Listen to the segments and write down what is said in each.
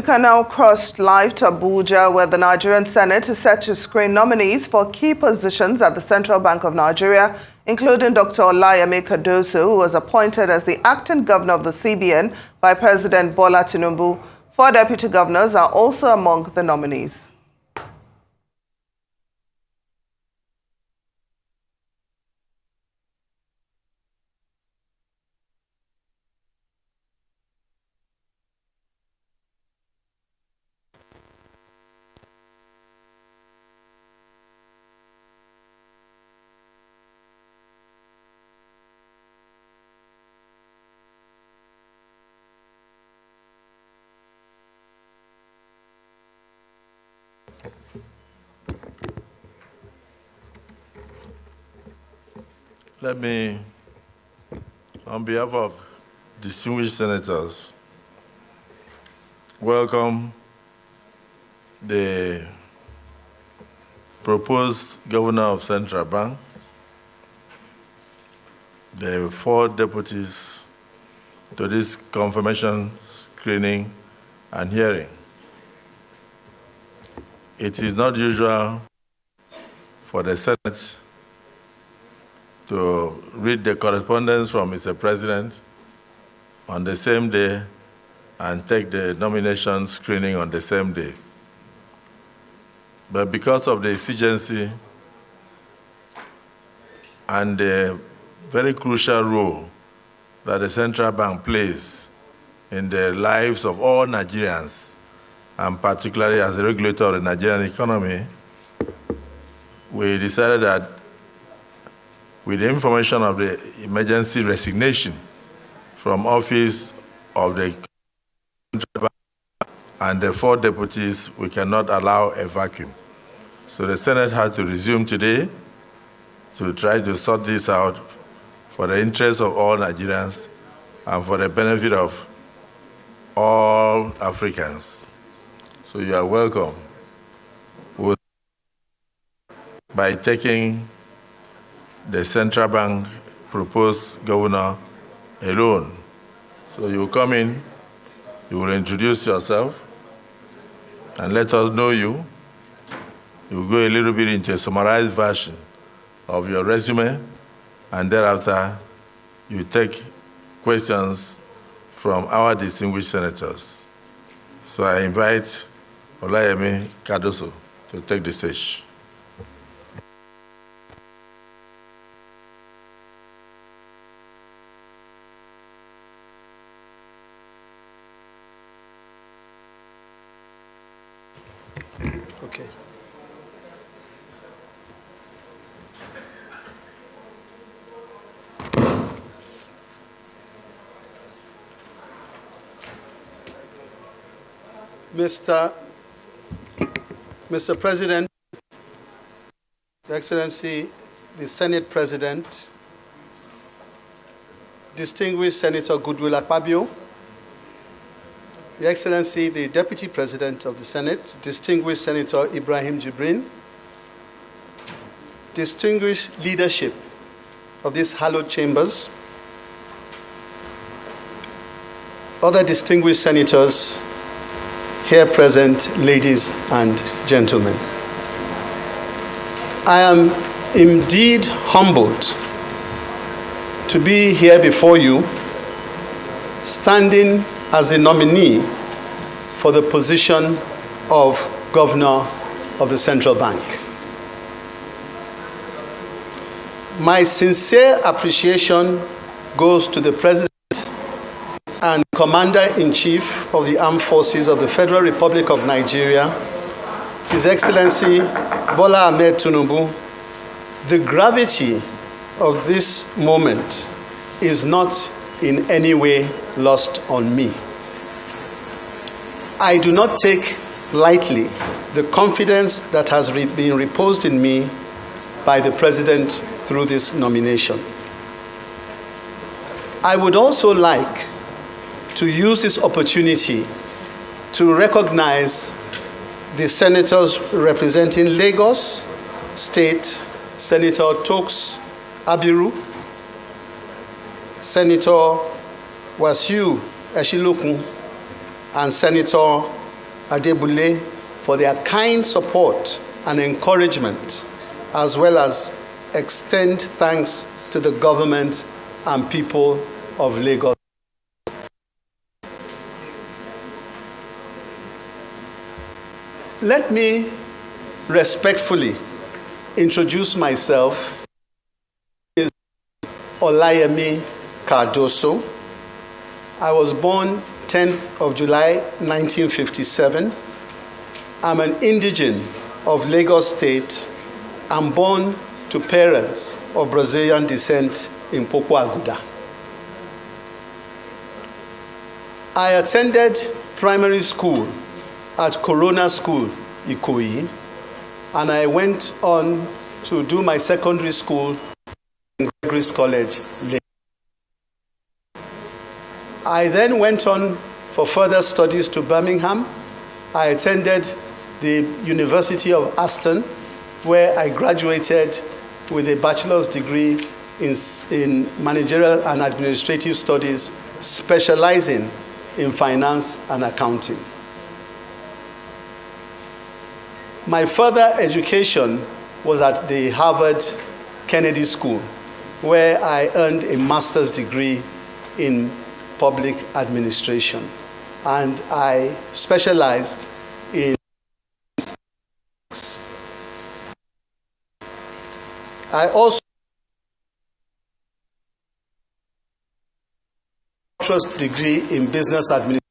can now cross live to Abuja, where the Nigerian Senate is set to screen nominees for key positions at the Central Bank of Nigeria, including Dr. Yemi Cardoso, who was appointed as the acting governor of the CBN by President Bola Tinubu. 4 deputy governors are also among the nominees. Let me, on behalf of distinguished senators, welcome the proposed governor of Central Bank, the 4 deputies to this confirmation, screening, and hearing. It is not usual for the Senate to read the correspondence from Mr. President on the same day and take the nomination screening on the same day. But because of the exigency and the very crucial role that the Central Bank plays in the lives of all Nigerians, and particularly as a regulator of the Nigerian economy, we decided that with the information of the emergency resignation from office of the Central Bank and the 4 deputies, we cannot allow a vacuum. So the Senate had to resume today to try to sort this out for the interest of all Nigerians and for the benefit of all Africans. So you are welcome by taking the Central Bank proposed governor alone. So you will come in, you will introduce yourself, and let us know you. You will go a little bit into a summarized version of your resume, and thereafter you take questions from our distinguished senators. So I invite Yemi Cardoso to take the stage. Okay. Mr. President, Your Excellency, the Senate President, distinguished Senator Goodwill Akpabio, Your Excellency, the Deputy President of the Senate, distinguished Senator Ibrahim Jibrin, distinguished leadership of these hallowed chambers, other distinguished senators here present, ladies and gentlemen. I am indeed humbled to be here before you, standing as the nominee for the position of Governor of the Central Bank. My sincere appreciation goes to the President and Commander-in-Chief of the Armed Forces of the Federal Republic of Nigeria, His Excellency Bola Ahmed Tinubu. The gravity of this moment is not in any way lost on me. I do not take lightly the confidence that has been reposed in me by the President through this nomination. I would also like to use this opportunity to recognize the senators representing Lagos State, Senator Toks Abiru, Senator Wasiu Eshilokun, and Senator Adebule for their kind support and encouragement, as well as extend thanks to the government and people of Lagos. Let me respectfully introduce myself. Is Yemi Cardoso. I was born 10th of July 1957. I'm an indigene of Lagos State. I'm born to parents of Brazilian descent in Poku Aguda. I attended primary school at Corona School, Ikoyi, and I went on to do my secondary school in Gregory's College, Lagos. I then went on for further studies to Birmingham. I attended the University of Aston, where I graduated with a bachelor's degree in managerial and administrative studies, specializing in finance and accounting. My further education was at the Harvard Kennedy School, where I earned a master's degree in public administration. And I specialized in I also master's degree in business administration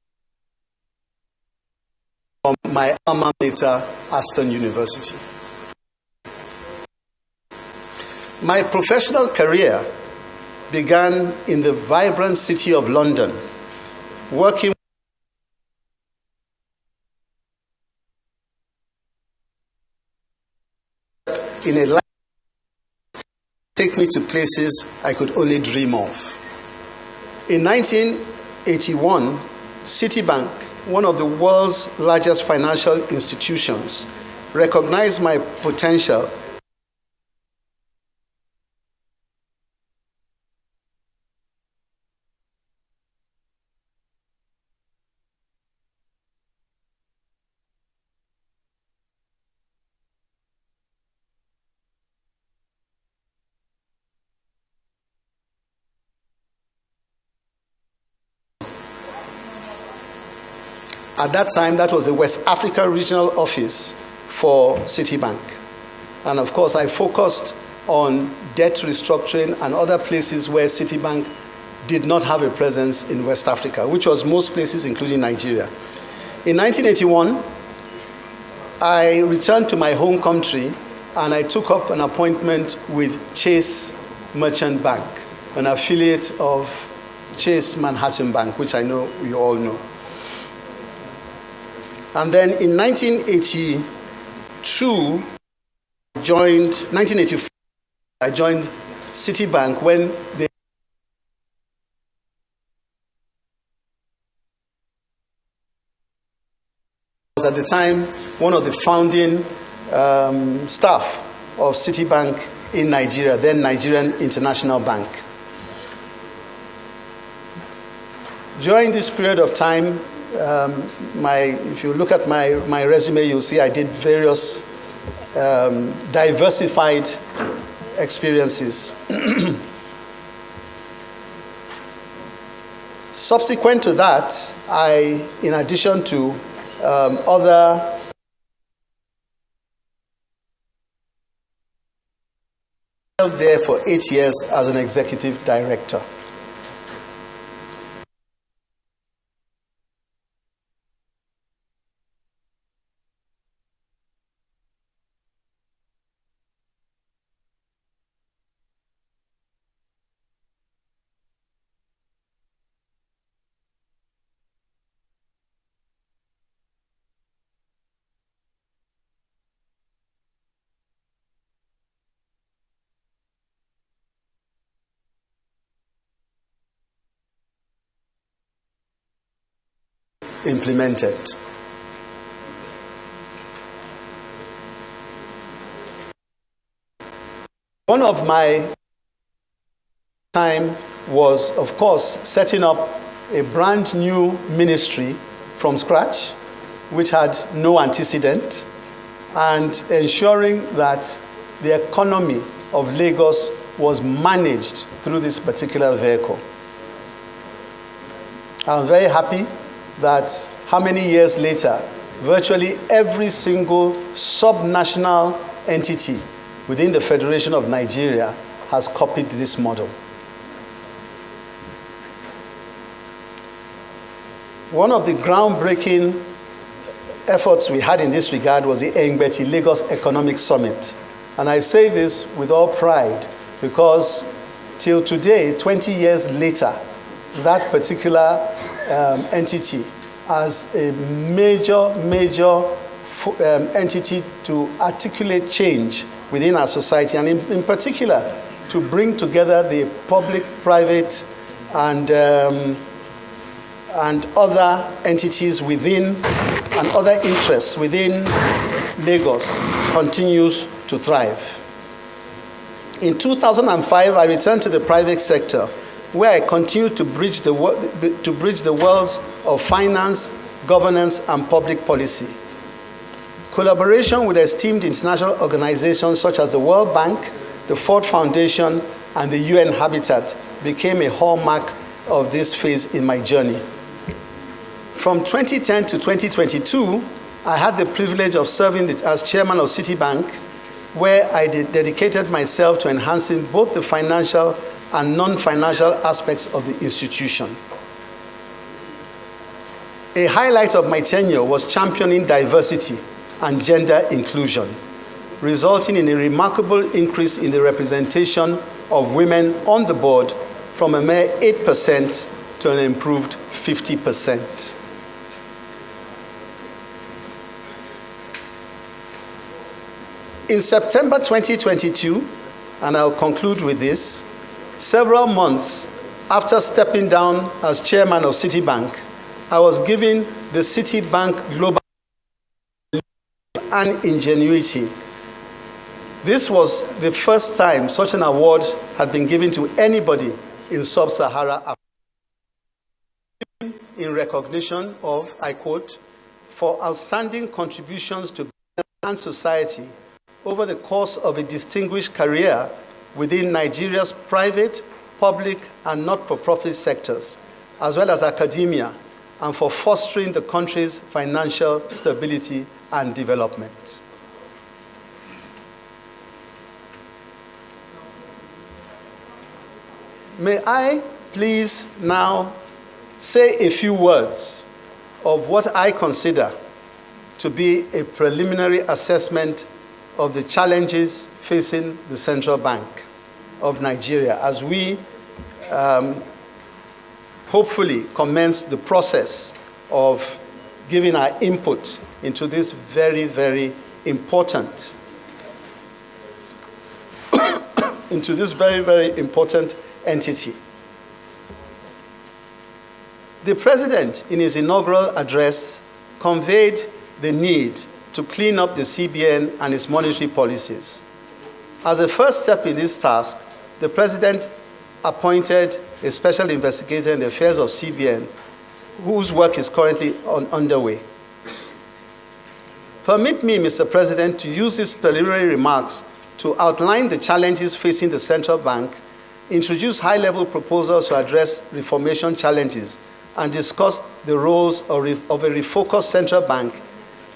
from my alma mater, Aston University. My professional career began in the vibrant city of London, working in a life take me to places I could only dream of. In 1981, Citibank, one of the world's largest financial institutions, recognized my potential At that time, that was the West Africa Regional Office for Citibank. And of course, I focused on debt restructuring and other places where Citibank did not have a presence in West Africa, which was most places, including Nigeria. In 1981, I returned to my home country and I took up an appointment with Chase Merchant Bank, an affiliate of Chase Manhattan Bank, which I know you all know. And then in 1982, 1984, I joined Citibank when they was at the time one of the founding staff of Citibank in Nigeria, then Nigerian International Bank. During this period of time, if you look at my resume, you'll see I did various diversified experiences. Subsequent to that, in addition to other there for 8 years as an executive director. Implemented. One of my time was, of course, setting up a brand new ministry from scratch which had no antecedent, and ensuring that the economy of Lagos was managed through this particular vehicle. I'm very happy that how many years later, virtually every single subnational entity within the Federation of Nigeria has copied this model. One of the groundbreaking efforts we had in this regard was the Engbeti Lagos Economic Summit. And I say this with all pride because till today, 20 years later, that particular entity as a major entity to articulate change within our society, and in particular to bring together the public, private, and other entities within and other interests within Lagos continues to thrive. In 2005, I returned to the private sector, where I continued to bridge the worlds of finance, governance, and public policy. Collaboration with esteemed international organizations such as the World Bank, the Ford Foundation, and the UN Habitat became a hallmark of this phase in my journey. From 2010 to 2022, I had the privilege of serving as chairman of Citibank, where I dedicated myself to enhancing both the financial and non-financial aspects of the institution. A highlight of my tenure was championing diversity and gender inclusion, resulting in a remarkable increase in the representation of women on the board from a mere 8% to an improved 50%. In September 2022, and I'll conclude with this, several months after stepping down as chairman of Citibank, I was given the Citibank Global and Ingenuity. This was the first time such an award had been given to anybody in Sub-Sahara Africa, in recognition of, I quote, "for outstanding contributions to business and society over the course of a distinguished career within Nigeria's private, public, and not-for-profit sectors, as well as academia, and for fostering the country's financial stability and development." May I please now say a few words of what I consider to be a preliminary assessment of the challenges facing the Central Bank of Nigeria as we hopefully commence the process of giving our input into this very, very important entity. The President, in his inaugural address, conveyed the need to clean up the CBN and its monetary policies. As a first step in this task, the President appointed a special investigator in the affairs of CBN, whose work is currently underway. Permit me, Mr. President, to use these preliminary remarks to outline the challenges facing the central bank, introduce high-level proposals to address reformation challenges, and discuss the roles of a refocused central bank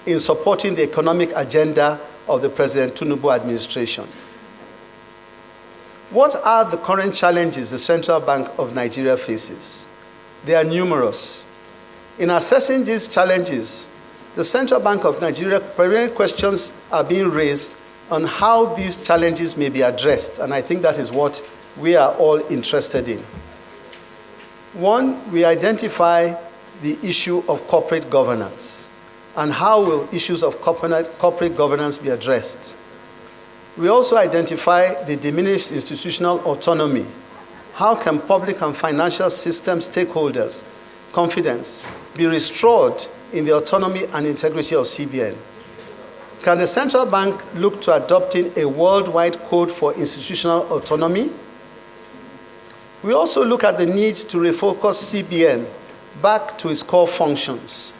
in supporting the economic agenda of the President Tinubu administration. What are the current challenges the Central Bank of Nigeria faces? They are numerous. In assessing these challenges, the Central Bank of Nigeria, primary questions are being raised on how these challenges may be addressed, and I think that is what we are all interested in. One, we identify the issue of corporate governance and how will issues of corporate governance be addressed. We also identify the diminished institutional autonomy. How can public and financial system stakeholders' confidence be restored in the autonomy and integrity of CBN? Can the central bank look to adopting a worldwide code for institutional autonomy? We also look at the need to refocus CBN back to its core functions.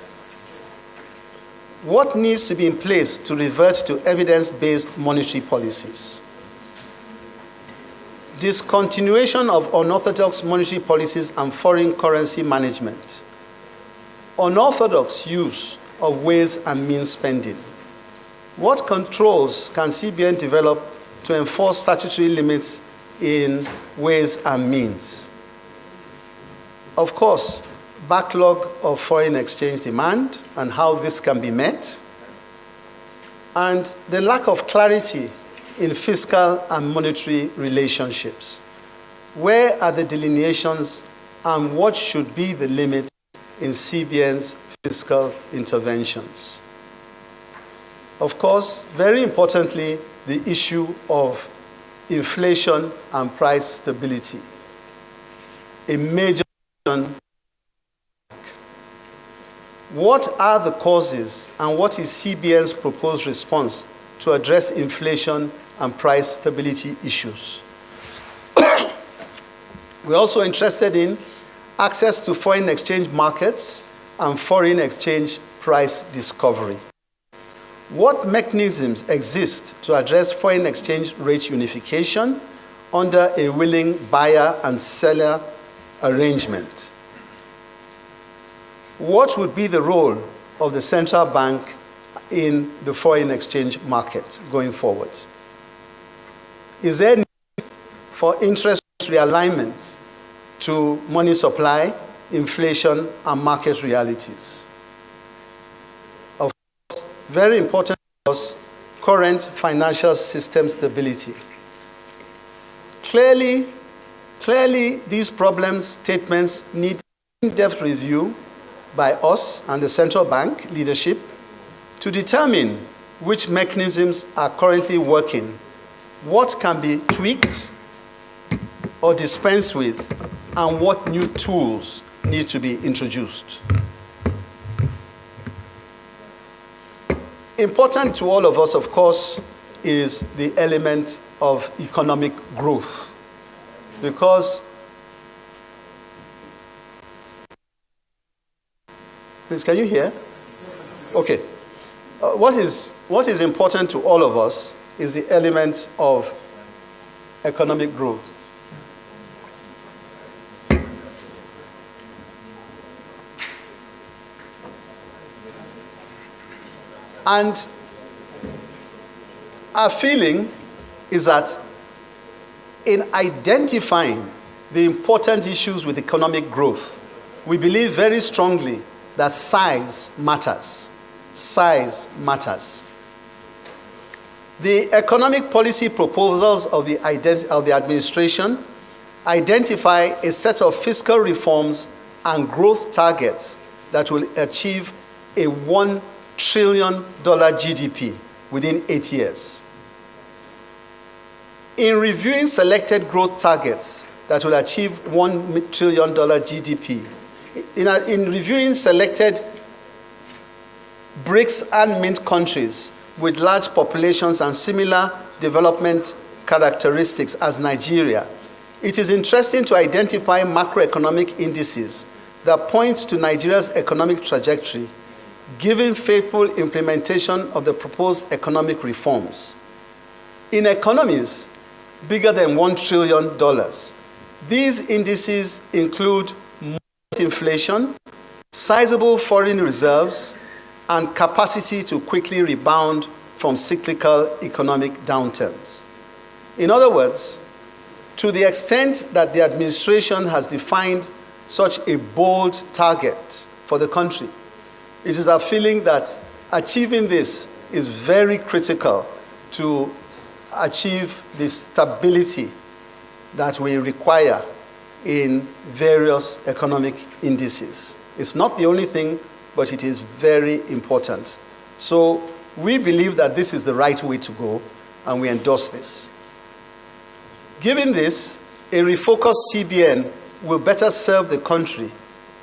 What needs to be in place to revert to evidence-based monetary policies? Discontinuation of unorthodox monetary policies and foreign currency management. Unorthodox use of ways and means spending. What controls can CBN develop to enforce statutory limits in ways and means? Of course, backlog of foreign exchange demand and how this can be met, and the lack of clarity in fiscal and monetary relationships. Where are the delineations and what should be the limits in CBN's fiscal interventions? Of course, very importantly, the issue of inflation and price stability, a major question. What are the causes and what is CBN's proposed response to address inflation and price stability issues? We're also interested in access to foreign exchange markets and foreign exchange price discovery. What mechanisms exist to address foreign exchange rate unification under a willing buyer and seller arrangement? What would be the role of the central bank in the foreign exchange market going forward? Is there need for interest realignment to money supply, inflation, and market realities? Of course, very important was current financial system stability. Clearly, these problem statements need in-depth review by us and the central bank leadership to determine which mechanisms are currently working, what can be tweaked or dispensed with, and what new tools need to be introduced. Important to all of us, of course, is the element of economic growth, because please, can you hear? Okay. What is important to all of us is the element of economic growth. And our feeling is that in identifying the important issues with economic growth, we believe very strongly that size matters. Size matters. The economic policy proposals of the administration identify a set of fiscal reforms and growth targets that will achieve a $1 trillion GDP within 8 years. In reviewing selected growth targets that will achieve $1 trillion GDP, in reviewing selected BRICS and Mint countries with large populations and similar development characteristics as Nigeria, it is interesting to identify macroeconomic indices that point to Nigeria's economic trajectory, given faithful implementation of the proposed economic reforms. In economies bigger than $1 trillion, these indices include inflation, sizable foreign reserves, and capacity to quickly rebound from cyclical economic downturns. In other words, to the extent that the administration has defined such a bold target for the country, it is our feeling that achieving this is very critical to achieve the stability that we require in various economic indices. It's not the only thing, but it is very important. So we believe that this is the right way to go, and we endorse this. Given this, a refocused CBN will better serve the country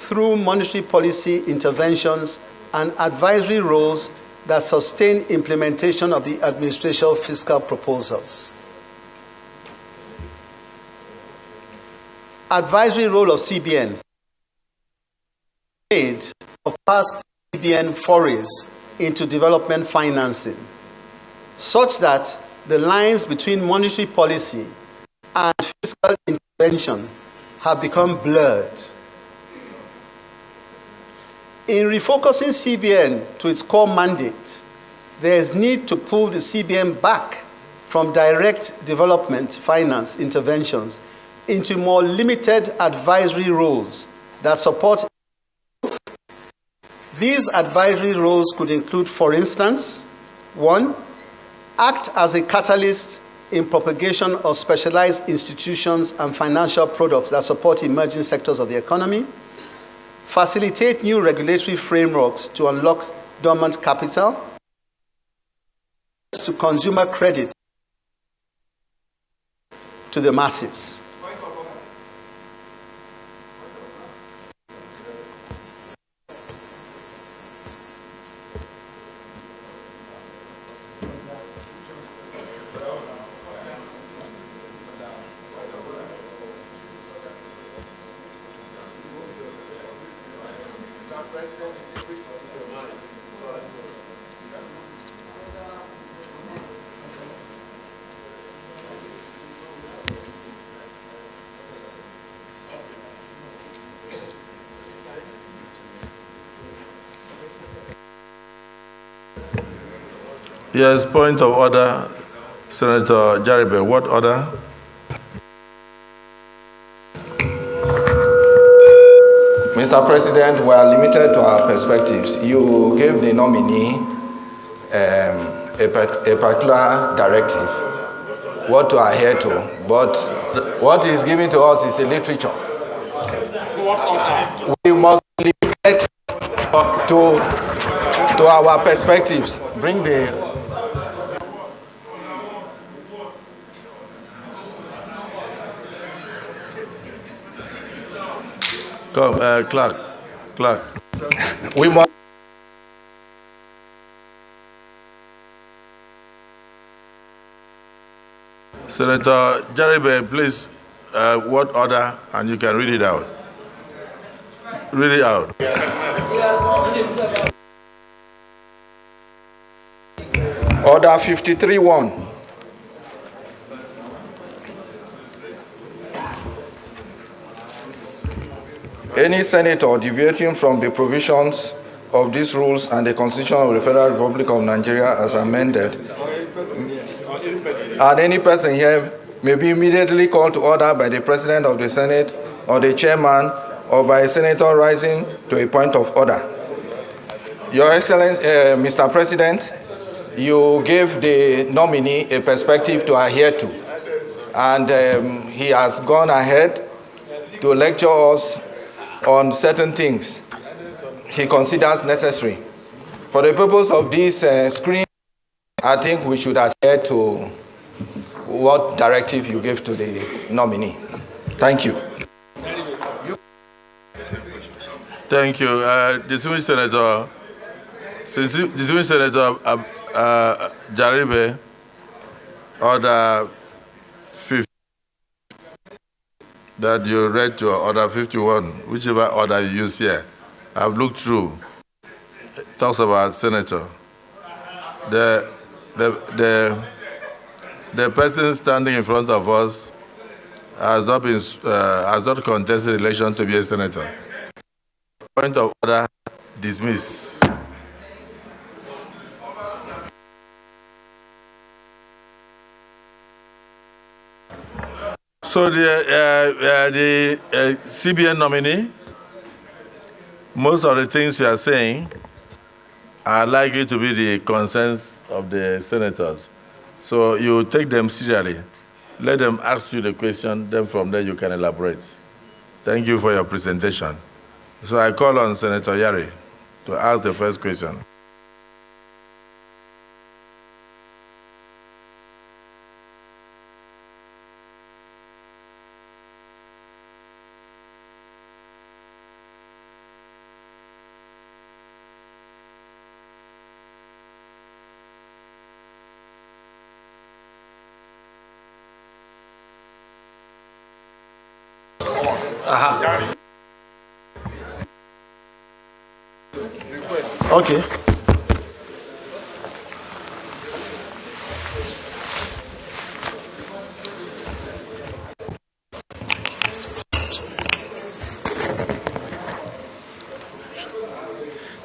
through monetary policy interventions and advisory roles that sustain implementation of the administration's fiscal proposals. Advisory role of CBN made of past CBN forays into development financing, such that the lines between monetary policy and fiscal intervention have become blurred. In refocusing CBN to its core mandate, there is need to pull the CBN back from direct development finance interventions into more limited advisory roles that support. These advisory roles could include, for instance, 1, act as a catalyst in propagation of specialized institutions and financial products that support emerging sectors of the economy, facilitate new regulatory frameworks to unlock dormant capital, to consumer credit to the masses. Yes, point of order, Senator Jaribe. What order? Mr. President, we are limited to our perspectives. You gave the nominee a particular directive, what to adhere to, but what is given to us is a literature. We must limit to our perspectives. Bring the... Come, Clark. We must... Senator Jaribe, please, what order? And you can read it out. Read it out. Order 53-1. Any senator deviating from the provisions of these rules and the Constitution of the Federal Republic of Nigeria as amended, and any person here may be immediately called to order by the President of the Senate or the Chairman or by a senator rising to a point of order. Your Excellency, Mr. President, you gave the nominee a perspective to adhere to, and he has gone ahead to lecture us on certain things he considers necessary. For the purpose of this screen, I think we should adhere to what directive you gave to the nominee. Thank you. Thank you. Distinguished Senator Jaribe, order 50 that you read to order 51, whichever order you use here. I've looked through. It talks about senator. The person standing in front of us has not contested election to be a senator. Point of order, dismiss. So the CBN nominee, most of the things you are saying are likely to be the concerns of the senators. So you take them seriously. Let them ask you the question, then from there you can elaborate. Thank you for your presentation. So I call on Senator Yari to ask the first question. Okay.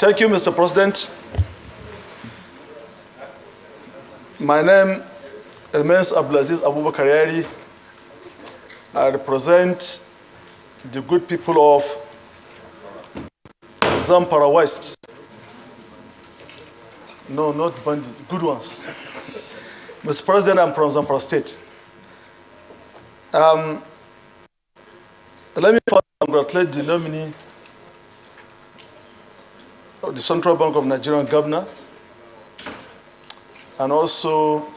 Thank you, Mr. President. My name remains Abdulaziz Abubakar Yari. I represent the good people of Zamfara West. No, not bandit, good ones. Mr. President, I'm from Zamfara State. Let me first congratulate the nominee of the Central Bank of Nigeria Governor, and also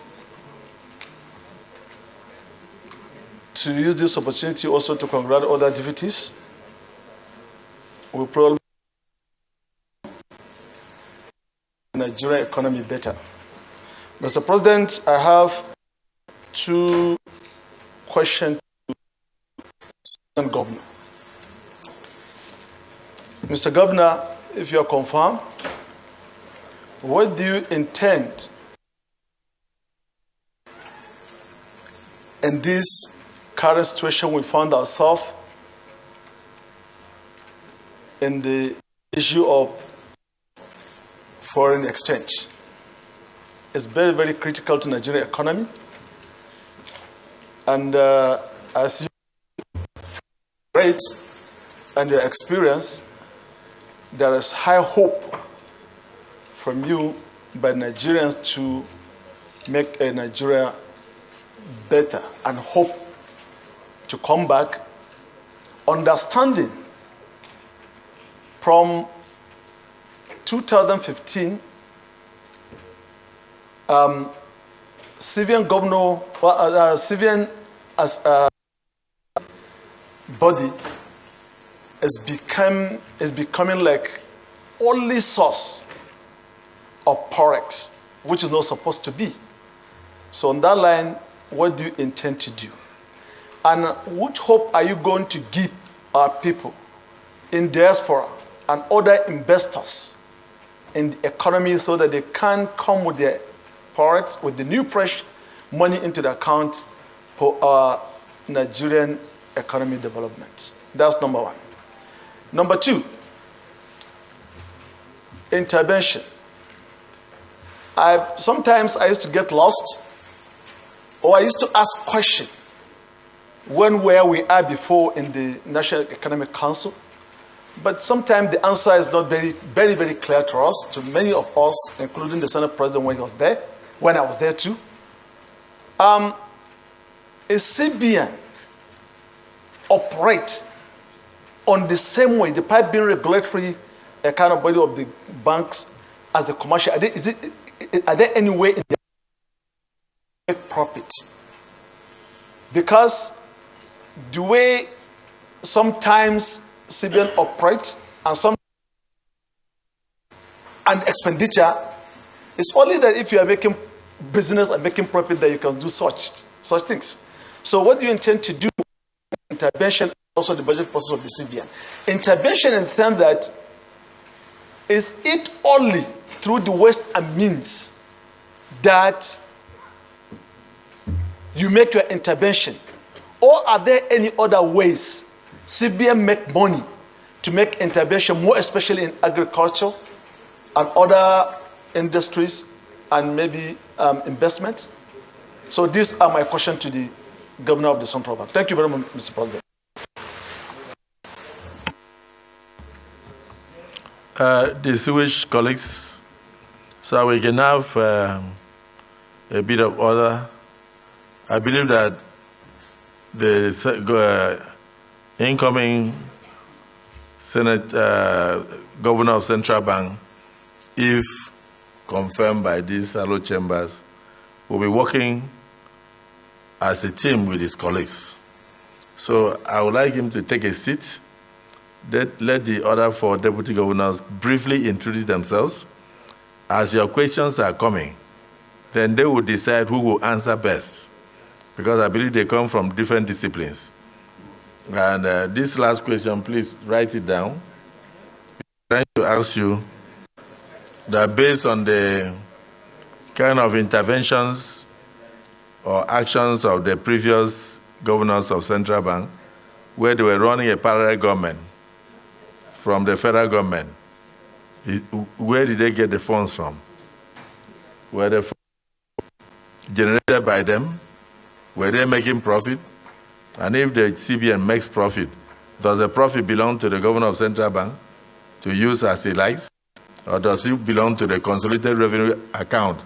to use this opportunity also to congratulate other deputies. We probably make the Nigerian economy better. Mr. President, I have two questions to the Governor. Mr. Governor, if you are confirmed, what do you intend in this current situation we found ourselves in the issue of foreign exchange? It's very, very critical to Nigerian economy. And as you rate and your experience, there is high hope from you by Nigerians to make a Nigeria better and hope to come back, understanding from 2015, civilian governor, civilian as a body is becoming like only source of Forex, which is not supposed to be. So on that line, what do you intend to do? And what hope are you going to give our people in diaspora and other investors in the economy so that they can come with their Forex, with the new fresh money into the account for our Nigerian economy development? That's number one. Number two, intervention. Sometimes I used to get lost, or I used to ask questions where we are before in the National Economic Council, but sometimes the answer is not very, very, very clear to us, to many of us, including the Senate President when I was there too. A CBN operate on the same way, the pipe being regulatory kind of body of the banks as the commercial. Are there any way in the make profit? Because the way sometimes CBN operate and expenditure is only that if you are making business and making profit that you can do such things. So what do you intend to do? Intervention, also the budget process of the CBN. Intervention in the sense that is it only through the ways and means that you make your intervention, or are there any other ways CBN make money to make intervention, more especially in agriculture and other industries and maybe investment? So these are my questions to the Governor of the Central Bank. Thank you very much, Mr. President. Distinguished colleagues, so we can have a bit of order. I believe that the incoming Senate Governor of Central Bank, if confirmed by these hello chambers, will be working as a team with his colleagues. So I would like him to take a seat. Let the other four deputy governors briefly introduce themselves. As your questions are coming, then they will decide who will answer best, because I believe they come from different disciplines. And this last question, please write it down. I'm trying to ask you that based on the kind of interventions or actions of the previous governors of Central Bank, where they were running a parallel government from the federal government Where did they get the funds from? Were the funds generated by them? Were they making profit? And if the CBN makes profit, does the profit belong to the governor of Central Bank to use as he likes? Or does it belong to the consolidated revenue account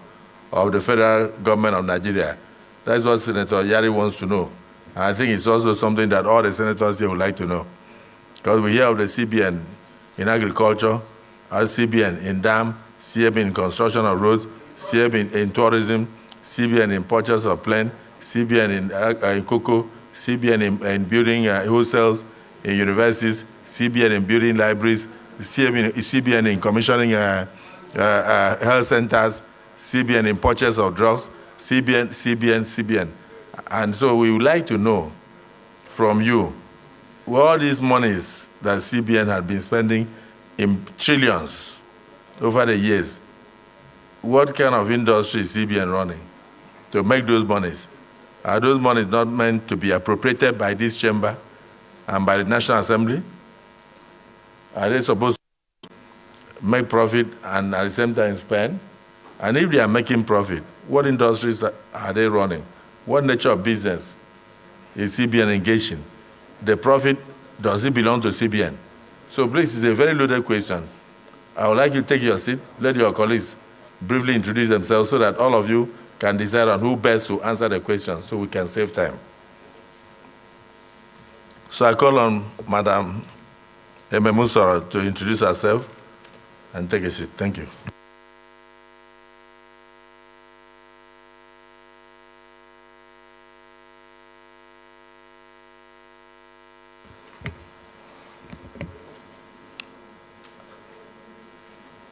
of the federal government of Nigeria? That's what Senator Yari wants to know. And I think it's also something that all the senators here would like to know. Because we hear of the CBN in agriculture, CBN in dam, CBN in construction of roads, CBN in tourism, CBN in purchase of plane, CBN in cocoa, CBN in building hostels in universities, CBN in building libraries, CBN in commissioning health centers, CBN in purchase of drugs, CBN. And so we would like to know from you, all these monies that CBN had been spending in trillions over the years, what kind of industry is CBN running to make those monies? Are those monies not meant to be appropriated by this chamber and by the National Assembly? Are they supposed to make profit and at the same time spend? And if they are making profit, what industries are they running? What nature of business is CBN engaging? The profit, does it belong to CBN? So please, it's a very loaded question. I would like you to take your seat, let your colleagues briefly introduce themselves so that all of you can decide on who best to answer the question so we can save time. So I call on Madam Yemi Usoro to introduce herself and take a seat. Thank you.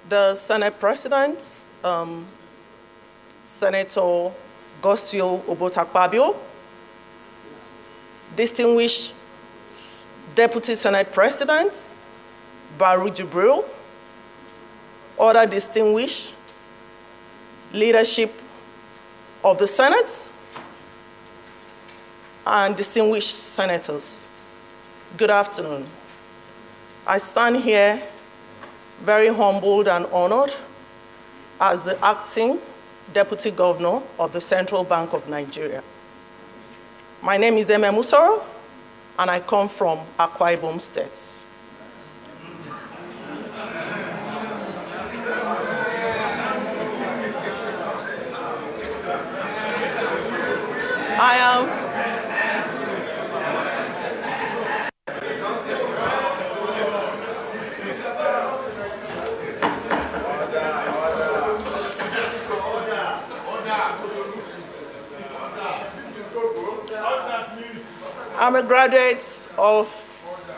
The Senate President, Senator Gosio Obotakpabio, distinguished Deputy Senate President Baru Jibril, other distinguished leadership of the Senate, and distinguished senators. Good afternoon. I stand here very humbled and honored as the acting Deputy Governor of the Central Bank of Nigeria. My name is Yemi Usoro, and I come from Akwa Ibom State. I'm a graduate of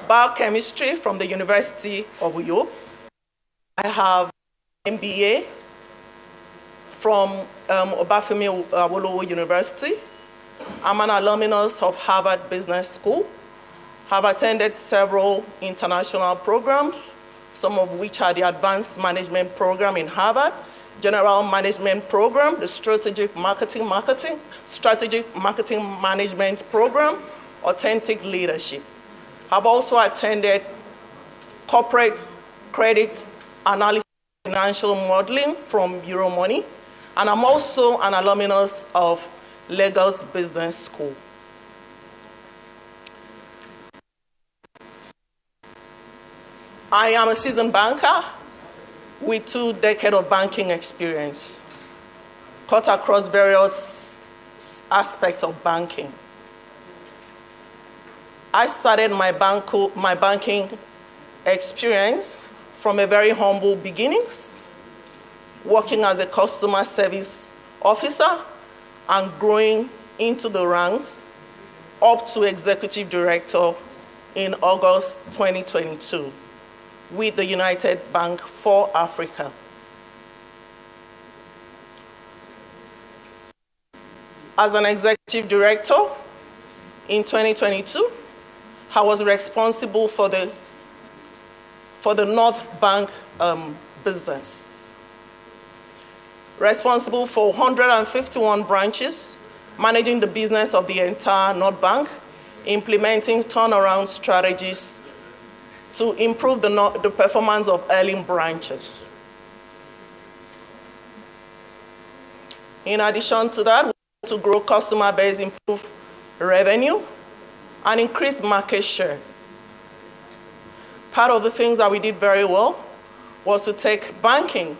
biochemistry from the University of Uyo. I have an MBA from Obafemi Awolowo University. I'm an alumnus of Harvard Business School. Have attended several international programs, some of which are the Advanced Management Program in Harvard, General Management Program, the Strategic Marketing Management Program, Authentic Leadership. I've also attended Corporate Credit Analysis and Financial Modeling from Euromoney, and I'm also an alumnus of Lagos Business School. I am a seasoned banker with 2 decades of banking experience, cut across various aspects of banking. I started my banking experience from a very humble beginnings, working as a customer service officer and growing into the ranks up to executive director in August 2022 with the United Bank for Africa. As an executive director in 2022, I was responsible for the North Bank business. Responsible for 151 branches, managing the business of the entire North Bank, implementing turnaround strategies to improve the performance of early branches. In addition to that, we want to grow customer base, improve revenue, and increase market share. Part of the things that we did very well was to take banking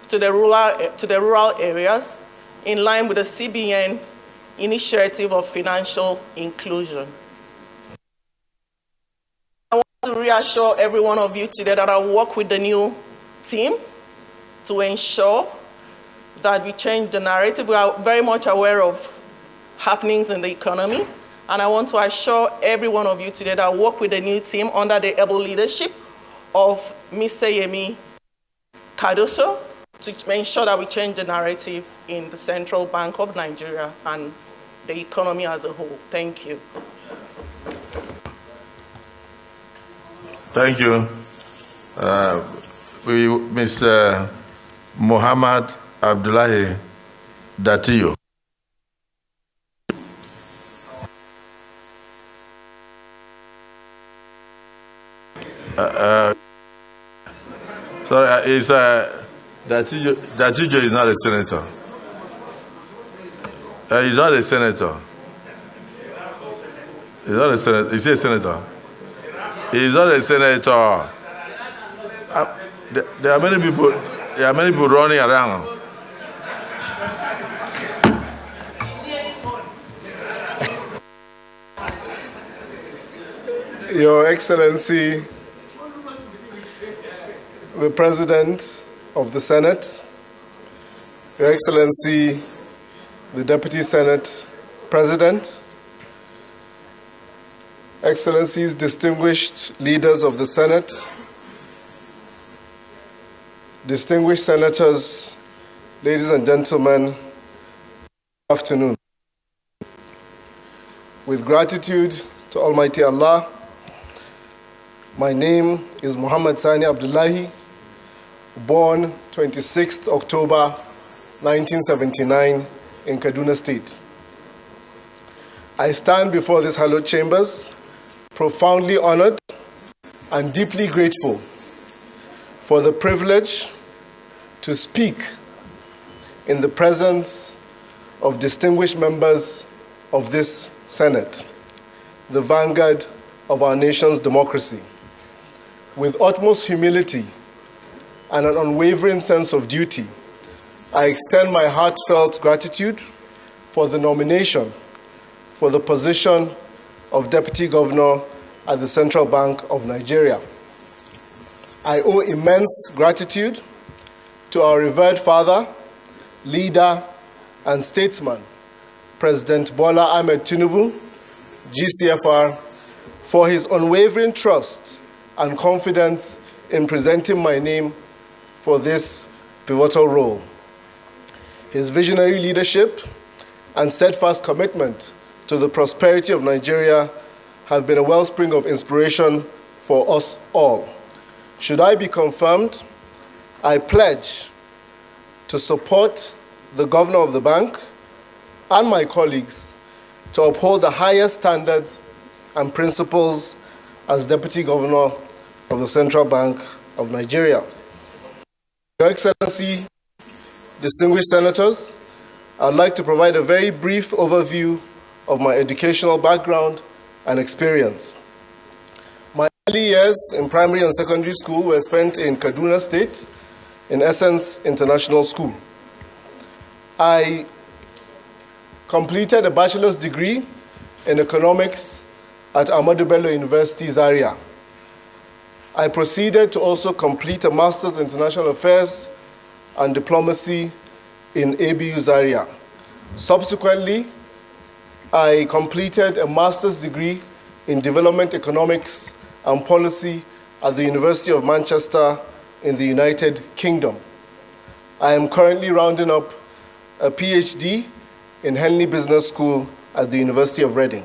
to the rural areas in line with the CBN initiative of financial inclusion. I want to reassure every one of you today that I work with the new team to ensure that we change the narrative. We are very much aware of happenings in the economy, and I want to assure every one of you today that I work with the new team under the able leadership of Mr. Yemi Cardoso to ensure that we change the narrative in the Central Bank of Nigeria and the economy as a whole. Thank you. Thank you. Mr. Muhammad Abdullahi Dattijo. Sorry, is Dattijo is not a senator. He's not a senator. He's not a senator. Is he a senator? He's not a senator. There are many people. There are many people running around. Your Excellency, the President of the Senate, Your Excellency, the Deputy Senate President, Excellencies, distinguished leaders of the Senate, distinguished senators, ladies and gentlemen, good afternoon. With gratitude to Almighty Allah, my name is Muhammad Sani Abdullahi, born 26th October 1979 in Kaduna State. I stand before these hallowed chambers profoundly honored and deeply grateful for the privilege to speak in the presence of distinguished members of this Senate, the vanguard of our nation's democracy. With utmost humility and an unwavering sense of duty, I extend my heartfelt gratitude for the nomination for the position of Deputy Governor at the Central Bank of Nigeria. I owe immense gratitude to our revered father, leader, and statesman, President Bola Ahmed Tinubu, GCFR, for his unwavering trust and confidence in presenting my name for this pivotal role. His visionary leadership and steadfast commitment to the prosperity of Nigeria have been a wellspring of inspiration for us all. Should I be confirmed, I pledge to support the governor of the bank and my colleagues to uphold the highest standards and principles as Deputy Governor of the Central Bank of Nigeria. Your Excellency, distinguished senators, I'd like to provide a very brief overview of my educational background and experience. My early years in primary and secondary school were spent in Kaduna State, in Essence International School. I completed a bachelor's degree in economics at Bello University, Zaria. I proceeded to also complete a master's in international affairs and diplomacy in ABU Zaria. Subsequently, I completed a master's degree in development economics and policy at the University of Manchester in the United Kingdom. I am currently rounding up a PhD in Henley Business School at the University of Reading.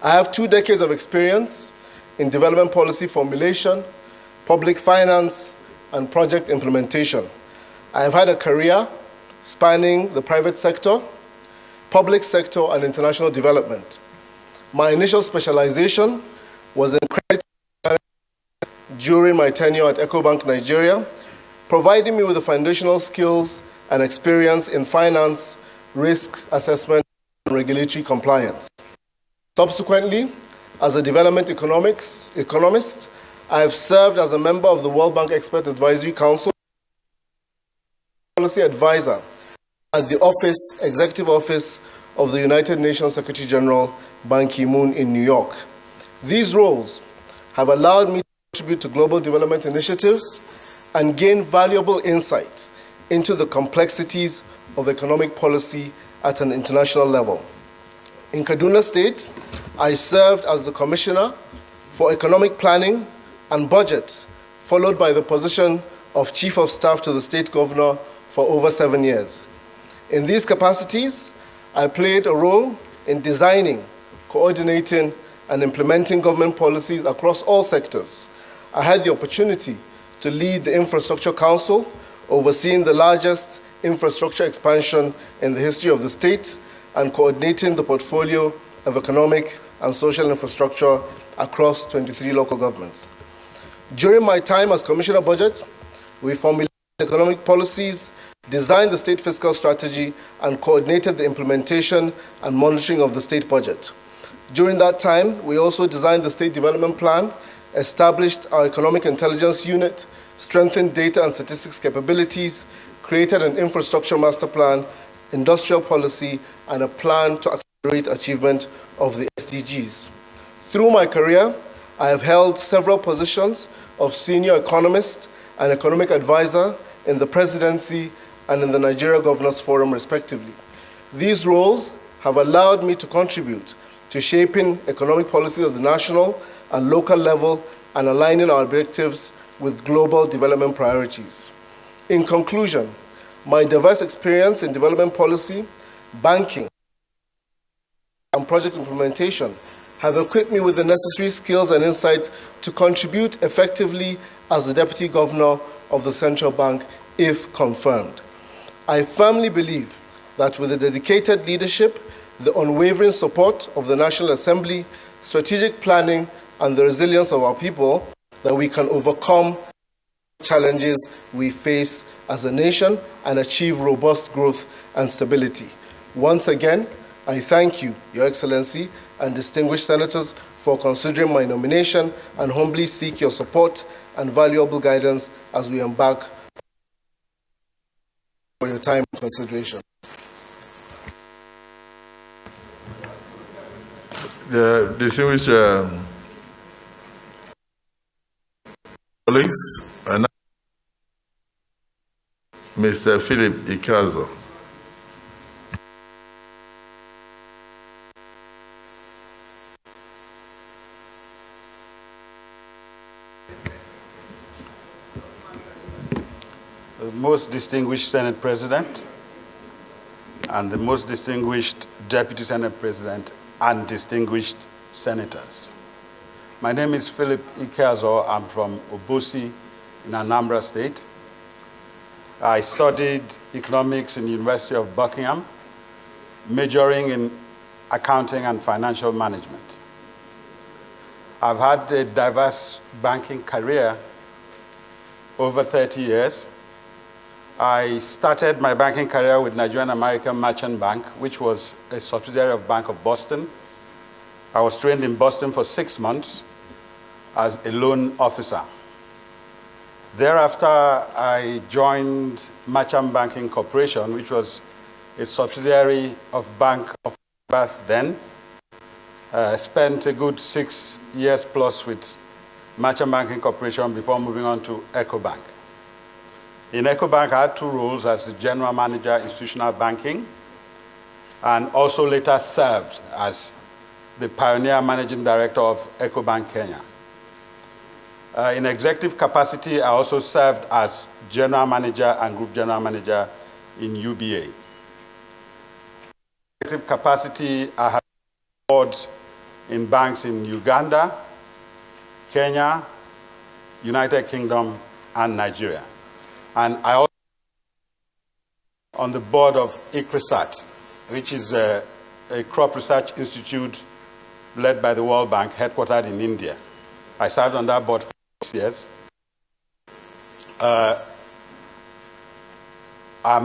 I have 2 decades of experience in development policy formulation, public finance, and project implementation. I have had a career spanning the private sector, public sector, and international development. My initial specialization was in credit management during my tenure at EcoBank Nigeria, providing me with the foundational skills and experience in finance, risk assessment, and regulatory compliance. Subsequently, as a development economist, I have served as a member of the World Bank Expert Advisory Council, policy advisor at the Executive Office of the United Nations Secretary General Ban Ki-moon in New York. These roles have allowed me to contribute to global development initiatives and gain valuable insight into the complexities of economic policy at an international level. In Kaduna State, I served as the Commissioner for Economic Planning and Budget, followed by the position of Chief of Staff to the State Governor for over 7 years. In these capacities, I played a role in designing, coordinating, and implementing government policies across all sectors. I had the opportunity to lead the Infrastructure Council, overseeing the largest infrastructure expansion in the history of the state and coordinating the portfolio of economic and social infrastructure across 23 local governments. During my time as Commissioner Budget, we formulated economic policies, designed the state fiscal strategy, and coordinated the implementation and monitoring of the state budget. During that time, we also designed the State Development Plan, established our Economic Intelligence Unit, strengthened data and statistics capabilities, created an infrastructure master plan, industrial policy, and a plan to accelerate achievement of the SDGs. Through my career, I have held several positions of senior economist and economic advisor in the presidency and in the Nigeria Governors Forum, respectively. These roles have allowed me to contribute to shaping economic policies at the national and local level and aligning our objectives with global development priorities. In conclusion, my diverse experience in development policy, banking, and project implementation have equipped me with the necessary skills and insights to contribute effectively as the Deputy Governor of the Central Bank, if confirmed. I firmly believe that with the dedicated leadership, the unwavering support of the National Assembly, strategic planning, and the resilience of our people, that we can overcome challenges we face as a nation and achieve robust growth and stability. Once again, I thank you, Your Excellency, and distinguished senators for considering my nomination and humbly seek your support and valuable guidance as we embark for your time and consideration. The distinguished colleagues, and Mr. Philip Ikeazor. The most distinguished Senate President and the most distinguished Deputy Senate President and distinguished senators. My name is Philip Ikeazor. I'm from Obosi in Anambra State. I studied economics in the University of Buckingham, majoring in accounting and financial management. I've had a diverse banking career over 30 years. I started my banking career with Nigerian American Merchant Bank, which was a subsidiary of Bank of Boston. I was trained in Boston for 6 months as a loan officer. Thereafter, I joined Merchant Banking Corporation, which was a subsidiary of Bank of Boston then. Spent a good 6 years plus with Merchant Banking Corporation before moving on to EcoBank. In EcoBank, I had 2 roles as the General Manager, Institutional Banking, and also later served as the Pioneer Managing Director of EcoBank Kenya. In executive capacity, I also served as General Manager and Group General Manager in UBA. In executive capacity, I have boards in banks in Uganda, Kenya, United Kingdom, and Nigeria. And I also on the board of ICRISAT, which is a crop research institute led by the World Bank, headquartered in India. I served on that board for years. I'm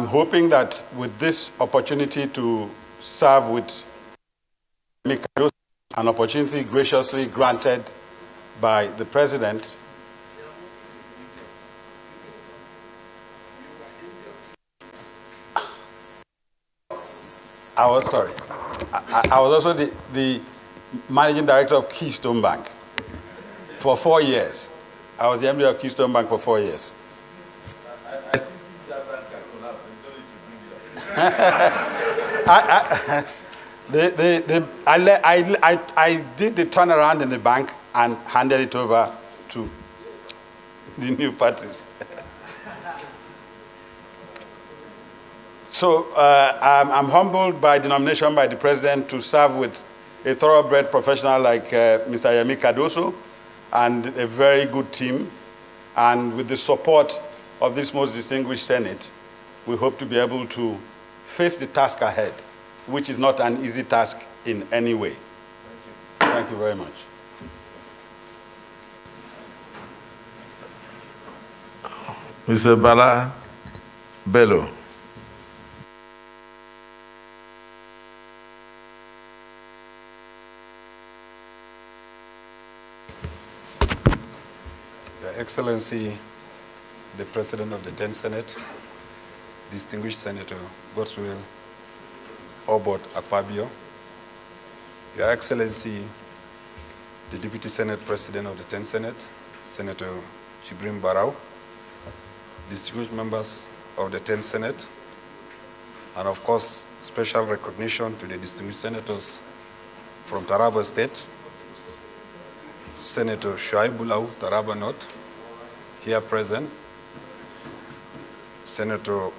hoping that with this opportunity to serve with Cardoso, an opportunity graciously granted by the President, I was also the Managing Director of Keystone Bank for 4 years. I was the MD of Keystone Bank for 4 years. I did the turnaround in the bank and handed it over to the new parties. So I'm humbled by the nomination by the President to serve with a thoroughbred professional like Mr. Yemi Cardoso and a very good team. And with the support of this most distinguished Senate, we hope to be able to face the task ahead, which is not an easy task in any way. Thank you very much. Mr. Bello. Your Excellency, the President of the 10th Senate, distinguished Senator Godswill Obot Akpabio, Your Excellency, the Deputy Senate President of the 10th Senate, Senator Jibrin Barau, distinguished members of the 10th Senate, and of course, special recognition to the distinguished senators from Taraba State, Senator Shuaibulau, Taraba North, here present, Senator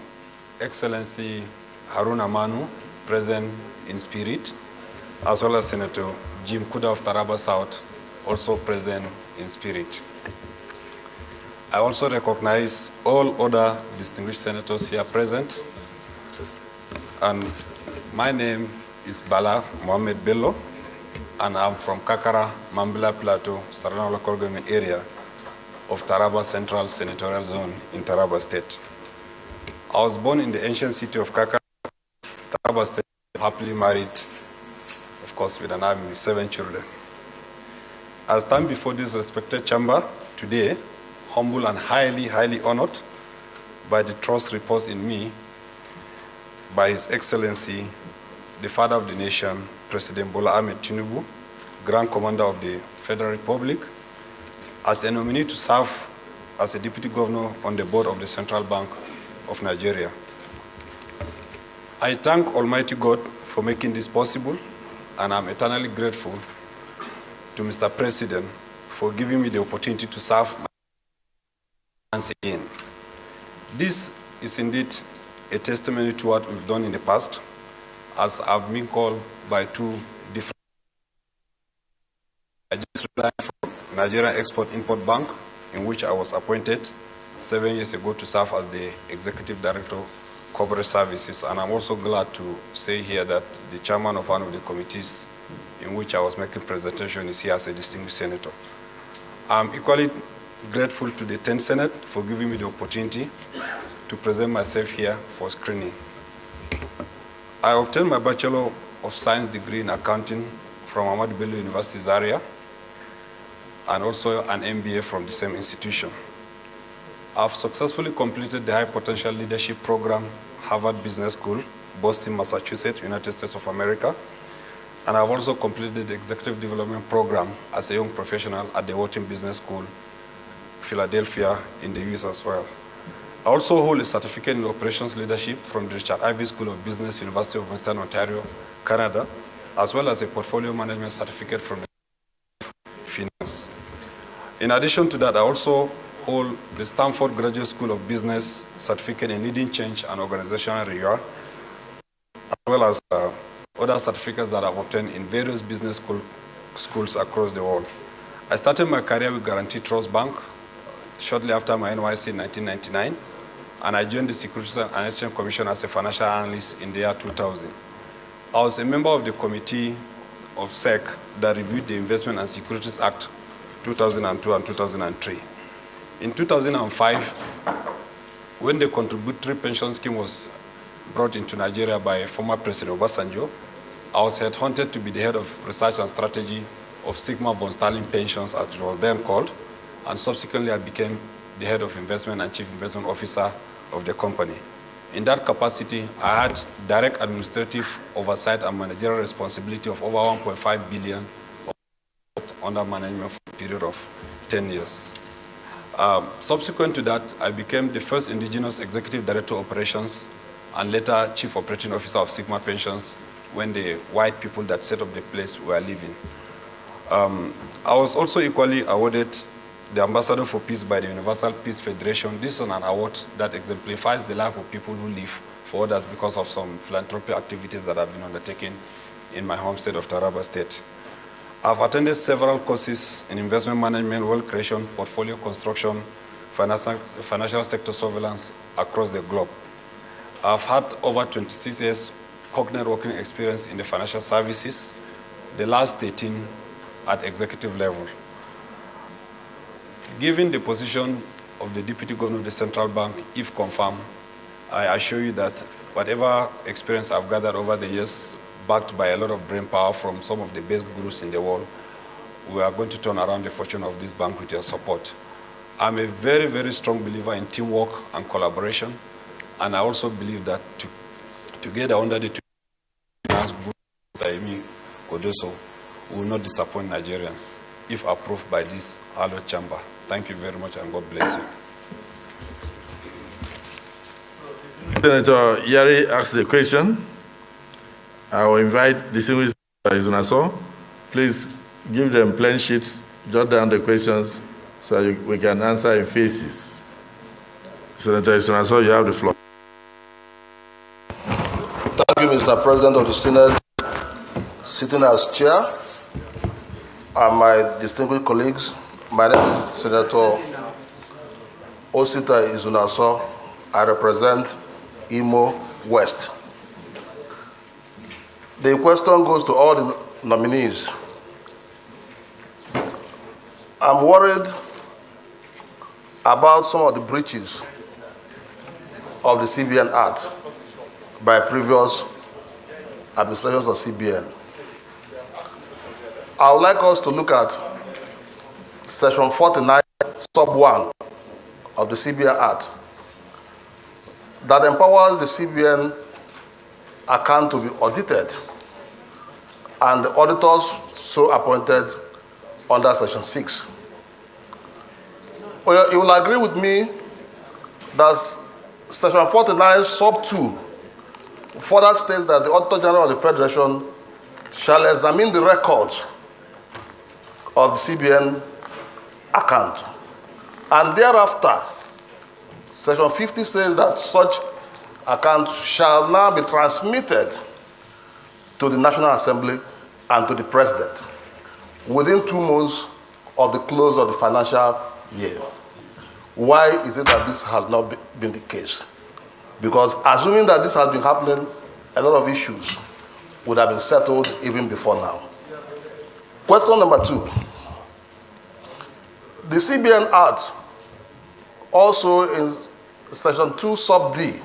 Excellency Haruna Manu, present in spirit, as well as Senator Jim Kuda of Taraba South, also present in spirit. I also recognize all other distinguished senators here present. And my name is Bala Mohamed Bello, and I'm from Kakara, Mambila Plateau, Sarana local government area of Taraba Central Senatorial Zone in Taraba State. I was born in the ancient city of Kakara, Taraba State, happily married, of course, with an army with 7 children. I stand before this respected chamber today, humble and highly, highly honored by the trust reposed in me by His Excellency, the Father of the Nation, President Bola Ahmed Tinubu, Grand Commander of the Federal Republic, as a nominee to serve as a Deputy Governor on the board of the Central Bank of Nigeria. I thank Almighty God for making this possible, and I'm eternally grateful to Mr. President for giving me the opportunity to serve once again. This is indeed a testimony to what we've done in the past, as I've been called by 2 different. I just resigned from Nigerian Export-Import Bank, in which I was appointed 7 years ago to serve as the Executive Director of Corporate Services. And I'm also glad to say here that the chairman of one of the committees in which I was making presentation is here as a distinguished senator. I'm equally grateful to the 10th Senate for giving me the opportunity to present myself here for screening. I obtained my Bachelor of Science degree in accounting from Ahmadu Bello University Zaria, and also an MBA from the same institution. I've successfully completed the High Potential Leadership Program, Harvard Business School, Boston, Massachusetts, United States of America, and I've also completed the Executive Development Program as a young professional at the Wharton Business School, Philadelphia, in the US as well. I also hold a certificate in Operations Leadership from the Richard Ivey School of Business, University of Western Ontario, Canada, as well as a Portfolio Management certificate from the Finance. In addition to that, I also hold the Stanford Graduate School of Business certificate in Leading Change and Organizational Review, as well as other certificates that I've obtained in various business schools across the world. I started my career with Guaranty Trust Bank shortly after my NYC in 1999, and I joined the Securities and Exchange Commission as a financial analyst in the year 2000. I was a member of the committee of SEC that reviewed the Investment and Securities Act 2002 and 2003. In 2005, when the contributory pension scheme was brought into Nigeria by former President Obasanjo, I was headhunted to be the head of research and strategy of Sigma von Starling Pensions, as it was then called, and subsequently I became the head of investment and chief investment officer of the company. In that capacity, I had direct administrative oversight and managerial responsibility of over 1.5 billion under management for a period of 10 years. Subsequent to that, I became the first indigenous executive director of operations and later chief operating officer of Sigma Pensions when the white people that set up the place were leaving. I was also equally awarded the Ambassador for Peace by the Universal Peace Federation. This is an award that exemplifies the life of people who live for others because of some philanthropic activities that have been undertaken in my home state of Taraba State. I've attended several courses in investment management, wealth creation, portfolio construction, financial sector surveillance across the globe. I've had over 26 years cognate working experience in the financial services, the last 13 at executive level. Given the position of the Deputy Governor of the Central Bank, if confirmed, I assure you that whatever experience I've gathered over the years, backed by a lot of brain power from some of the best gurus in the world, we are going to turn around the fortune of this bank with your support. I'm a very, very strong believer in teamwork and collaboration, and I also believe that together under the finance group, Yemi, Cardoso, we will not disappoint Nigerians if approved by this hallowed chamber. Thank you very much, and God bless you. Senator Yari asked the question. I will invite distinguished Usoro. Please give them plain sheets, jot down the questions so we can answer in phases. Senator Usoro, you have the floor. Thank you, Mr. President of the Senate, sitting as chair, and my distinguished colleagues. My name is Senator Osita Izunaso. I represent Imo West. The question goes to all the nominees. I'm worried about some of the breaches of the CBN Act by previous administrations of CBN. I would like us to look at Section 49, Sub 1 of the CBN Act that empowers the CBN account to be audited and the auditors so appointed under Section 6. Well, you will agree with me that Section 49, Sub 2 further states that the Auditor General of the Federation shall examine the records of the CBN account. And thereafter, Section 50 says that such account shall now be transmitted to the National Assembly and to the President within 2 months of the close of the financial year. Why is it that this has not been the case? Because assuming that this has been happening, a lot of issues would have been settled even before now. Question number 2. The CBN Act, also in Section 2, Sub D,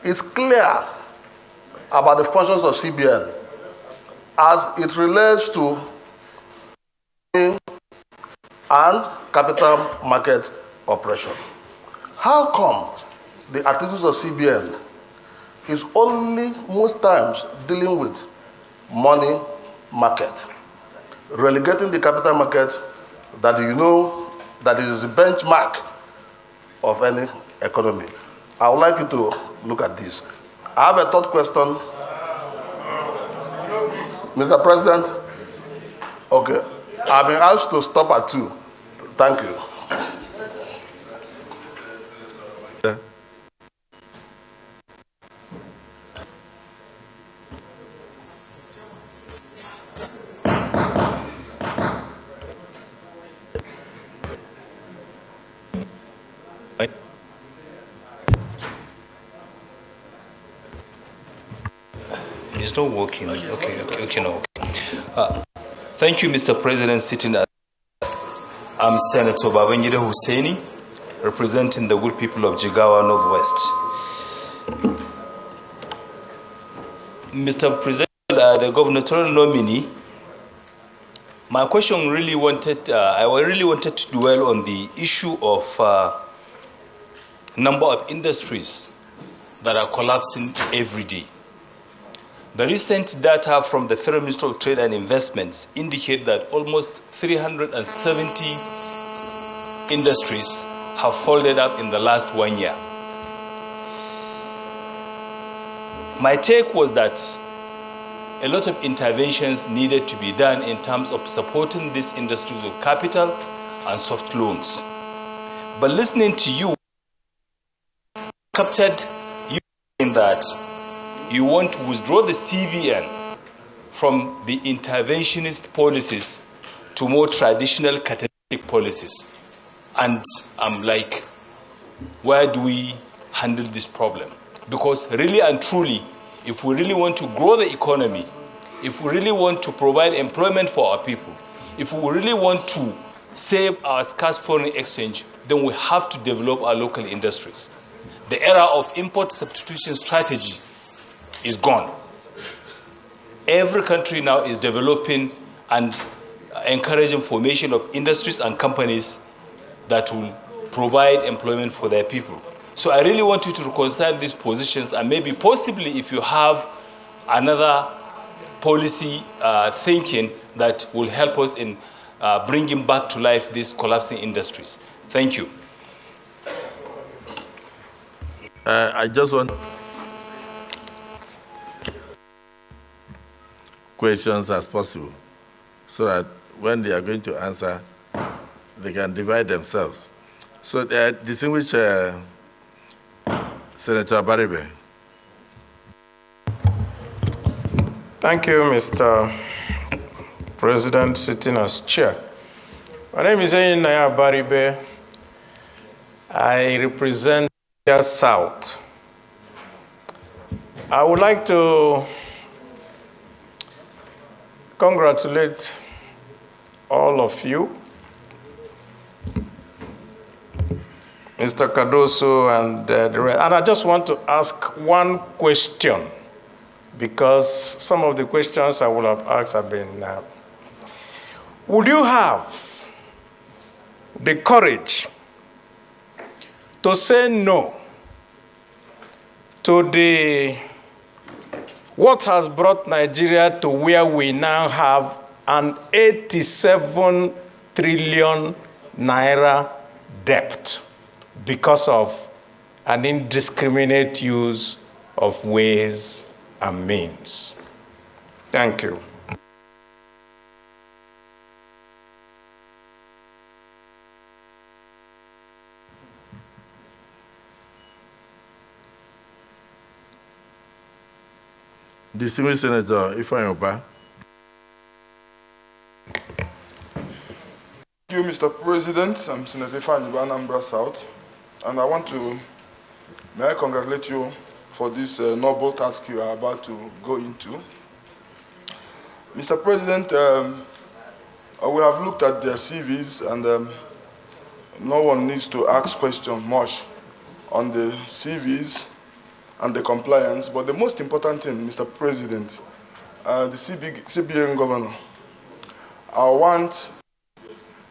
is clear about the functions of CBN as it relates to and capital market operation. How come the activities of CBN is only most times dealing with money market, relegating the capital market that you know that is the benchmark of any economy? I would like you to look at this. I have a third question. Mr. President, okay, I've been asked to stop at 2. Thank you. It's not working. Okay, no. Thank you, Mr. President, sitting I'm Senator Babangida Hussaini, representing the good people of Jigawa Northwest. Mr. President, the gubernatorial nominee, my question really wanted, I really wanted to dwell on the issue of number of industries that are collapsing every day. The recent data from the Federal Ministry of Trade and Investments indicate that almost 370 industries have folded up in the last 1 year. My take was that a lot of interventions needed to be done in terms of supporting these industries with capital and soft loans. But listening to you, captured you in that you want to withdraw the CBN from the interventionist policies to more traditional catalytic policies. And I'm like, where do we handle this problem? Because really and truly, if we really want to grow the economy, if we really want to provide employment for our people, if we really want to save our scarce foreign exchange, then we have to develop our local industries. The era of import substitution strategy is gone. Every country now is developing and encouraging formation of industries and companies that will provide employment for their people. So I really want you to reconcile these positions, and maybe possibly if you have another policy thinking that will help us in bringing back to life these collapsing industries. Thank you. I just want questions as possible so that when they are going to answer, they can divide themselves. So, distinguished Senator Baribe. Thank you, Mr. President, sitting as chair. My name is Naya Baribe. I represent South. I would like to congratulate all of you, Mr. Cardoso and the rest. And I just want to ask one question, because some of the questions I would have asked have been, would you have the courage to say no to what has brought Nigeria to where we now have an 87 trillion naira debt because of an indiscriminate use of ways and means? Thank you. Distinguished Senator Ifeanyi. Thank you, Mr. President. I'm Senator Ifeanyi, Anambra South, and may I congratulate you for this noble task you are about to go into. Mr. President, we have looked at their CVs, and no one needs to ask questions much on the CVs and the compliance, but the most important thing, Mr. President, the CBN governor, I want,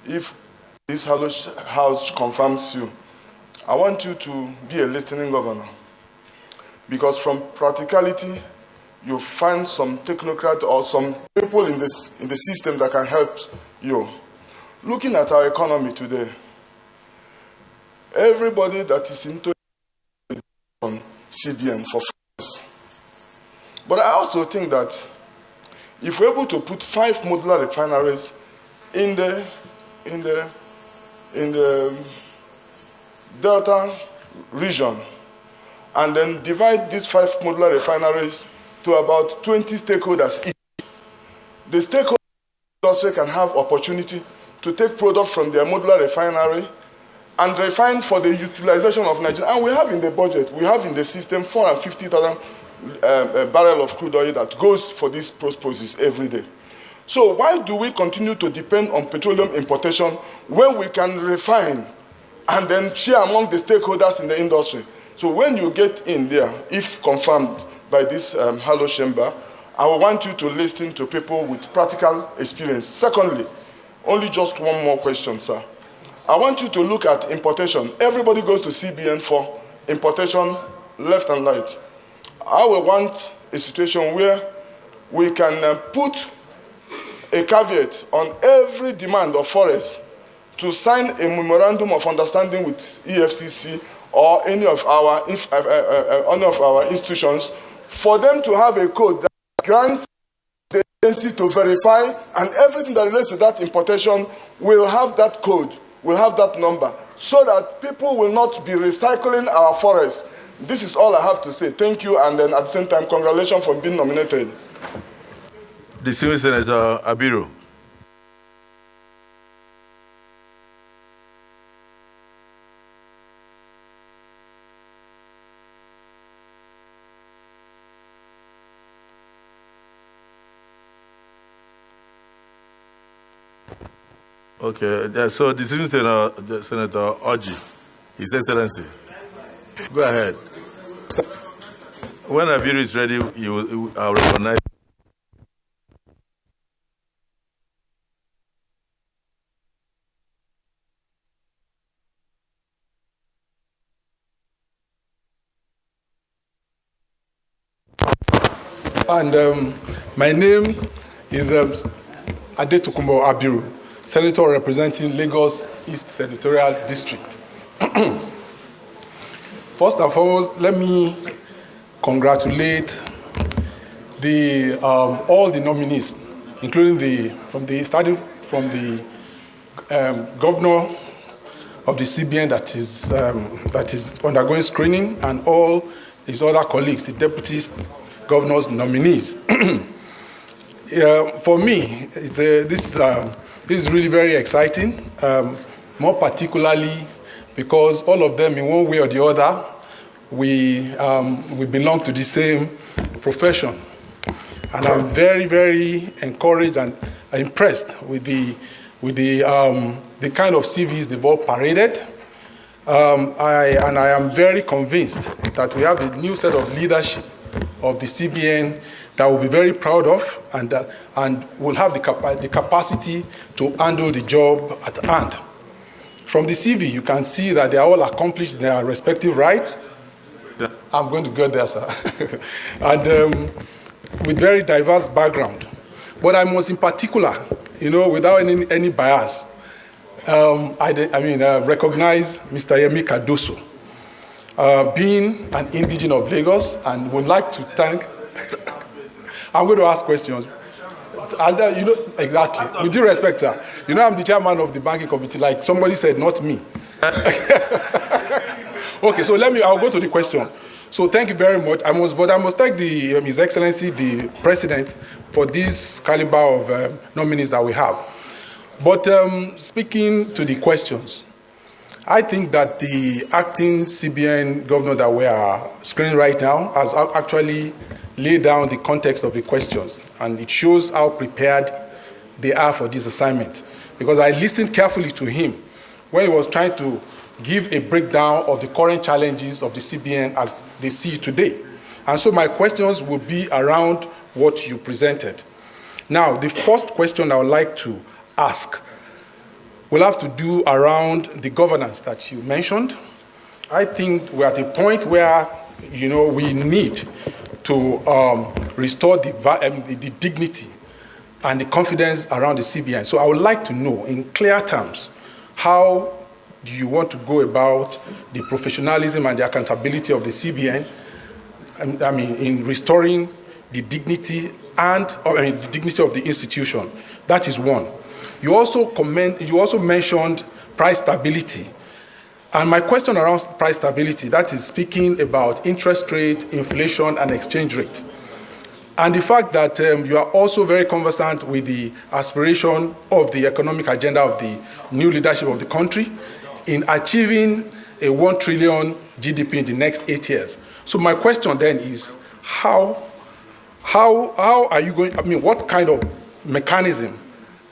if this House confirms you, I want you to be a listening governor, because from practicality, you find some technocrat or some people in the system that can help you. Looking at our economy today, everybody that is into on CBN for France. But I also think that if we're able to put 5 modular refineries in the Delta region, and then divide these 5 modular refineries to about 20 stakeholders each, the stakeholders can have opportunity to take products from their modular refinery and refine for the utilization of Nigeria. And we have in the budget, we have in the system 450,000 barrels of crude oil that goes for these purposes every day. So why do we continue to depend on petroleum importation when we can refine and then share among the stakeholders in the industry. So when you get in there, if confirmed by this Hello Chamber, I want you to listen to people with practical experience. Secondly, only just one more question, sir. I want you to look at importation. Everybody goes to CBN for importation left and right. I will want a situation where we can put a caveat on every demand of forest to sign a memorandum of understanding with EFCC or any of our institutions for them to have a code that grants the agency to verify, and everything that relates to that importation will have that code, will have that number, so that people will not be recycling our forests. This is all I have to say. Thank you, and then at the same time, congratulations for being nominated. Distinguished Senator Abiru. Okay, so distinguished Senator Oji, His Excellency. Go ahead. When Abiru is ready, I'll recognize. And my name is Adetokunbo Abiru, Senator representing Lagos East Senatorial District. First and foremost, let me congratulate all the nominees, including starting from the governor of the CBN that is undergoing screening, and all his other colleagues, the deputies, governors, nominees. For me, this is really very exciting, more particularly because all of them, in one way or the other, we belong to the same profession. And I'm very, very encouraged and impressed with the kind of CVs they've all paraded. I am very convinced that we have a new set of leadership of the CBN that we'll be very proud of, and will have the capacity to handle the job at hand. From the CV, you can see that they are all accomplished in their respective rights. I'm going to get there, sir. And with very diverse background. But I must, in particular, without any bias, recognize Mr. Yemi Cardoso, being an indigene of Lagos, and would like to thank. I'm going to ask questions. Exactly. With due respect, sir. I'm the chairman of the banking committee. Like somebody said, not me. Okay, so I'll go to the question. So thank you very much. I must thank His Excellency, the President, for this caliber of nominees that we have. But speaking to the questions, I think that the acting CBN governor that we are screening right now has actually laid down the context of the questions, and it shows how prepared they are for this assignment. Because I listened carefully to him when he was trying to give a breakdown of the current challenges of the CBN as they see it today. And so my questions will be around what you presented. Now, the first question I would like to ask will have to do around the governance that you mentioned. I think we're at a point where, we need to restore the dignity and the confidence around the CBN. So I would like to know, in clear terms, how do you want to go about the professionalism and the accountability of the CBN, in restoring the dignity the dignity of the institution? That is one. You also mentioned price stability. And my question around price stability, that is speaking about interest rate, inflation, and exchange rate. And the fact that you are also very conversant with the aspiration of the economic agenda of the new leadership of the country in achieving a 1 trillion GDP in the next 8 years. So my question then is, how are you going, what kind of mechanism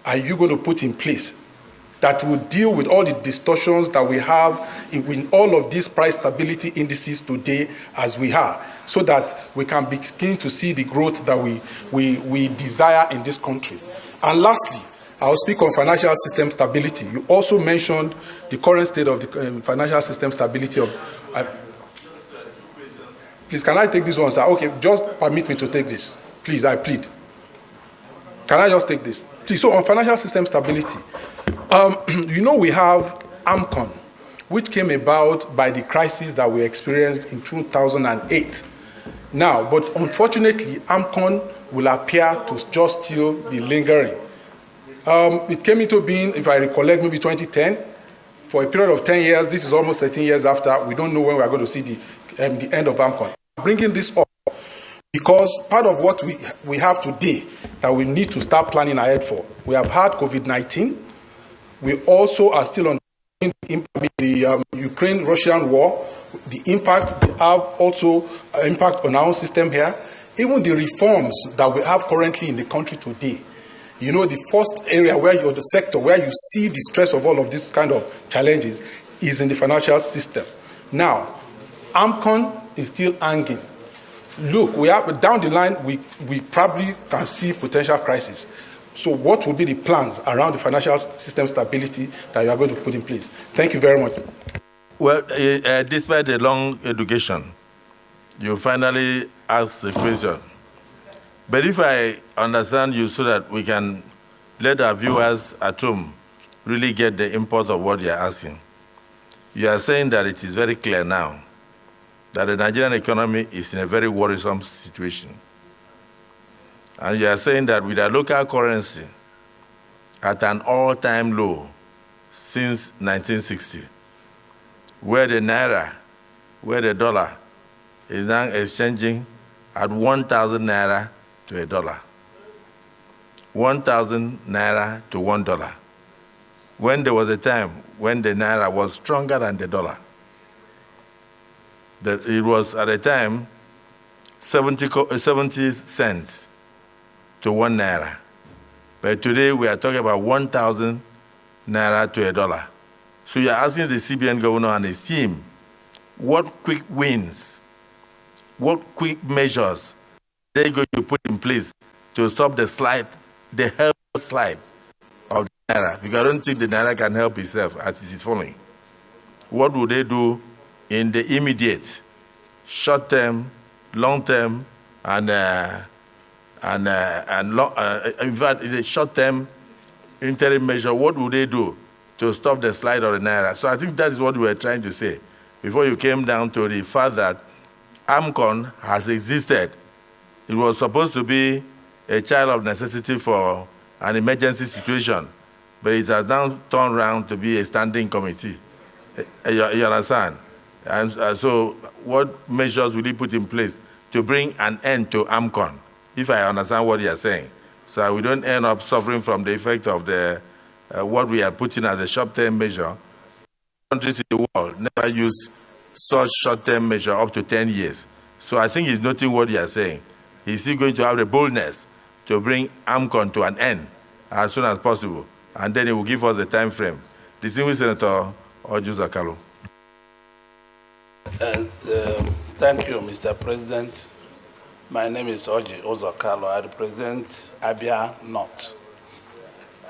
are you going to put in place that will deal with all the distortions that we have in all of these price stability indices today as we are, so that we can begin to see the growth that we desire in this country. And lastly, I'll speak on financial system stability. You also mentioned the current state of the financial system stability of... please, can I take this one, sir? Okay, just permit me to take this. Please, I plead. Can I just take this? Please, so on financial system stability, you know, we have AMCON, which came about by the crisis that we experienced in 2008. Now, but unfortunately, AMCON will appear to just still be lingering. It came into being, if I recollect, maybe 2010. For a period of 10 years, this is almost 13 years after, we don't know when we are going to see the end of AMCON. Bringing this up because part of what we have today that we need to start planning ahead for, we have had COVID-19. We also are still on the Ukraine-Russian war. The impact, they have also an impact on our own system here. Even the reforms that we have currently in the country today, you know, the first area where you're the sector where you see the stress of all of these kind of challenges is in the financial system. Now, AMCON is still hanging. Look, we are down the line, we probably can see potential crisis. So what will be the plans around the financial system stability that you are going to put in place? Thank you very much. Well, despite the long education, you finally ask the question. But if I understand you so that we can let our viewers at home really get the import of what you are asking, you are saying that it is very clear now that the Nigerian economy is in a very worrisome situation. And you are saying that with our local currency at an all-time low since 1960, where the naira, where the dollar is now exchanging at 1,000 naira to a dollar. 1,000 naira to $1. When there was a time when the naira was stronger than the dollar. That it was at a time 70 cents to 1 naira. But today we are talking about 1,000 naira to a dollar. So you're asking the CBN governor and his team, what quick wins, what quick measures they're going to put in place to stop the slide, the helpless slide of the naira? Because I don't think the naira can help itself as it is falling. What will they do in the immediate, short-term, long-term, and in fact, in the short-term interim measure, what will they do to stop the slide of the naira? So I think that is what we were trying to say before you came down to the fact that AMCON has existed. It was supposed to be a child of necessity for an emergency situation, but it has now turned around to be a standing committee. You understand? And so what measures will you put in place to bring an end to AMCON, if I understand what you are saying, so we don't end up suffering from the effect of the what we are putting as a short-term measure? Countries in the world never use such short-term measure up to 10 years. So I think he's noting what you are saying. He's still going to have the boldness to bring AMCON to an end as soon as possible, and then he will give us a time frame. Distinguished Senator Usoro. Thank you, Mr. President. My name is Usoro. I represent Abia North.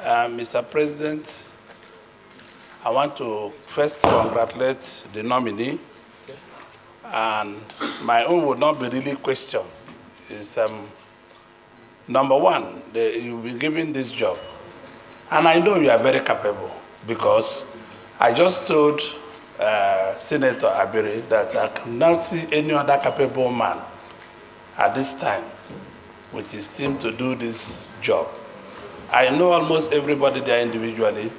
Mr. President, I want to first congratulate the nominee. And my own would not be really questioned. It's, number one, you've been given this job. And I know you are very capable because I just told Senator Abiri that I cannot see any other capable man at this time with his team to do this job. I know almost everybody there individually.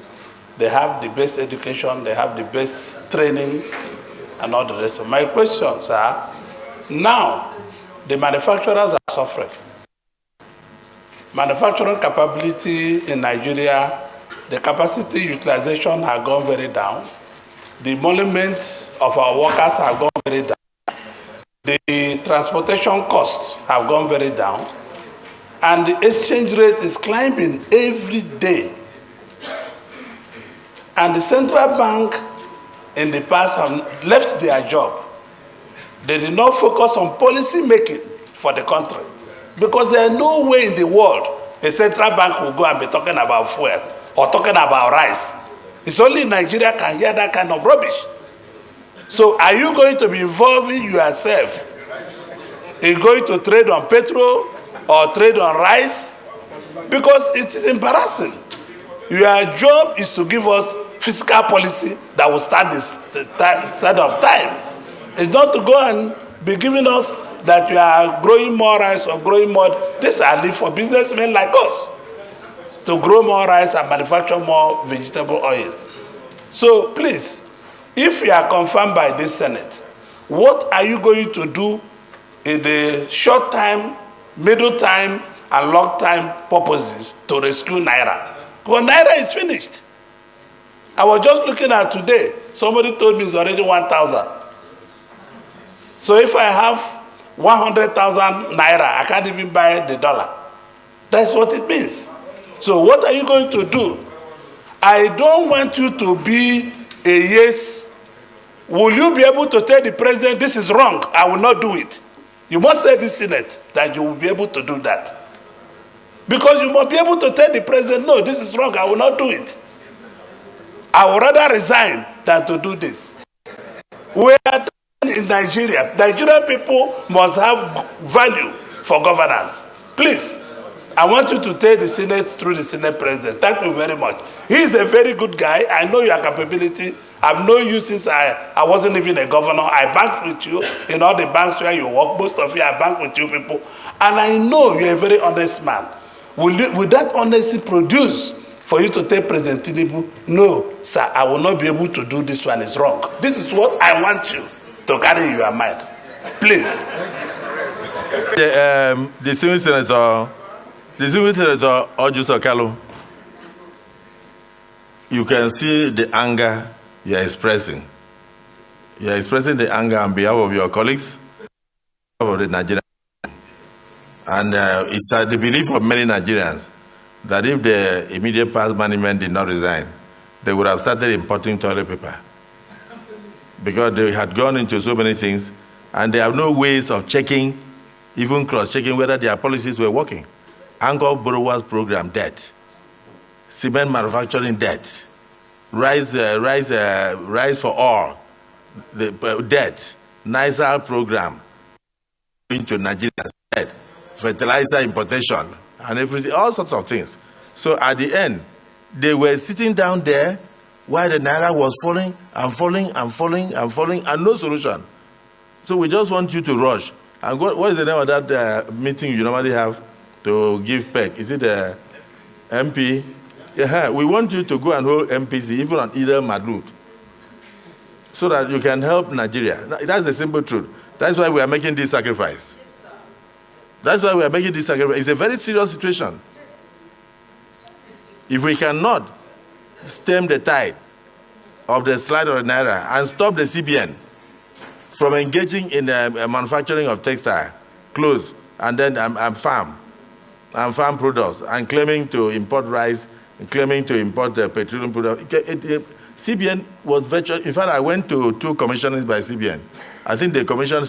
They have the best education, they have the best training, and all the rest. So my questions are, now the manufacturers are suffering. Manufacturing capability in Nigeria, the capacity utilization has gone very down. The emolument of our workers have gone very down. The transportation costs have gone very down. And the exchange rate is climbing every day. And the central bank in the past have left their job. They did not focus on policy making for the country, because there is no way in the world a central bank will go and be talking about fuel or talking about rice. It's only Nigeria can hear that kind of rubbish. So are you going to be involving yourself in going to trade on petrol or trade on rice? Because it is embarrassing. Your job is to give us fiscal policy that will stand the side of time. It's not to go and be giving us that you are growing more rice or growing more. These are live for businessmen like us to grow more rice and manufacture more vegetable oils. So please, if you are confirmed by this Senate, what are you going to do in the short time, middle time, and long time purposes to rescue Naira? Because Naira is finished. I was just looking at today, somebody told me it's already 1,000. So if I have 100,000 Naira, I can't even buy the dollar. That's what it means. So what are you going to do? I don't want you to be a yes. Will you be able to tell the president, this is wrong, I will not do it? You must tell the Senate that you will be able to do that. Because you must be able to tell the president, no, this is wrong, I will not do it. I would rather resign than to do this. We are in Nigeria. Nigerian people must have value for governance. Please, I want you to tell the Senate through the Senate President. Thank you very much. He is a very good guy. I know your capability. I've known you since I wasn't even a governor. I banked with you in all the banks where you work. Most of you, I banked with you people. And I know you're a very honest man. Will that honesty produce for you to tell President Tinubu, no, sir, I will not be able to do this one, is wrong. This is what I want you to carry in your mind. Please. The Senior Senator Usoro Kalu, you can see the anger you are expressing. You are expressing the anger on behalf of your colleagues, of the Nigerian. And it's the belief of many Nigerians that if the immediate past management did not resign, they would have started importing toilet paper. Because they had gone into so many things, and they have no ways of checking, even cross-checking whether their policies were working. Anchor borrowers program debt, cement manufacturing debt, rice for all, the debt, NISAL program into Nigeria's debt, fertilizer importation, and everything, all sorts of things. So at the end, they were sitting down there while the Naira was falling and falling and falling and falling, and no solution. So we just want you to rush. And what is the name of that meeting you normally have to give PEC? Is it the MP? Yeah, we want you to go and hold MPC, even on either Madrid, so that you can help Nigeria. That's the simple truth. That's why we are making this sacrifice. That's why we are making this sacrifice. It's a very serious situation. If we cannot stem the tide of the slide of the Naira and stop the CBN from engaging in the manufacturing of textile, clothes, and then farm products, and claiming to import rice, and claiming to import petroleum products. CBN was virtually, in fact, I went to 2 commissionings by CBN. I think they commissioned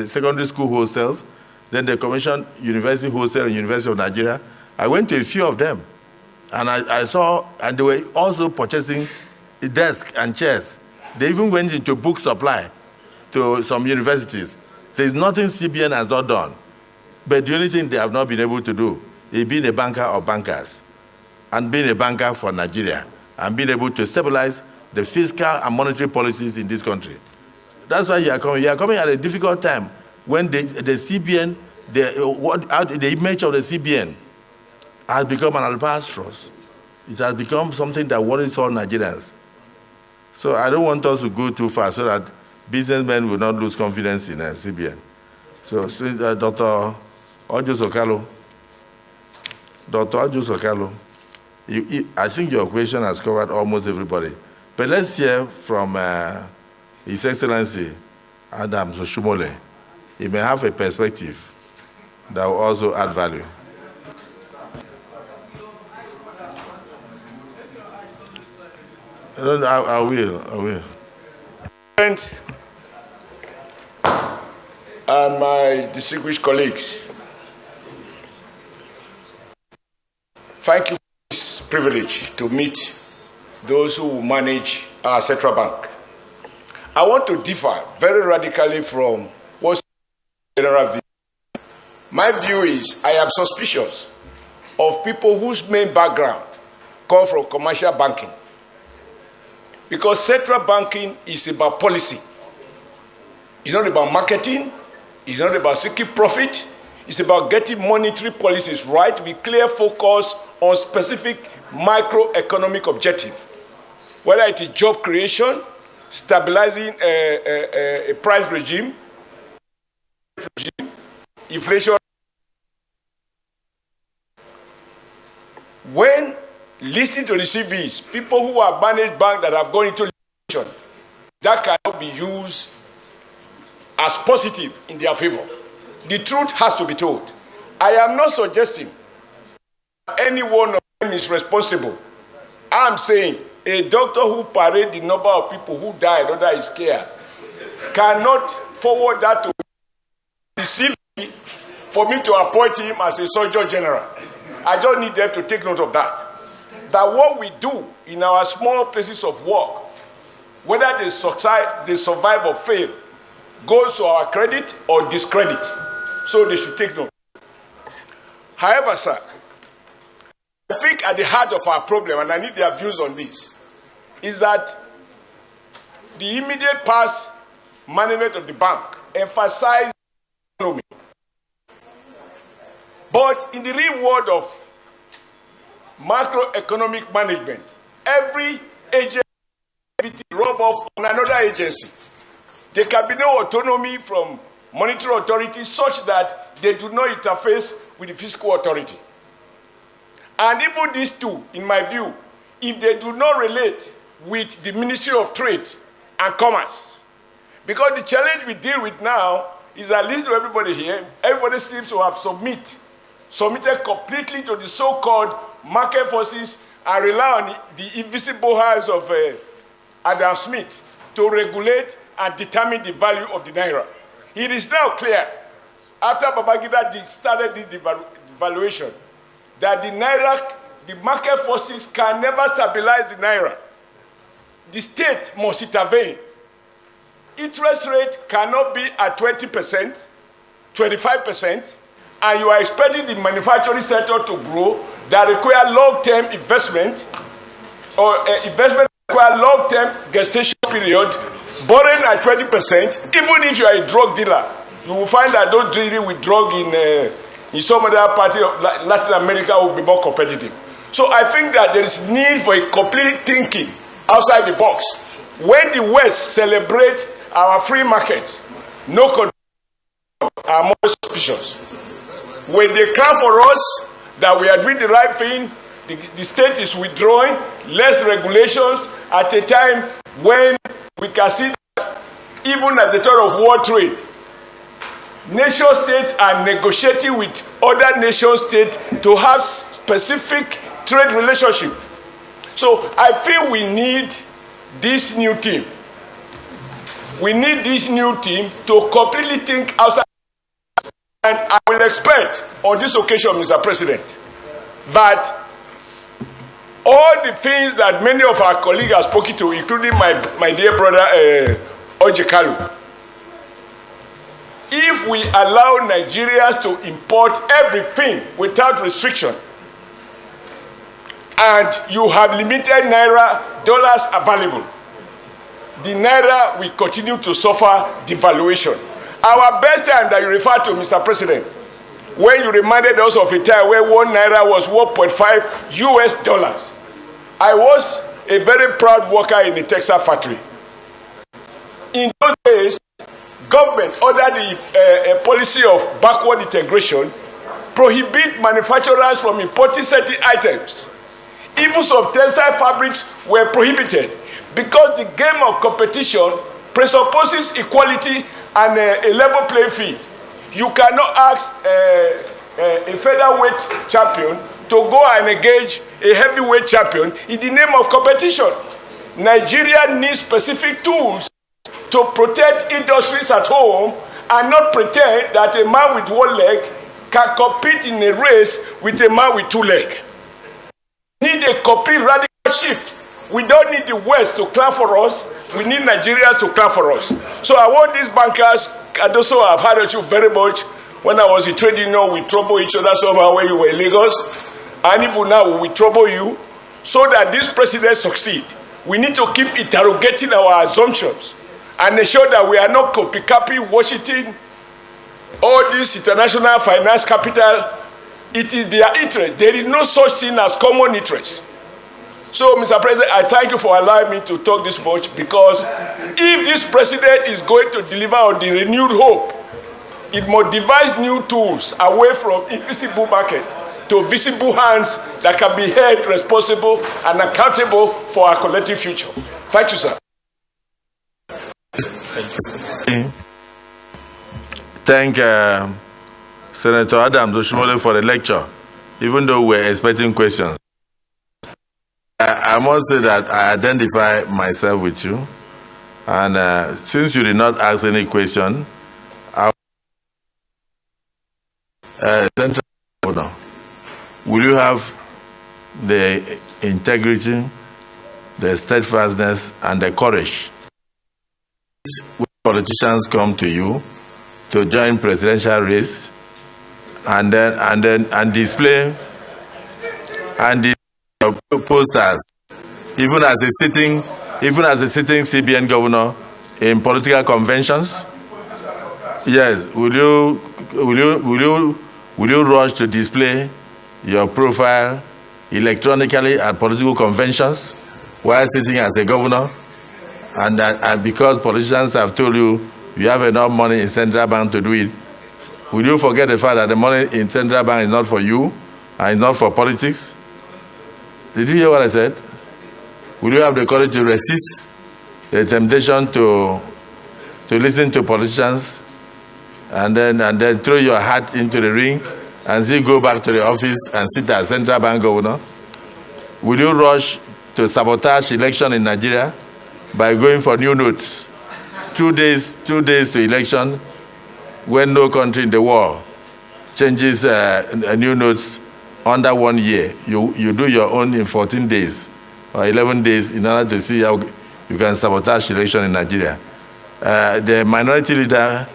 secondary school hostels, then they commissioned university hostel and University of Nigeria. I went to a few of them, and I saw, and they were also purchasing desks and chairs. They even went into book supply to some universities. There's nothing CBN has not done. But the only thing they have not been able to do is being a banker of bankers, and being a banker for Nigeria, and being able to stabilize the fiscal and monetary policies in this country. That's why you are coming. You are coming at a difficult time when the CBN, the image of the CBN has become an albatross. It has become something that worries all Nigerians. So I don't want us to go too far so that businessmen will not lose confidence in CBN. So Dr. Usoro Kalu, I think your question has covered almost everybody. But let's hear from His Excellency Adams Oshomole. He may have a perspective that will also add value. No, I will. And my distinguished colleagues, thank you for this privilege to meet those who manage our central bank. I want to differ very radically from what's the general view. My view is I am suspicious of people whose main background come from commercial banking. Because central banking is about policy. It's not about marketing. It's not about seeking profit. It's about getting monetary policies right with clear focus on specific macroeconomic objective. Whether it is job creation, stabilizing a price regime, inflation. When listening to the CVs, people who have managed banks that have gone into litigation, that cannot be used as positive in their favor. The truth has to be told. I am not suggesting any one of them is responsible. I am saying a doctor who parades the number of people who died under his care cannot forward that to the CV for me to appoint him as a surgeon general. I just need them to take note of that. That what we do in our small places of work, whether they survive or fail, goes to our credit or discredit. So they should take note. However, sir, I think at the heart of our problem, and I need their views on this, is that the immediate past management of the bank emphasized economy. But in the real world of macroeconomic management, every agency rub off on another agency. There can be no autonomy from monetary authority such that they do not interface with the fiscal authority. And even these two, in my view, if they do not relate with the Ministry of Trade and Commerce, because the challenge we deal with now is that, listen to everybody here, everybody seems to have submitted completely to the so-called market forces and rely on the invisible hands of Adam Smith to regulate and determine the value of the Naira. It is now clear, after Babangida started this devaluation, that the Naira, the market forces can never stabilize the Naira. The state must intervene. Interest rate cannot be at 20%, 25%, and you are expecting the manufacturing sector to grow that require long-term investment, or investment require long-term gestation period, borrowing at 20%. Even if you are a drug dealer, you will find that those dealing with drug in some other part of Latin America will be more competitive. So I think that there is need for a complete thinking outside the box. When the West celebrate our free market, no control are more suspicious. When they clap for us that we are doing the right thing, the state is withdrawing, less regulations at a time when we can see that even at the time of world trade, nation states are negotiating with other nation states to have specific trade relationship. So I feel we need this new team. We need this new team to completely think outside. And I will expect on this occasion, Mr. President, that all the things that many of our colleagues have spoken to, including my dear brother Ojekalu, if we allow Nigerians to import everything without restriction, and you have limited Naira dollars available, the Naira will continue to suffer devaluation. Our best time that you refer to, Mr. President, when you reminded us of a time where 1 Naira was $1.5 US. I was a very proud worker in the Texas factory. In those days, government ordered a policy of backward integration, prohibit manufacturers from importing certain items. Even some textile fabrics were prohibited because the game of competition presupposes equality and a level playing field. You cannot ask a featherweight champion to go and engage a heavyweight champion in the name of competition. Nigeria needs specific tools to protect industries at home and not pretend that a man with one leg can compete in a race with a man with two legs. We need a complete radical shift. We don't need the West to clap for us. We need Nigeria to clap for us. So I want these bankers, Cardoso, I've heard you very much. When I was in trade union, we trouble each other somehow when you were in Lagos. And even now, we trouble you so that this president succeed. We need to keep interrogating our assumptions and ensure that we are not copying Washington, all this international finance capital. It is their interest. There is no such thing as common interest. So, Mr. President, I thank you for allowing me to talk this much, because if this president is going to deliver on the renewed hope, it must devise new tools away from invisible market to visible hands that can be held responsible and accountable for our collective future. Thank you, sir. Thank Senator Adams Oshimole for the lecture, even though we're expecting questions. I must say that I identify myself with you, and since you did not ask any question, Central Governor, will you have the integrity, the steadfastness, and the courage when politicians come to you to join presidential race and display posters, even as a sitting CBN governor in political conventions? Yes. Will you rush to display your profile electronically at political conventions while sitting as a governor? And because politicians have told you you have enough money in central bank to do it, will you forget the fact that the money in central bank is not for you and it's not for politics? Did you hear what I said? Will you have the courage to resist the temptation to listen to politicians and then throw your hat into the ring and still go back to the office and sit as central bank governor? Will you rush to sabotage election in Nigeria by going for new notes? 2 days to election, when no country in the world changes new notes under 1 year. You do your own in 14 days or 11 days in order to see how you can sabotage election in Nigeria. The minority leader,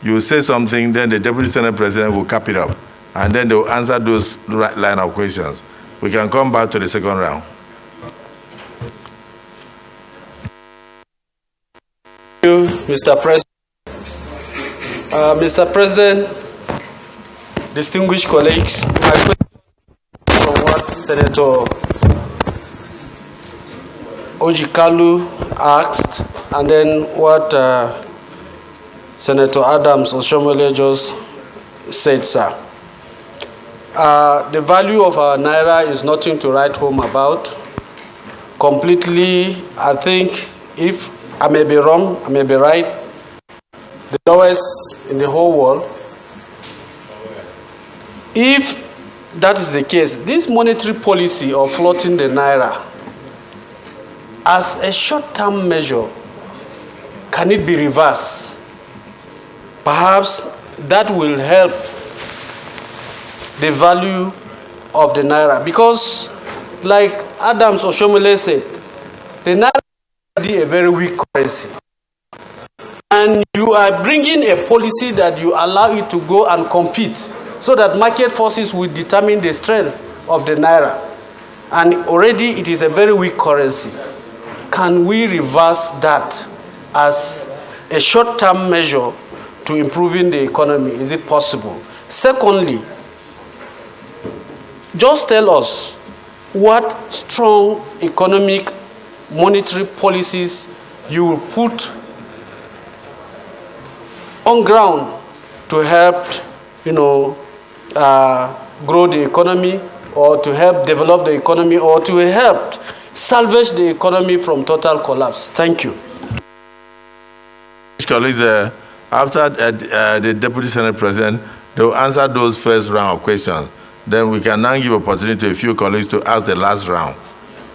you say something, then the Deputy Senate President will cap it up, and then they will answer those line of questions. We can come back to the second round. Thank you, Mr. President. Mr. President, distinguished colleagues, my question from what Senator Ojikalu asked, and then what Senator Adams Oshomole just said, sir. The value of our naira is nothing to write home about. Completely, I think, if I may be wrong, I may be right, the lowest in the whole world. If that is the case, this monetary policy of floating the naira as a short-term measure, can it be reversed? Perhaps that will help the value of the naira, because like Adams Oshomole said, the naira is a very weak currency. And you are bringing a policy that you allow it to go and compete so that market forces will determine the strength of the naira. And already it is a very weak currency. Can we reverse that as a short-term measure to improving the economy? Is it possible? Secondly, just tell us what strong economic monetary policies you will put on ground to help, grow the economy, or to help develop the economy, or to help salvage the economy from total collapse. Thank you. Colleagues, after the Deputy Senate President, they will answer those first round of questions. Then we can now give opportunity to a few colleagues to ask the last round.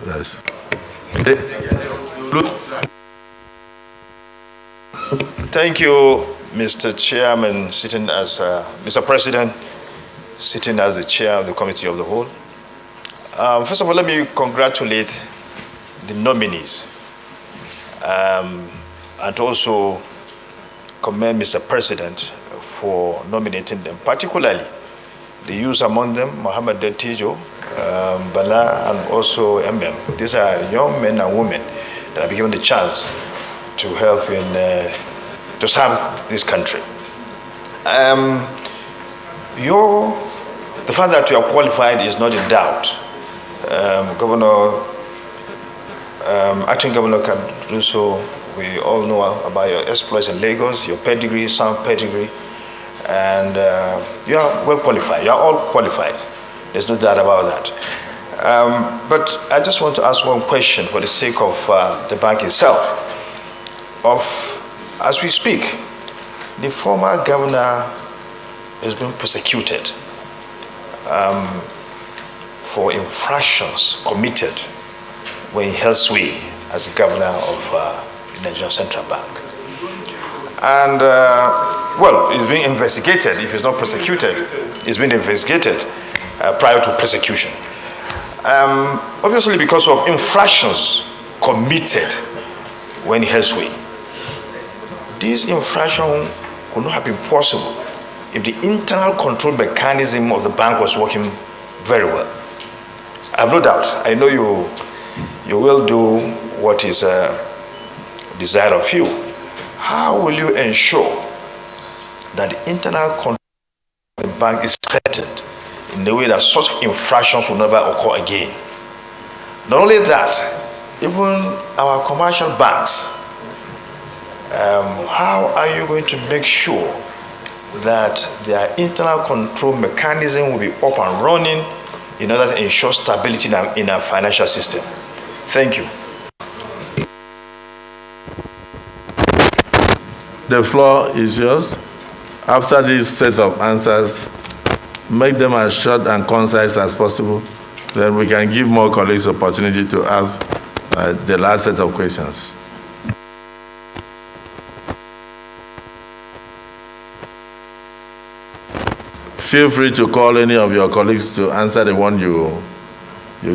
Yes. conclude. Thank you, Mr. Chairman, Mr. President, sitting as the chair of the Committee of the Whole. First of all, let me congratulate the nominees and also commend Mr. President for nominating them, particularly the youth among them, Mohammed Dattijo, Bala, and also MM. These are young men and women that have been given the chance to help to serve this country. The fact that you are qualified is not in doubt. Acting Governor Cardoso, we all know about your exploits in Lagos, your pedigree, sound pedigree, and you are well qualified. You are all qualified. There's no doubt about that. But I just want to ask one question for the sake of the bank itself. As we speak, the former governor is being persecuted for infractions committed when he held sway as the governor of the Nigerian Central Bank. And, well, he's being investigated. If he's not prosecuted, he's being investigated prior to persecution. Obviously, because of infractions committed when he held sway. This infraction could not have been possible if the internal control mechanism of the bank was working very well. I have no doubt. I know you will do what is desired of you. How will you ensure that the internal control of the bank is strengthened in a way that such infractions will never occur again? Not only that, even our commercial banks, how are you going to make sure that their internal control mechanism will be up and running in order to ensure stability in our financial system? Thank you. The floor is yours. After this set of answers, make them as short and concise as possible. Then we can give more colleagues opportunity to ask the last set of questions. Feel free to call any of your colleagues to answer the one you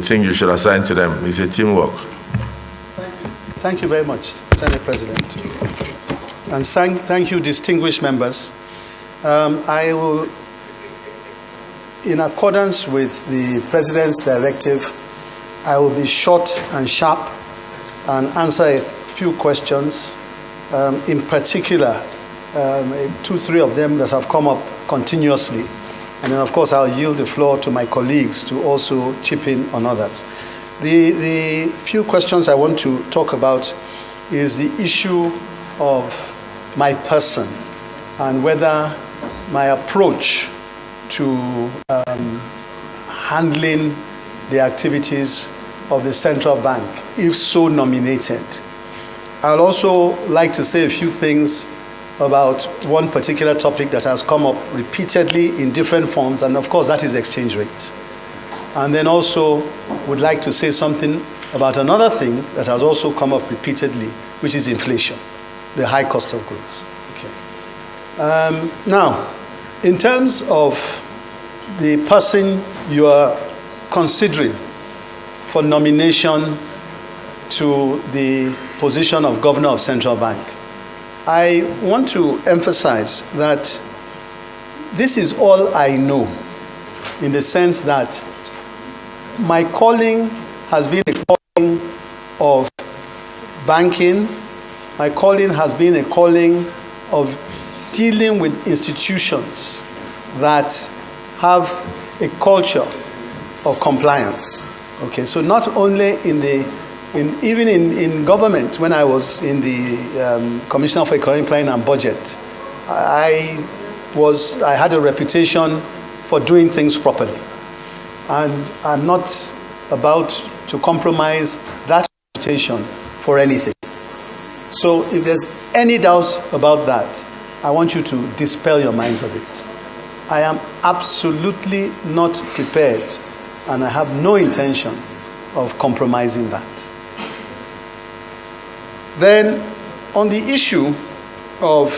think you should assign to them. It's a teamwork. Thank you very much, Senate President. And thank you, distinguished members. I will, in accordance with the President's directive, I will be short and sharp and answer a few questions, in particular, 2-3 of them that have come up continuously. And then, of course, I'll yield the floor to my colleagues to also chip in on others. The few questions I want to talk about is the issue of my person and whether my approach to handling the activities of the central bank, if so nominated. I'd also like to say a few things about one particular topic that has come up repeatedly in different forms, and of course that is exchange rate. And then also would like to say something about another thing that has also come up repeatedly, which is inflation, the high cost of goods. Okay. Now, in terms of the person you are considering for nomination to the position of Governor of Central Bank, I want to emphasize that this is all I know, in the sense that my calling has been a calling of banking. My calling has been a calling of dealing with institutions that have a culture of compliance. Okay, so not only even in government, when I was in the Commissioner for Economic Planning and Budget, I had a reputation for doing things properly. And I'm not about to compromise that reputation for anything. So if there's any doubt about that, I want you to dispel your minds of it. I am absolutely not prepared, and I have no intention of compromising that. Then, on the issue of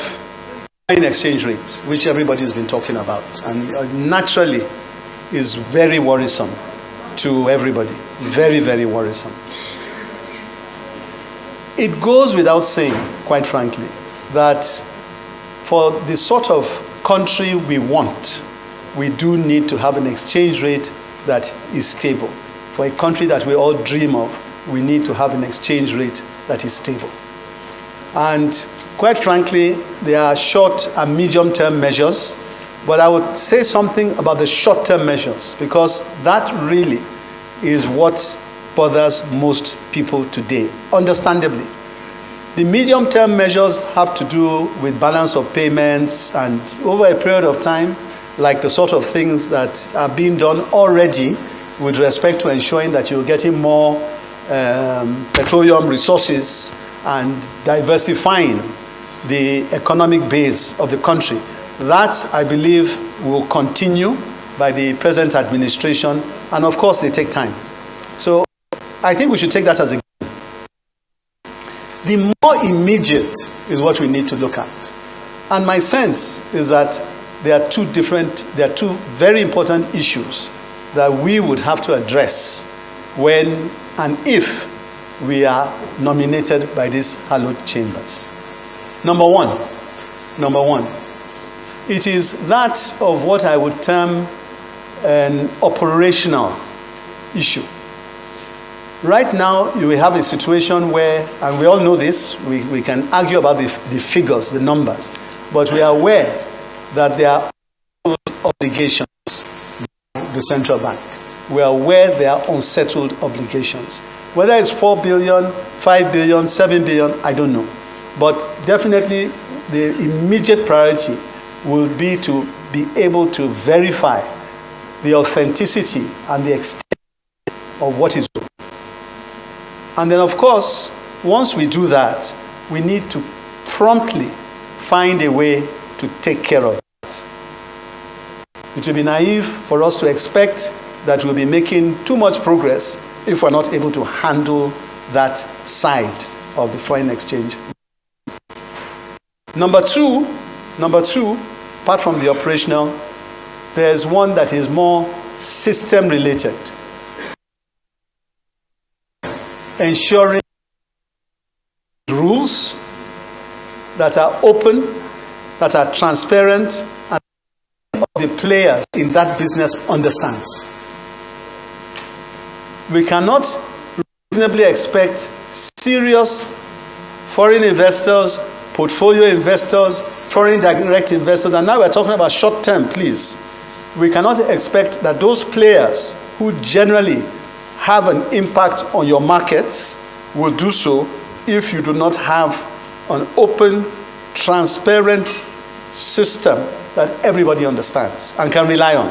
foreign exchange rate, which everybody's been talking about, and naturally is very worrisome to everybody, very, very worrisome. It goes without saying, quite frankly, that for the sort of country we want, we do need to have an exchange rate that is stable. For a country that we all dream of, we need to have an exchange rate that is stable. And quite frankly, there are short and medium-term measures, but I would say something about the short-term measures, because that really is what bothers most people today, understandably. The medium-term measures have to do with balance of payments and over a period of time, like the sort of things that are being done already with respect to ensuring that you're getting more petroleum resources and diversifying the economic base of the country. That, I believe, will continue by the present administration, and of course, they take time. So I think we should take that as a given. The more immediate is what we need to look at. And my sense is that there are two very important issues that we would have to address when and if we are nominated by these hallowed chambers. Number one, it is that of what I would term an operational issue. Right now, you have a situation where, and we all know this, we can argue about the figures, the numbers, but we are aware that there are obligations by the central bank. We are aware there are unsettled obligations. Whether it's 4 billion, 5 billion, 7 billion, I don't know. But definitely the immediate priority will be to be able to verify the authenticity and the extent of what is owed. And then, of course, once we do that, we need to promptly find a way to take care of it. It will be naive for us to expect that we'll be making too much progress if we're not able to handle that side of the foreign exchange. Number two, apart from the operational, there's one that is more system related. Ensuring rules that are open, that are transparent, and the players in that business understands. We cannot reasonably expect serious foreign investors, portfolio investors, foreign direct investors, and now we're talking about short term, please. We cannot expect that those players who generally have an impact on your markets will do so if you do not have an open, transparent system that everybody understands and can rely on,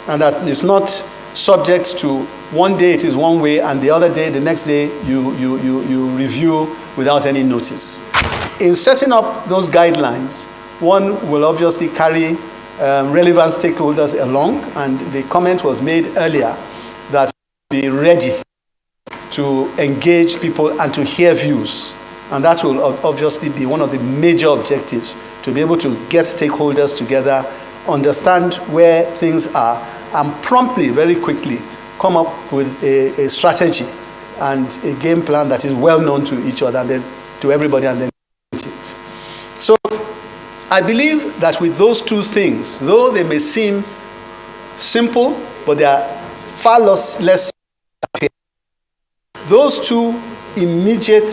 and that is not subject to one day it is one way and the other day, the next day, you review without any notice. In setting up those guidelines, one will obviously carry relevant stakeholders along, and the comment was made earlier that be ready to engage people and to hear views. And that will obviously be one of the major objectives, to be able to get stakeholders together, understand where things are, and promptly, very quickly, come up with a strategy and a game plan that is well known to each other and then to everybody, and then it. So I believe that with those two things, though they may seem simple, but they are far less. Those two immediate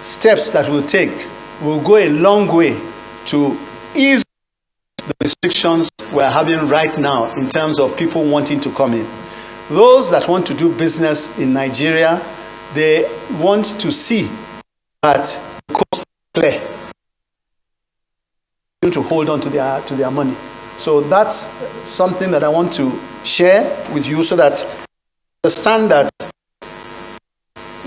steps that we'll take will go a long way to ease the restrictions we're having right now in terms of people wanting to come in. Those that want to do business in Nigeria, they want to see that the coast is clear, to hold on to their money. So that's something that I want to share with you, so that you understand that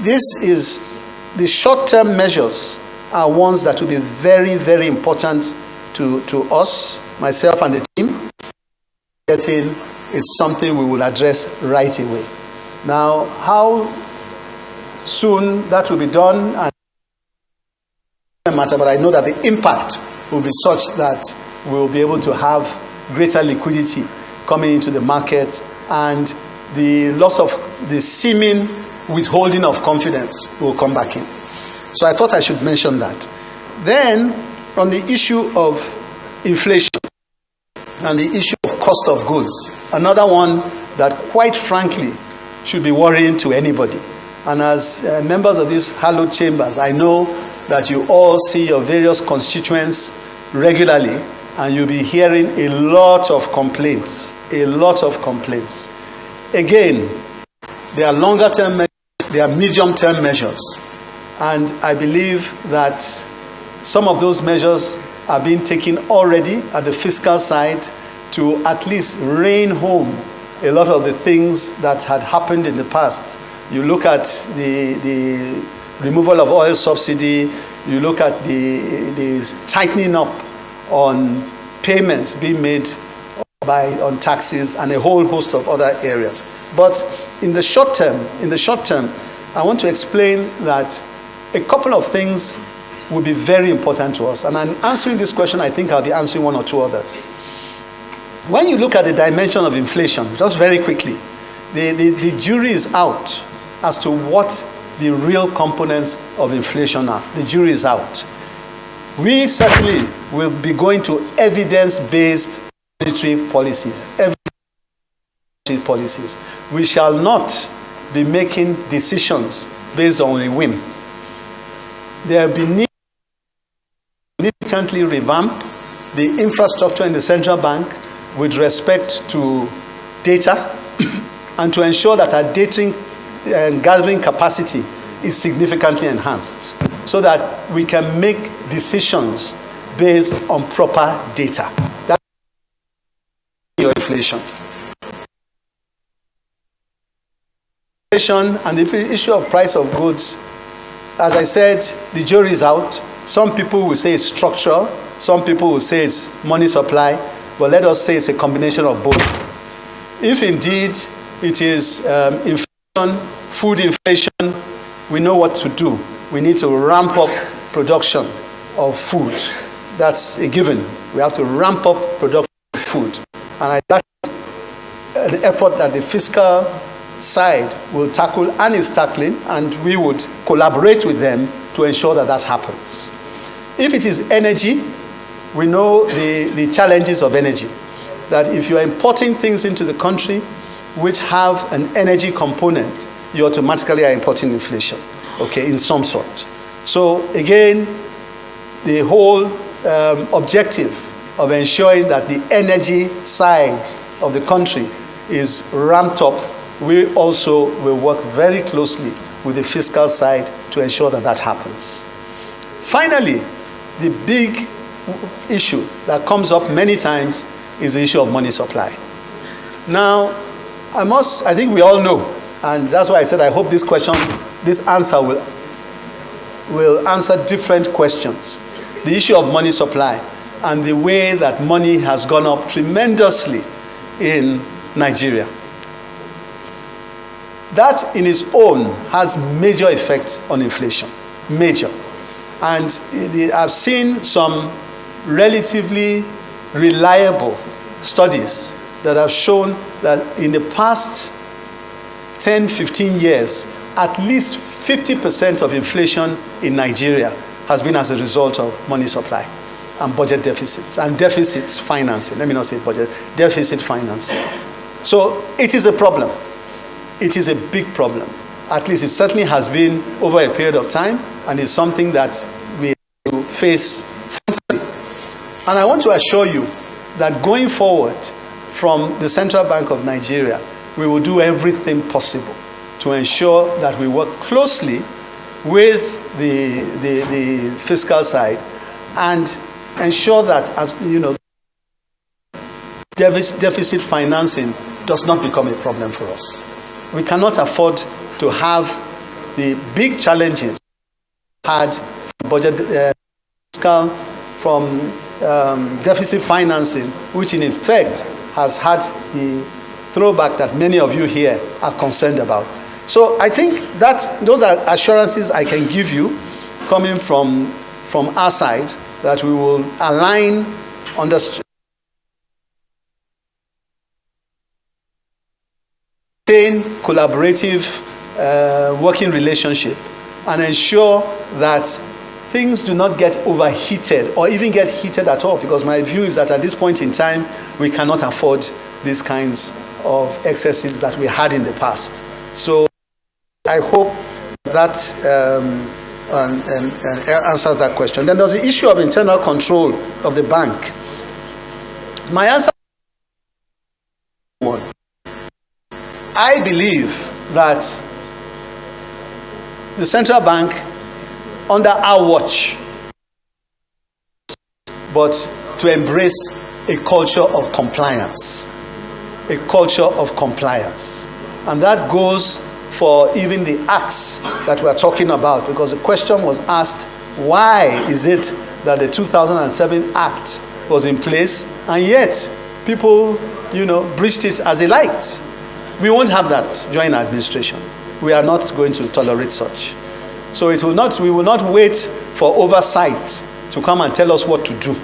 the short-term measures are ones that will be very, very important to us, myself and the team. Getting is something we will address right away. Now, how soon that will be done, and matter, but I know that the impact will be such that we'll be able to have greater liquidity coming into the market, and the loss of the seeming withholding of confidence will come back in. So I thought I should mention that. Then, on the issue of inflation and the issue of cost of goods, another one that quite frankly should be worrying to anybody. And as members of these hallowed chambers, I know that you all see your various constituents regularly, and you'll be hearing a lot of complaints, Again, there are longer term measures, there are medium term measures, and I believe that some of those measures are being taken already at the fiscal side to at least rein home a lot of the things that had happened in the past. You look at the removal of oil subsidy, you look at the tightening up on payments being made on taxes and a whole host of other areas. But in the short term, I want to explain that a couple of things will be very important to us. And I'm answering this question, I think I'll be answering one or two others. When you look at the dimension of inflation, just very quickly, the jury is out as to what the real components of inflation are. The jury is out. We certainly will be going to evidence-based monetary policies. We shall not be making decisions based on a whim. There will be need to significantly revamp the infrastructure in the central bank with respect to data and to ensure that our data gathering capacity is significantly enhanced so that we can make decisions based on proper data. That's your inflation. Inflation and the issue of price of goods, as I said, the jury is out. Some people will say it's structural, some people will say it's money supply, but let us say it's a combination of both. If indeed it is inflation, food inflation, we know what to do. We need to ramp up production of food. That's a given. We have to ramp up production of food. And that's an effort that the fiscal side will tackle and is tackling, and we would collaborate with them to ensure that that happens. If it is energy, we know the challenges of energy. That if you are importing things into the country which have an energy component, you automatically are importing inflation, okay, in some sort. So again, the whole objective of ensuring that the energy side of the country is ramped up, we also will work very closely with the fiscal side to ensure that that happens. Finally, the big issue that comes up many times is the issue of money supply. Now, I think we all know, and that's why I said I hope this answer will answer different questions. The issue of money supply and the way that money has gone up tremendously in Nigeria. That in its own has major effect on inflation, major. And I've seen some relatively reliable studies that have shown that in the past 10, 15 years, at least 50% of inflation in Nigeria has been as a result of money supply and budget deficits and deficit financing. Let me not say budget, deficit financing. So it is a problem. It is a big problem. At least it certainly has been over a period of time, and it's something that we have to face frontally. And I want to assure you that going forward from the Central Bank of Nigeria, we will do everything possible to ensure that we work closely with the fiscal side and ensure that, as you know, deficit financing does not become a problem for us. We cannot afford to have the big challenges had from budget fiscal, from deficit financing, which in effect has had the throwback that many of you here are concerned about. So I think that those are assurances I can give you coming from our side, that we will align on the same collaborative working relationship and ensure that things do not get overheated or even get heated at all, because my view is that at this point in time, we cannot afford these kinds of excesses that we had in the past. So I hope that answers that question. Then there's the issue of internal control of the bank. My answer is one. I believe that the central bank, under our watch, but to embrace a culture of compliance. A culture of compliance. And that goes for even the acts that we're talking about, because the question was asked, why is it that the 2007 Act was in place and yet people, breached it as they liked? We won't have that during our administration. We are not going to tolerate such. So we will not wait for oversight to come and tell us what to do.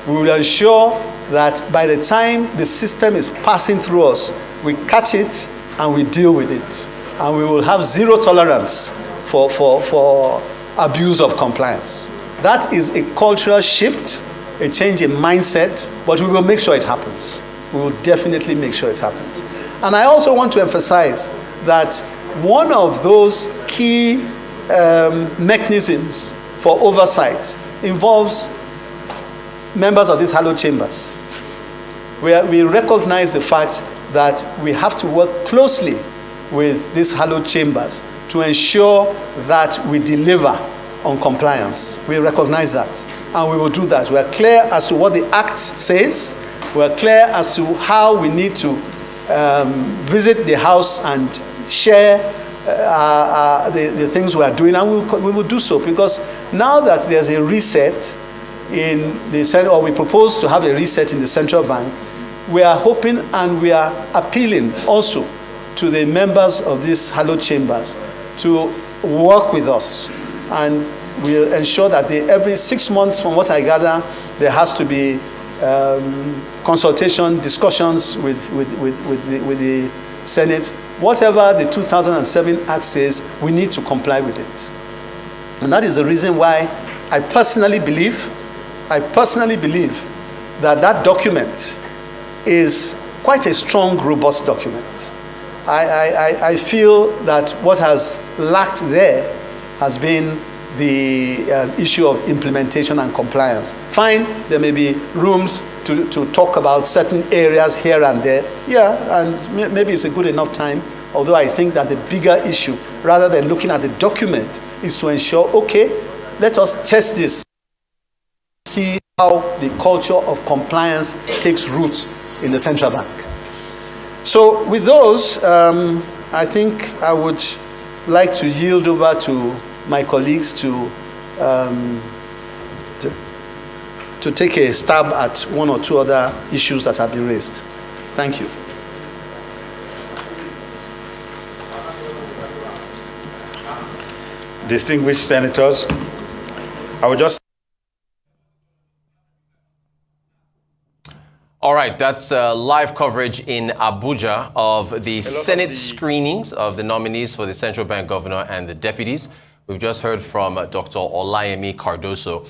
We will ensure that by the time the system is passing through us, we catch it and we deal with it. And we will have zero tolerance for abuse of compliance. That is a cultural shift, a change in mindset, but we will make sure it happens. We will definitely make sure it happens. And I also want to emphasize that one of those key mechanisms for oversight involves members of these hallowed chambers, where we recognize the fact that we have to work closely with these hallowed chambers to ensure that we deliver on compliance. We recognize that, and we will do that. We are clear as to what the Act says. We are clear as to how we need to visit the House and share the things we are doing, and we will do so, because now that there's a reset in the Senate, or we propose to have a reset in the central bank, we are hoping and we are appealing also to the members of these hallowed chambers to work with us, and we'll ensure that every 6 months, from what I gather, there has to be consultation, discussions with the Senate. Whatever the 2007 Act says, we need to comply with it. And that is the reason why I personally believe that that document is quite a strong, robust document. I feel that what has lacked there has been the issue of implementation and compliance. Fine, there may be rooms to talk about certain areas here and there. Yeah, and maybe it's a good enough time, although I think that the bigger issue, rather than looking at the document, is to ensure, okay, let us test this, see how the culture of compliance takes root in the central bank. So with those, I think I would like to yield over to my colleagues to take a stab at one or two other issues that have been raised. Thank you. Distinguished senators, I would just... All right, that's live coverage in Abuja of the Senate screenings of the nominees for the central bank governor and the deputies. We've just heard from Dr. Yemi Cardoso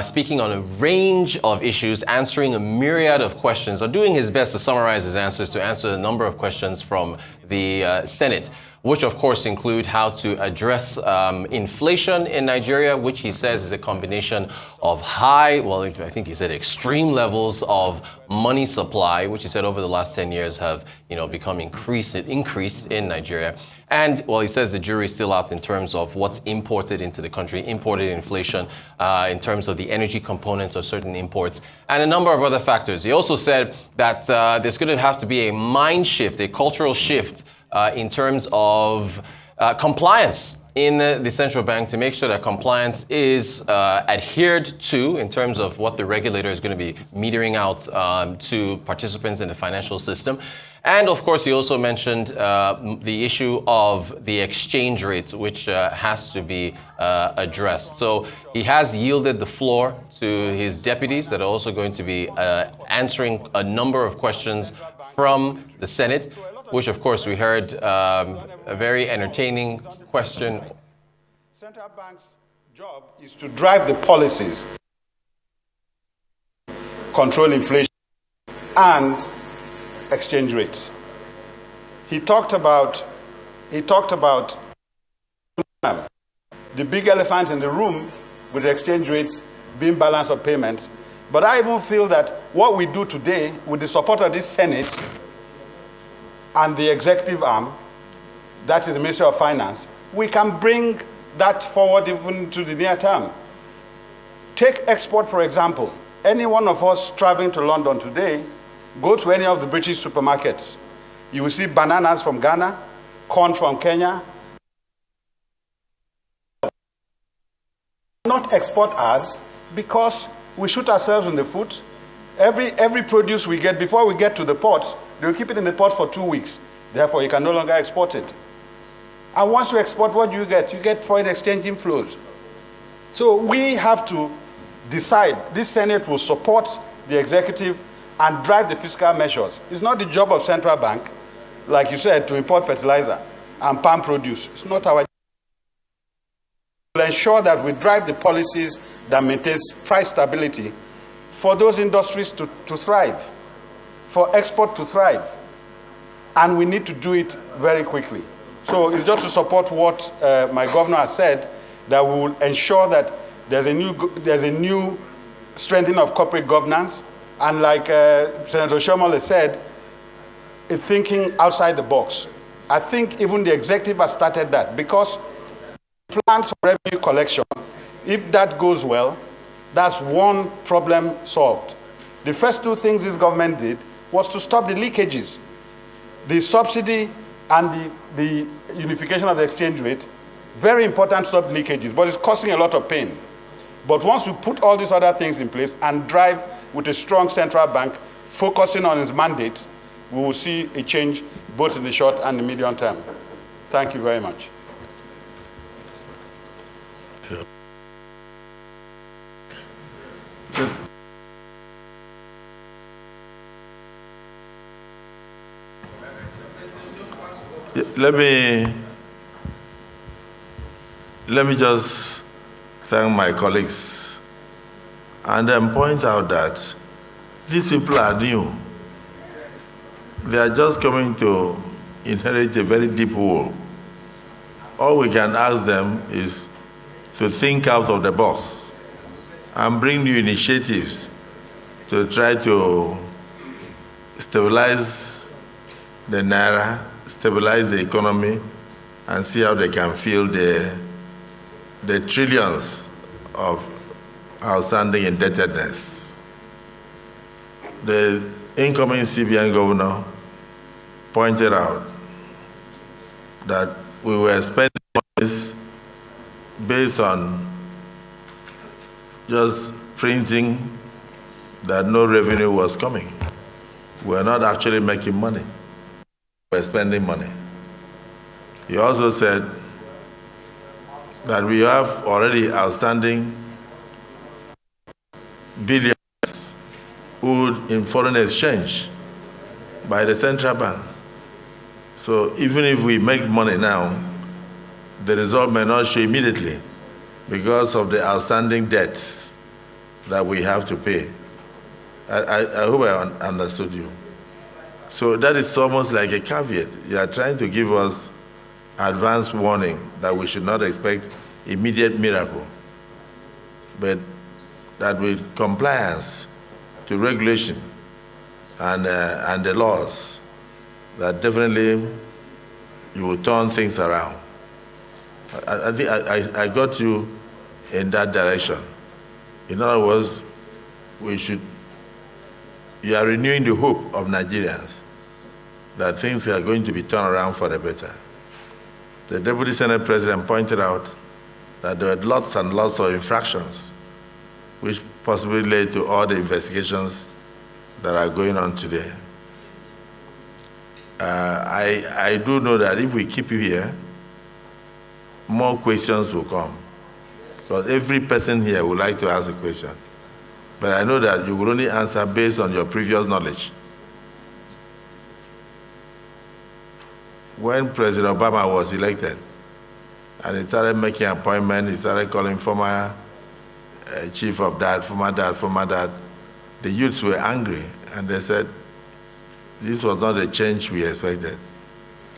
speaking on a range of issues, answering a myriad of questions, or doing his best to summarize his answers to answer a number of questions from the Senate, which of course include how to address inflation in Nigeria, which he says is a combination of high, well, I think he said extreme levels of money supply, which he said over the last 10 years have, become increased in Nigeria. And, well, he says the jury is still out in terms of what's imported into the country, imported inflation, in terms of the energy components of certain imports, and a number of other factors. He also said that there's going to have to be a mind shift, a cultural shift in terms of compliance in the central bank, to make sure that compliance is adhered to in terms of what the regulator is going to be metering out to participants in the financial system. And of course, he also mentioned the issue of the exchange rate, which has to be addressed. So he has yielded the floor to his deputies that are also going to be answering a number of questions from the Senate, which of course we heard a very entertaining question. Central bank's job is to drive the policies, control inflation, and exchange rates. He talked about the big elephant in the room with the exchange rates being balance of payments. But I even feel that what we do today with the support of this Senate and the executive arm, that is the Ministry of Finance, we can bring that forward even to the near term. Take export, for example. Any one of us traveling to London today, go to any of the British supermarkets. You will see bananas from Ghana, corn from Kenya. Not export us because we shoot ourselves in the foot. Every produce we get, before we get to the port, they will keep it in the port for 2 weeks. Therefore, you can no longer export it. And once you export, what do you get? You get foreign exchange inflows. So we have to decide. This Senate will support the executive and drive the fiscal measures. It's not the job of central bank, like you said, to import fertilizer and palm produce. It's not our job. We'll ensure that we drive the policies that maintains price stability for those industries to thrive, for export to thrive. And we need to do it very quickly. So it's just to support what my governor has said, that we will ensure that there's a new strengthening of corporate governance, and like Senator Shomole said, thinking outside the box. I think even the executive has started that, because plans for revenue collection, if that goes well, that's one problem solved. The first two things this government did was to stop the leakages. The subsidy and the unification of the exchange rate, very important to stop leakages, but it's causing a lot of pain. But once we put all these other things in place and drive with a strong central bank focusing on its mandate, we will see a change both in the short and the medium term. Thank you very much. Let me just thank my colleagues and then point out that these people are new. They are just coming to inherit a very deep hole. All we can ask them is to think out of the box and bring new initiatives to try to stabilize the naira, stabilize the economy, and see how they can fill the trillions of outstanding indebtedness. The incoming CBN governor pointed out that we were spending monies based on just printing, that no revenue was coming. We're not actually making money. We're spending money. He also said that we have already outstanding billions owed in foreign exchange by the central bank. So even if we make money now, the result may not show immediately because of the outstanding debts that we have to pay. I hope I understood you. So that is almost like a caveat. You are trying to give us advance warning that we should not expect immediate miracle, but that with compliance to regulation and the laws, that definitely you will turn things around. I think I got you in that direction. In other words, you are renewing the hope of Nigerians that things are going to be turned around for the better. The Deputy Senate President pointed out that there were lots and lots of infractions which possibly led to all the investigations that are going on today. I do know that if we keep you here, more questions will come. Because every person here would like to ask a question. But I know that you will only answer based on your previous knowledge. When President Obama was elected, and he started making appointments, he started calling former chief of that, former dad, the youths were angry, and they said, this was not the change we expected.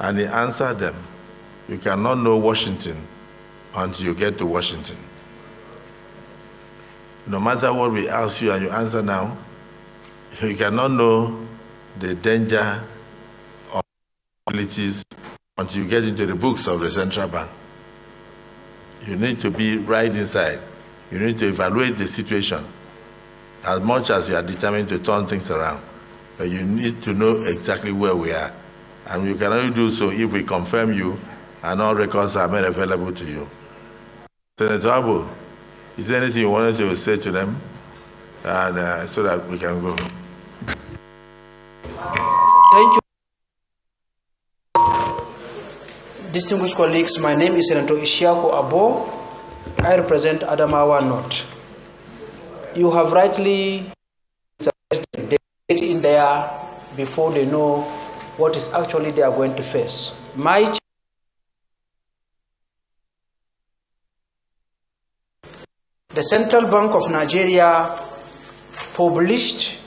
And he answered them, you cannot know Washington until you get to Washington. No matter what we ask you and you answer now, you cannot know the danger of abilities until you get into the books of the central bank. You need to be right inside. You need to evaluate the situation as much as you are determined to turn things around. But you need to know exactly where we are. And you can only do so if we confirm you and all records are made available to you. Senator Abu, is there anything you wanted to say to them? And so that we can go. Thank you. Distinguished colleagues, my name is Senator Ishiako Abo. I represent Adamawa North. You have rightly they get in there before they know what is actually they are going to face. The Central Bank of Nigeria published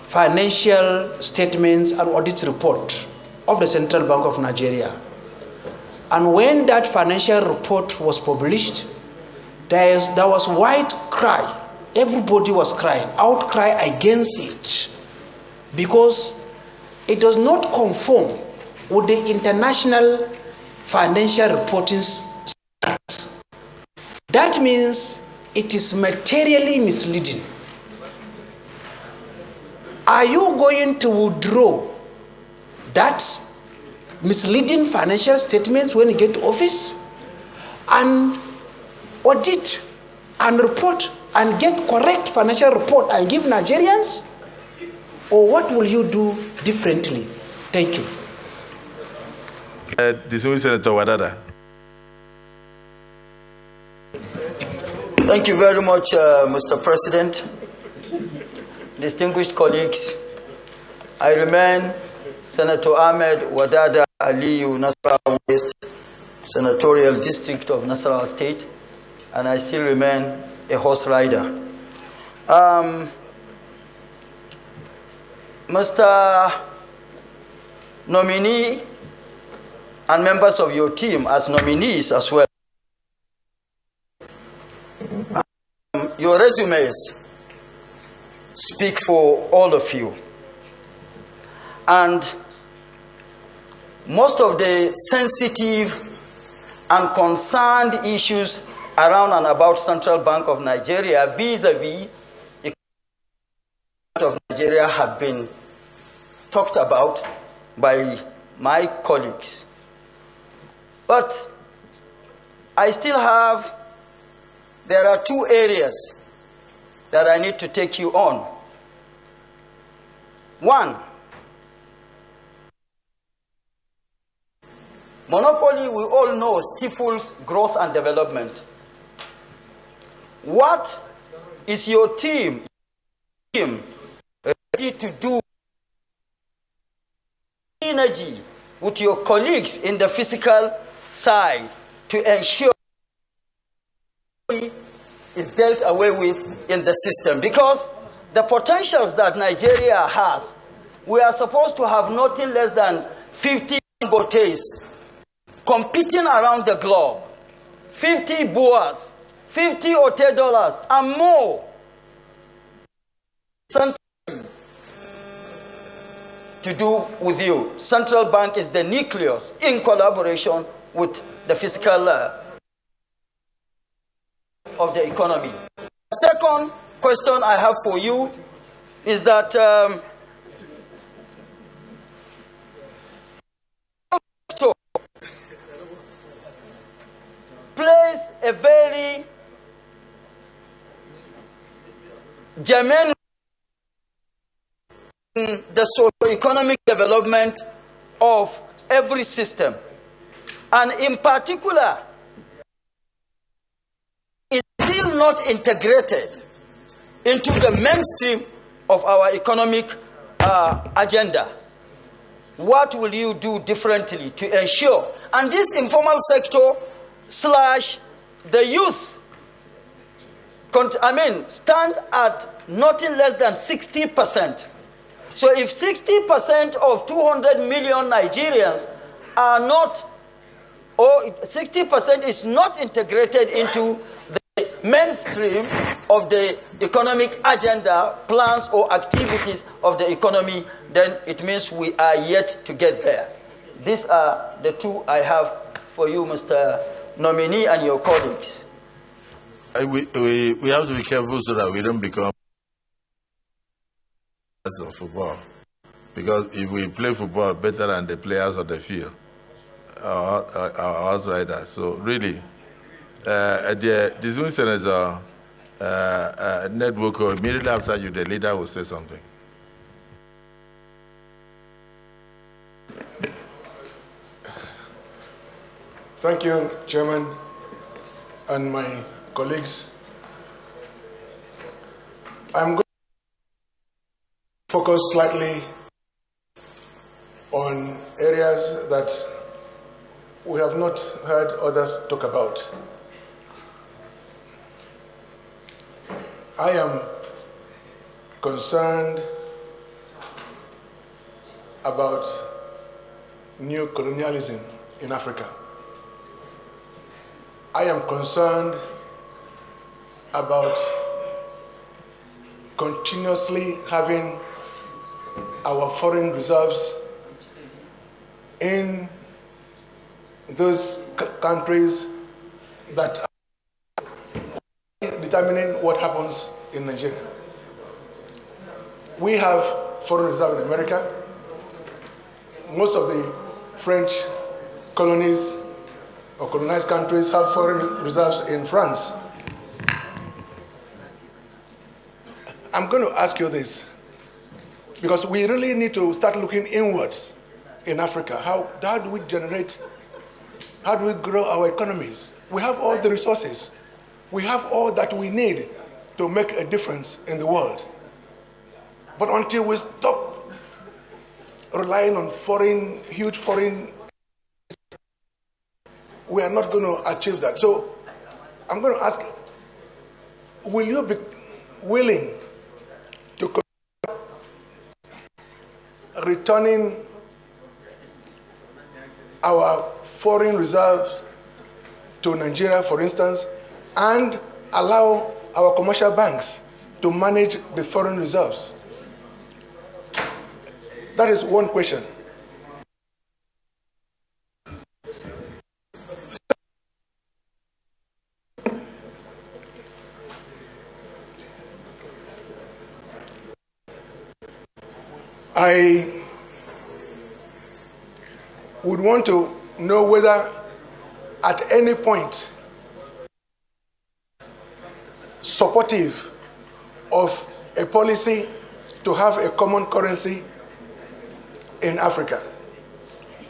financial statements and audit report of the Central Bank of Nigeria. And when that financial report was published, there was wide cry. Everybody was crying, outcry against it, because it does not conform with the international financial reporting standards. That means it is materially misleading. Are you going to withdraw that misleading financial statements when you get to office and audit and report and get correct financial report and give Nigerians? Or what will you do differently? Thank you. Distinguished Senator Wadada. Thank you very much, Mr. President. Distinguished colleagues, I remain Senator Ahmed Wadada Aliyu, Nasarawa West, Senatorial District of Nasarawa State, and I still remain a horse rider. Mr. Nominee and members of your team as nominees as well, your resumes speak for all of you. And most of the sensitive and concerned issues around and about Central Bank of Nigeria vis-a-vis the of Nigeria have been talked about by my colleagues. But I still have, there are two areas that I need to take you on. One, monopoly, we all know, stifles growth and development. What is your team ready to do energy with your colleagues in the physical side to ensure is dealt away with in the system? Because the potentials that Nigeria has, we are supposed to have nothing less than 50 Dangotes competing around the globe, 50 Boas, 50 Otedolas, and more. To do with you. Central Bank is the nucleus in collaboration with the fiscal of the economy. The second question I have for you is that plays a very germane in the socio-economic development of every system. And in particular, is still not integrated into the mainstream of our economic agenda. What will you do differently to ensure? And this informal sector / the youth, stand at nothing less than 60%. So if 60% of 200 million Nigerians are not, or 60% is not integrated into the mainstream of the economic agenda, plans or activities of the economy, then it means we are yet to get there. These are the two I have for you, Mr. Nominee, and your colleagues. We have to be careful so that we don't become of football. Because if we play football better than the players on the field, our outriders. So really, the dismissed senator, Network, immediately after you, the leader will say something. Thank you, Chairman, and my colleagues. I'm going to focus slightly on areas that we have not heard others talk about. I am concerned about new colonialism in Africa. I am concerned about continuously having our foreign reserves in those countries that are determining what happens in Nigeria. We have foreign reserves in America. Most of the French colonies or colonized countries have foreign reserves in France. I'm going to ask you this, because we really need to start looking inwards in Africa. How do we generate, how do we grow our economies? We have all the resources. We have all that we need to make a difference in the world. But until we stop relying on huge foreign, we are not going to achieve that. So I'm going to ask, will you be willing to consider returning our foreign reserves to Nigeria, for instance, and allow our commercial banks to manage the foreign reserves? That is one question. I would want to know whether at any point supportive of a policy to have a common currency in Africa.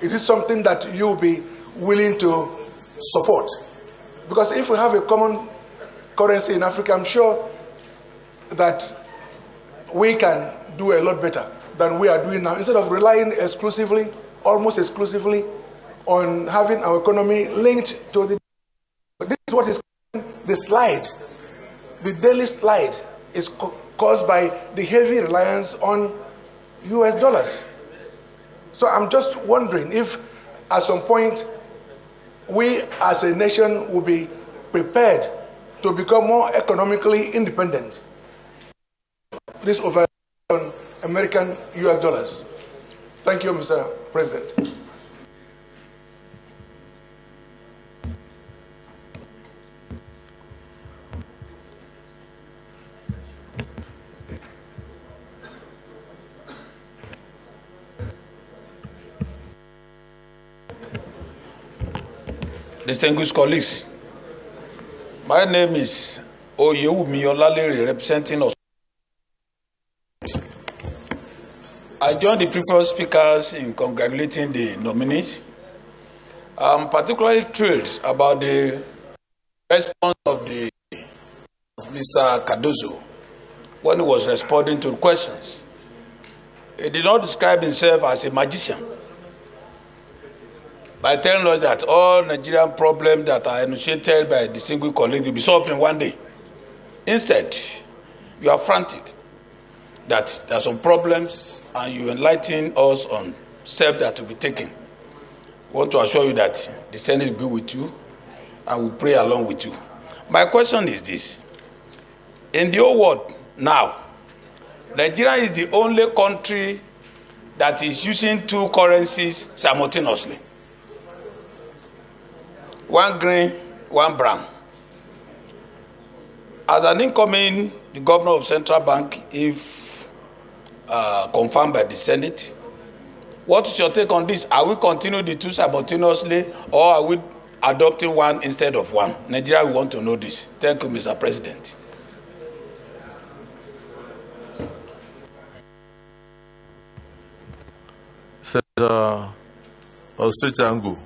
Is this something that you'll be willing to support? Because if we have a common currency in Africa, I'm sure that we can do a lot better than we are doing now. Instead of relying exclusively, almost exclusively, on having our economy linked to the... This is what is the slide. The daily slide is caused by the heavy reliance on US dollars. So I'm just wondering if at some point we as a nation will be prepared to become more economically independent. This over on American US dollars. Thank you, Mr. President. Distinguished colleagues, my name is Oyewumi Olalere, representing us. I join the previous speakers in congratulating the nominees. I'm particularly thrilled about the response of Mr. Cardoso when he was responding to questions. He did not describe himself as a magician by telling us that all Nigerian problems that are initiated by the single colleague will be solved in one day. Instead, you are frantic that there are some problems and you enlighten us on steps that will be taken. I want to assure you that the Senate will be with you and will pray along with you. My question is this. In the whole world now, Nigeria is the only country that is using two currencies simultaneously. One green, one brown. As an incoming the governor of Central Bank, if confirmed by the Senate, what is your take on this? Are we continuing the two simultaneously, or are we adopting one instead of one? Nigeria, we want to know this. Thank you, Mr. President. Senator Ositangu.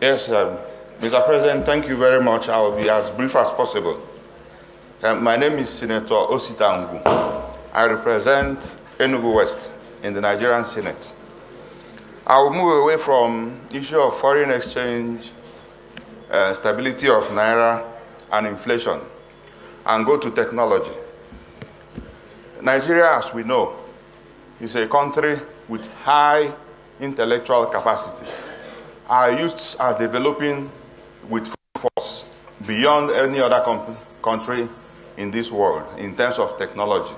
Yes, Mr. President, thank you very much. I will be as brief as possible. My name is Senator Ositangu. I represent Enugu West in the Nigerian Senate. I will move away from issue of foreign exchange, stability of Naira, and inflation, and go to technology. Nigeria, as we know, is a country with high intellectual capacity. Our youths are developing with force beyond any other country in this world in terms of technology.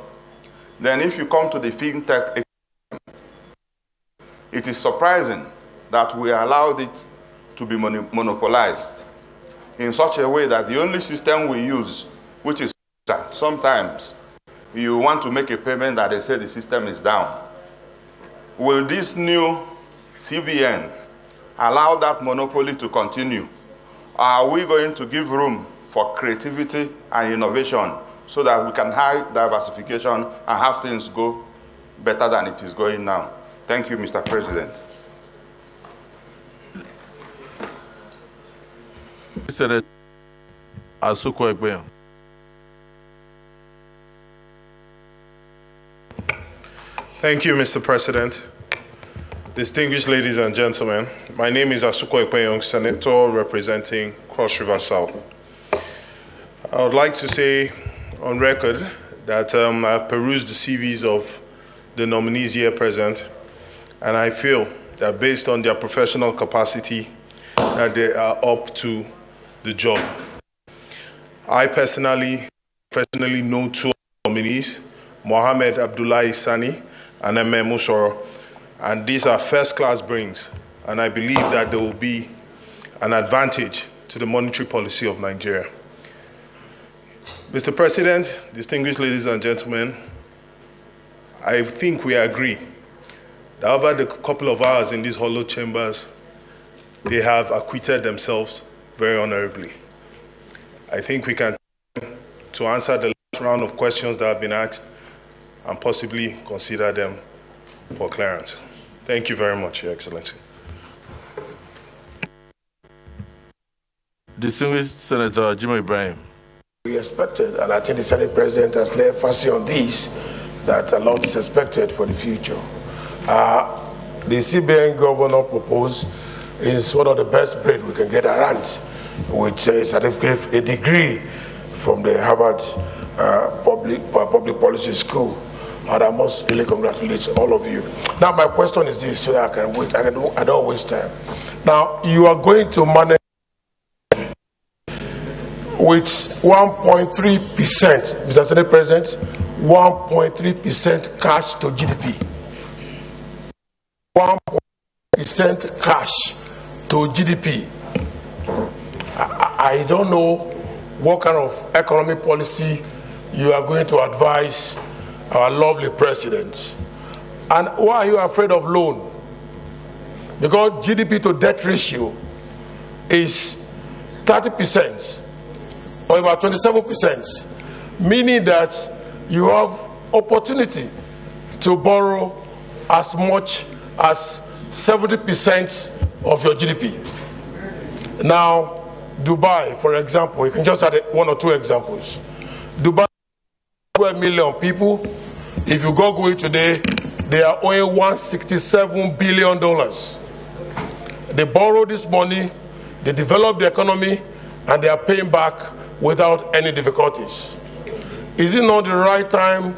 Then if you come to the fintech, it is surprising that we allowed it to be monopolized in such a way that the only system we use, which is sometimes you want to make a payment that they say the system is down. Will this new CBN allow that monopoly to continue? Are we going to give room for creativity and innovation so that we can have diversification and have things go better than it is going now? Thank you, Mr. President. Senator Asuko. Thank you, Mr. President. Distinguished ladies and gentlemen, my name is Asuko Ekpenyong, Senator representing Cross River South. I would like to say on record that I've perused the CVs of the nominees here present, and I feel that based on their professional capacity, that they are up to the job. I personally know two nominees, Mohammed Abdullahi Sani and Usoro, and these are first-class brains, and I believe that there will be an advantage to the monetary policy of Nigeria. Mr. President, distinguished ladies and gentlemen, I think we agree that over the couple of hours in these hollow chambers, they have acquitted themselves very honorably. I think we can to answer the last round of questions that have been asked and possibly consider them for clearance. Thank you very much, Your Excellency. Distinguished Senator Jimmy Ibrahim. We expected, and I think the Senate President has laid emphasis on this, that a lot is expected for the future. The CBN governor proposed is one of the best brain we can get around, which is a certificate, a degree from the Harvard Public Policy School. And I must really congratulate all of you. Now my question is this, so that I can wait. I don't waste time. Now you are going to manage with 1.3%, Mr. Senate President, 1.3% cash to GDP. 1% cash to GDP. I don't know what kind of economic policy you are going to advise our lovely president. And why are you afraid of loan? Because GDP to debt ratio is 30% or about 27%, meaning that you have opportunity to borrow as much as 70% of your GDP. Now, Dubai, for example, you can just add one or two examples. Dubai, 12 million people. If you Google it today, they are owing $167 billion. They borrow this money, they develop the economy, and they are paying back without any difficulties. Is it not the right time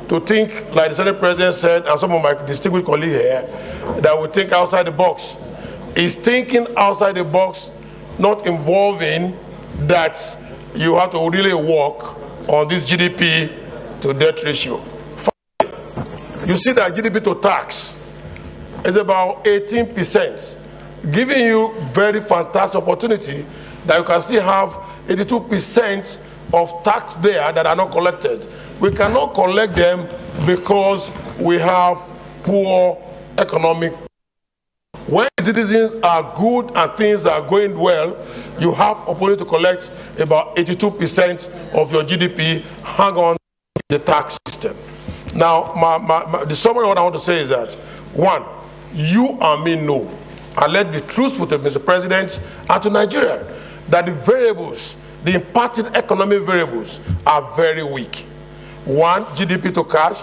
to think, like the Senate President said, and some of my distinguished colleagues here, that we think outside the box? Is thinking outside the box not involving that you have to really work on this GDP to debt ratio? You see that GDP to tax is about 18%, giving you very fantastic opportunity that you can still have 82% of tax there that are not collected. We cannot collect them because we have poor economic. When citizens are good and things are going well, you have opportunity to collect about 82% of your GDP. Hang on to the tax system. Now, the summary of what I want to say is that, one, you and me know, and let's be truthful to Mr. President and to Nigeria, that the variables, the impacted economic variables, are very weak. One, GDP to cash,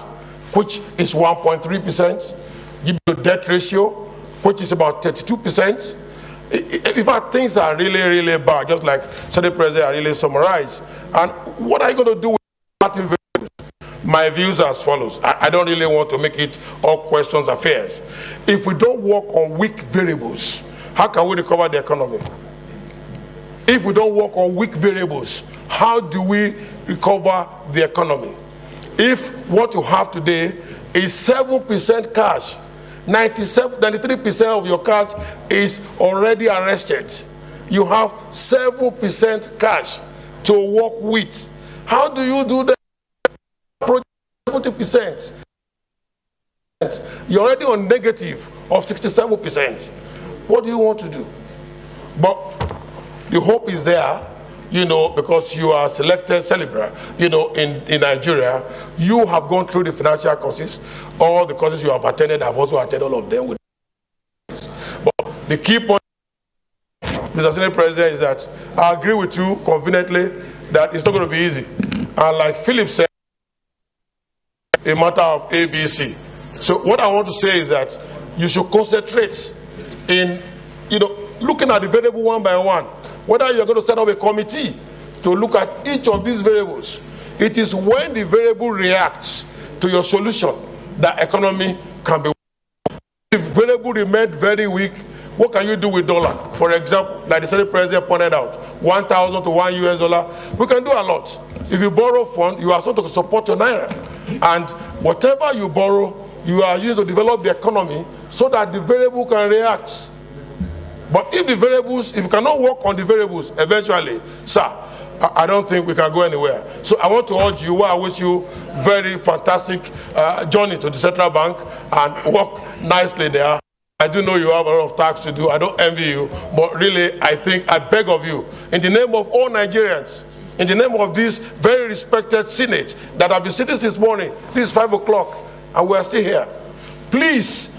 which is 1.3%, GDP to debt ratio, which is about 32%. In fact, things are really, really bad, just like Senate President really summarized. And what are you going to do with impacted variables? My views are as follows. I don't really want to make it all questions affairs. If we don't work on weak variables, how can we recover the economy? If we don't work on weak variables, how do we recover the economy? If what you have today is 7% cash, 93% of your cash is already arrested, you have 7% cash to work with. How do you do that? 70%. You're already on negative of 67%. What do you want to do? But the hope is there, you know, because you are selected celebrant, you know, in Nigeria. You have gone through the financial courses. All the courses you have attended, I've also attended all of them. But the key point, Mr. Senate President, is that I agree with you conveniently that it's not going to be easy. And like Philip said, a matter of ABC. So what I want to say is that you should concentrate in, you know, looking at the variable one by one. Whether you're going to set up a committee to look at each of these variables. It is when the variable reacts to your solution that economy can be. If variable remained very weak, what can you do with dollar? For example, like the Senate President pointed out, 1,000 to $1 US. We can do a lot. If you borrow funds, you are supposed to support your naira. And whatever you borrow, you are used to develop the economy so that the variable can react. But if the variables, if you cannot work on the variables, eventually, sir, I don't think we can go anywhere. So I want to urge you, I wish you very fantastic journey to the central bank and work nicely there. I do know you have a lot of tasks to do. I don't envy you, but really, I think, I beg of you, in the name of all Nigerians, in the name of this very respected Senate that have been sitting since morning, this is 5 o'clock, and we are still here. Please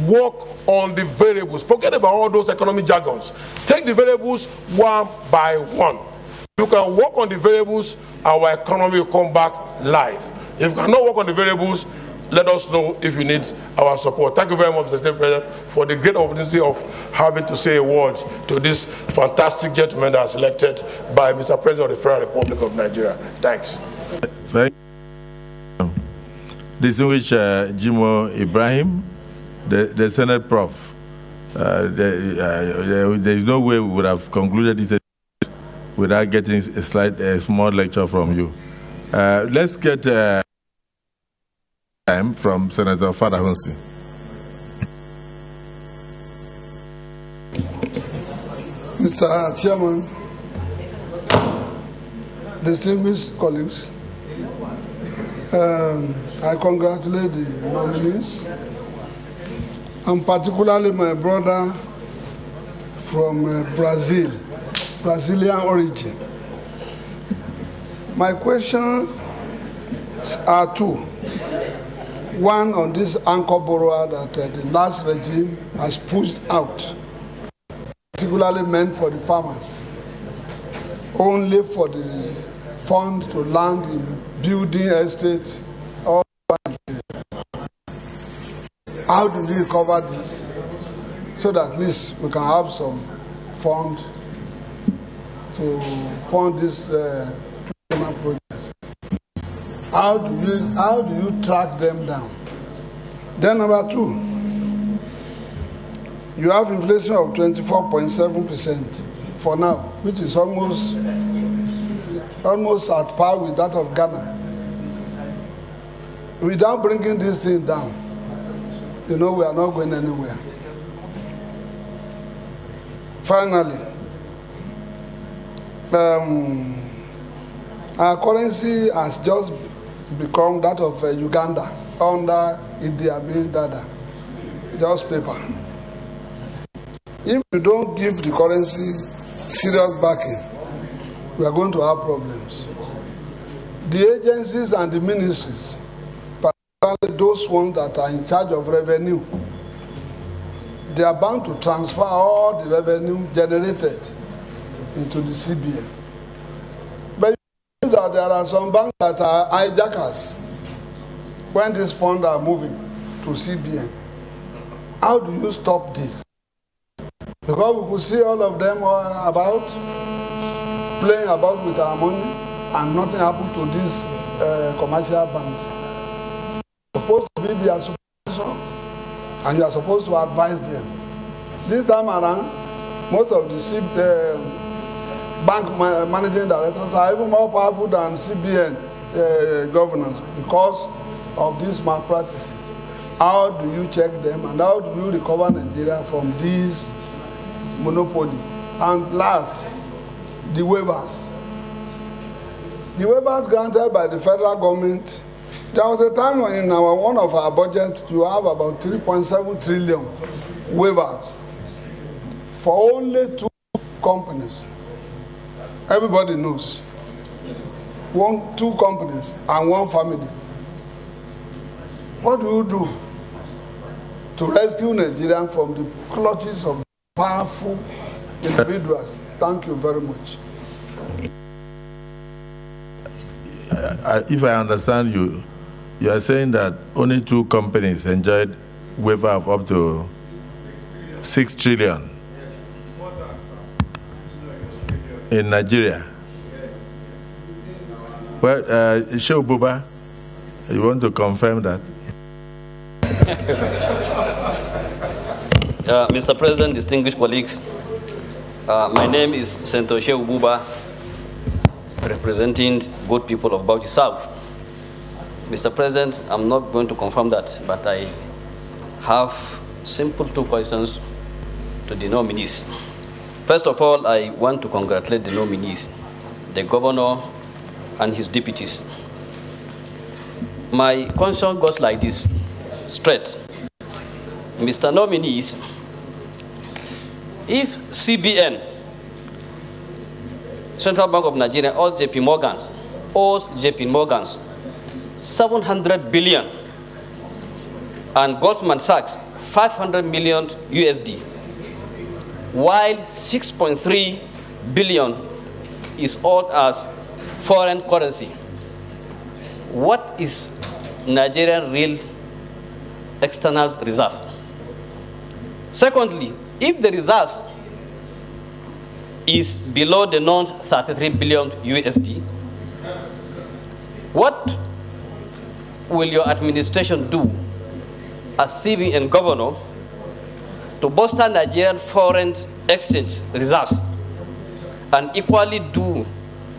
work on the variables. Forget about all those economic jargons. Take the variables one by one. You can work on the variables, our economy will come back live. If you cannot work on the variables, let us know if you need our support. Thank you very much, Mr. State President, for the great opportunity of having to say a word to this fantastic gentleman that was elected by Mr. President of the Federal Republic of Nigeria. Thanks. Thank you. Distinguished Jimo Ibrahim, the Senate Prof. There is no way we would have concluded this without getting a small lecture from you. Let's get time from Senator Fadahunsi. Mr. Chairman, distinguished colleagues, I congratulate the nominees, and particularly my brother from Brazilian origin. My questions are two. One on this anchor borrower that the last regime has pushed out, particularly meant for the farmers, only for the fund to land in building estates all over Nigeria. How do we recover this so that at least we can have some fund to fund this projects? How do you track them down? Then number two, you have inflation of 24.7% for now, which is almost at par with that of Ghana. Without bringing this thing down, we are not going anywhere. Finally, our currency has just become that of Uganda under Idi Amin Dada, just paper. If we don't give the currency serious backing, we are going to have problems. The agencies and the ministries, particularly those ones that are in charge of revenue, they are bound to transfer all the revenue generated into the CBN. But you know that there are some banks that are hijackers when these funds are moving to CBN. How do you stop this? Because we could see all of them playing about with our money and nothing happened to these commercial banks. You're supposed to be their supervisor and you are supposed to advise them. This time around, most of the bank managing directors are even more powerful than CBN governors because of these malpractices. How do you check them and how do you recover Nigeria from these monopoly? And last, the waivers. The waivers granted by the federal government, there was a time when in one of our budgets, you have about 3.7 trillion waivers for only 2 companies. Everybody knows. 2 companies and 1 family. What do you do to rescue Nigeria from the clutches of powerful individuals? Thank you very much. If I understand you, you are saying that only 2 companies enjoyed waiver of up to 6 trillion in Nigeria. Well, Shehu Buba, you want to confirm that? Mr. President, distinguished colleagues, my name is Senator Shehu Buba, representing good people of Bauchi South. Mr. President, I'm not going to confirm that, but I have simple 2 questions to the nominees. First of all, I want to congratulate the nominees, the governor and his deputies. My question goes like this, straight. Mr. Nominees, if CBN, Central Bank of Nigeria, owes JP Morgan's 700 billion and Goldman Sachs 500 million USD, while 6.3 billion is owed as foreign currency, what is Nigerian real external reserve? Secondly, if the reserve is below the known 33 billion USD, what will your administration do as CBN governor to bolster Nigerian foreign exchange reserves and equally do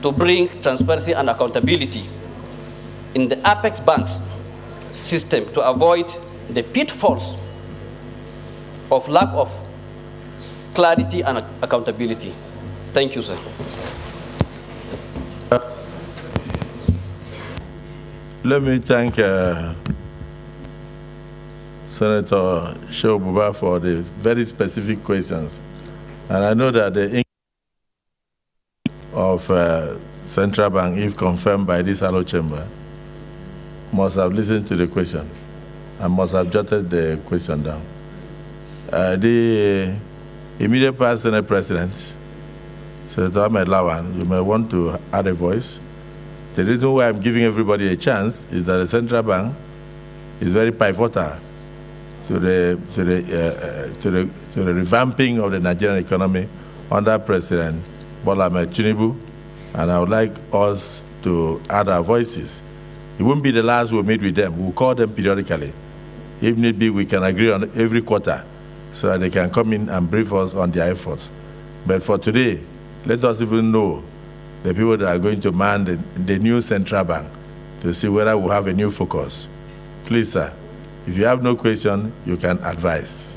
to bring transparency and accountability in the Apex Banks system to avoid the pitfalls of lack of clarity and accountability? Thank you, sir. Let me thank Senator Shehu Buba for the very specific questions. And I know that the of Central Bank, if confirmed by this Hallowed Chamber, must have listened to the question and must have jotted the question down. The immediate past Senate President, Senator Ahmed Lawan, you may want to add a voice. The reason why I'm giving everybody a chance is that the Central Bank is very pivotal to the revamping of the Nigerian economy under President Bola Ahmed Tinubu, and I would like us to add our voices. It won't be the last we'll meet with them. We'll call them periodically. If need be, we can agree on every quarter so that they can come in and brief us on their efforts. But for today, let us even know the people that are going to man the new Central Bank to see whether we'll have a new focus. Please, sir, if you have no question, you can advise.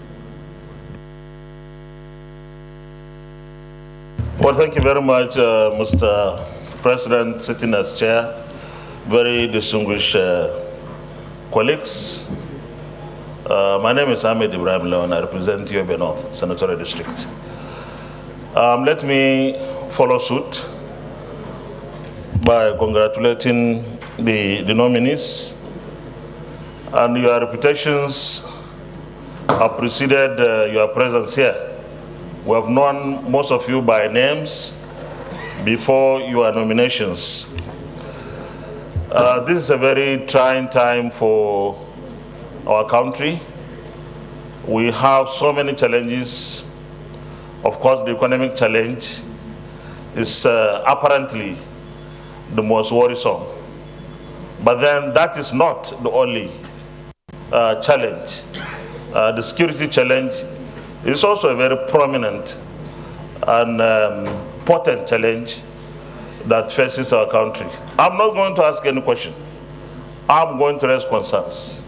Well, thank you very much, Mr. President, sitting as chair, very distinguished colleagues. My name is Ahmed Ibrahim Leon. I represent Yobe North Senatorial District. Let me follow suit by congratulating the nominees, and your reputations have preceded your presence here. We have known most of you by names before your nominations. This is a very trying time for our country. We have so many challenges. Of course, the economic challenge is apparently the most worrisome. But then that is not the only challenge. The security challenge is also a very prominent and potent challenge that faces our country. I'm not going to ask any question. I'm going to raise concerns.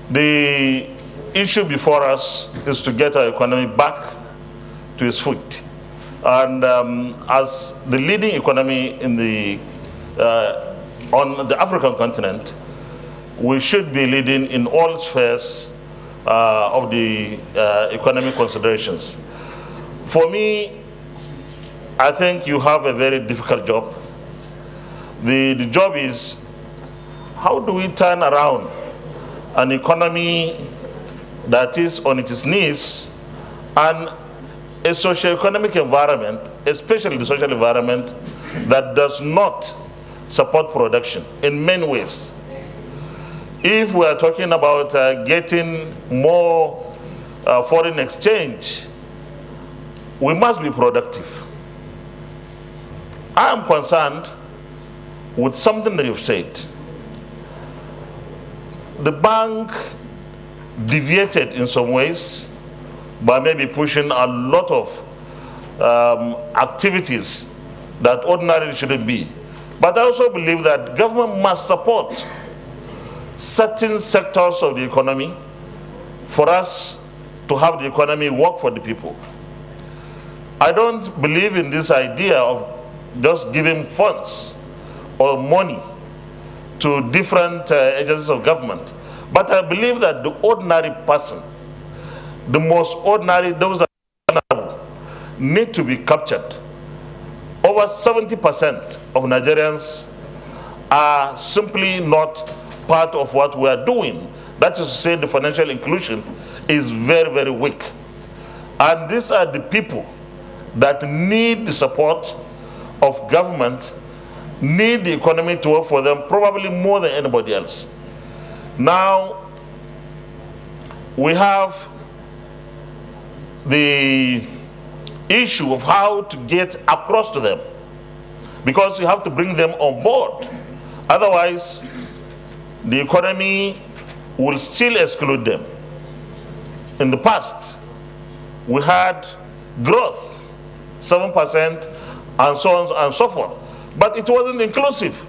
The issue before us is to get our economy back to its feet. And as the leading economy in on the African continent, we should be leading in all spheres of the economic considerations. For me, I think you have a very difficult job. The job is, how do we turn around an economy that is on its knees and a socio-economic environment, especially the social environment, that does not support production in many ways. If we are talking about getting more foreign exchange, we must be productive. I am concerned with something that you've said. The bank deviated in some ways by maybe pushing a lot of activities that ordinarily shouldn't be. But I also believe that government must support certain sectors of the economy for us to have the economy work for the people. I don't believe in this idea of just giving funds or money to different agencies of government. But I believe that the ordinary person, the most ordinary, those that are vulnerable, need to be captured. Over 70% of Nigerians are simply not part of what we are doing. That is to say, the financial inclusion is very, very weak. And these are the people that need the support of government, need the economy to work for them, probably more than anybody else. Now, we have the issue of how to get across to them, because you have to bring them on board. Otherwise, the economy will still exclude them. In the past, we had growth, 7%, and so on and so forth. But it wasn't inclusive,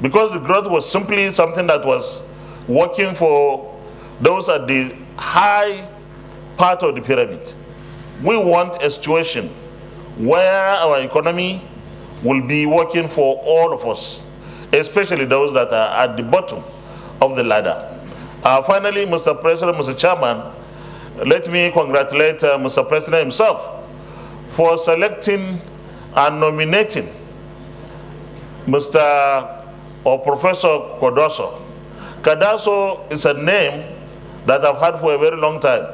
because the growth was simply something that was working for those at the high part of the pyramid. We want a situation where our economy will be working for all of us, especially those that are at the bottom of the ladder. Finally, Mr. President, Mr. Chairman, let me congratulate Mr. President himself for selecting and nominating Mr. or Professor Cardoso. Cardoso is a name that I've had for a very long time,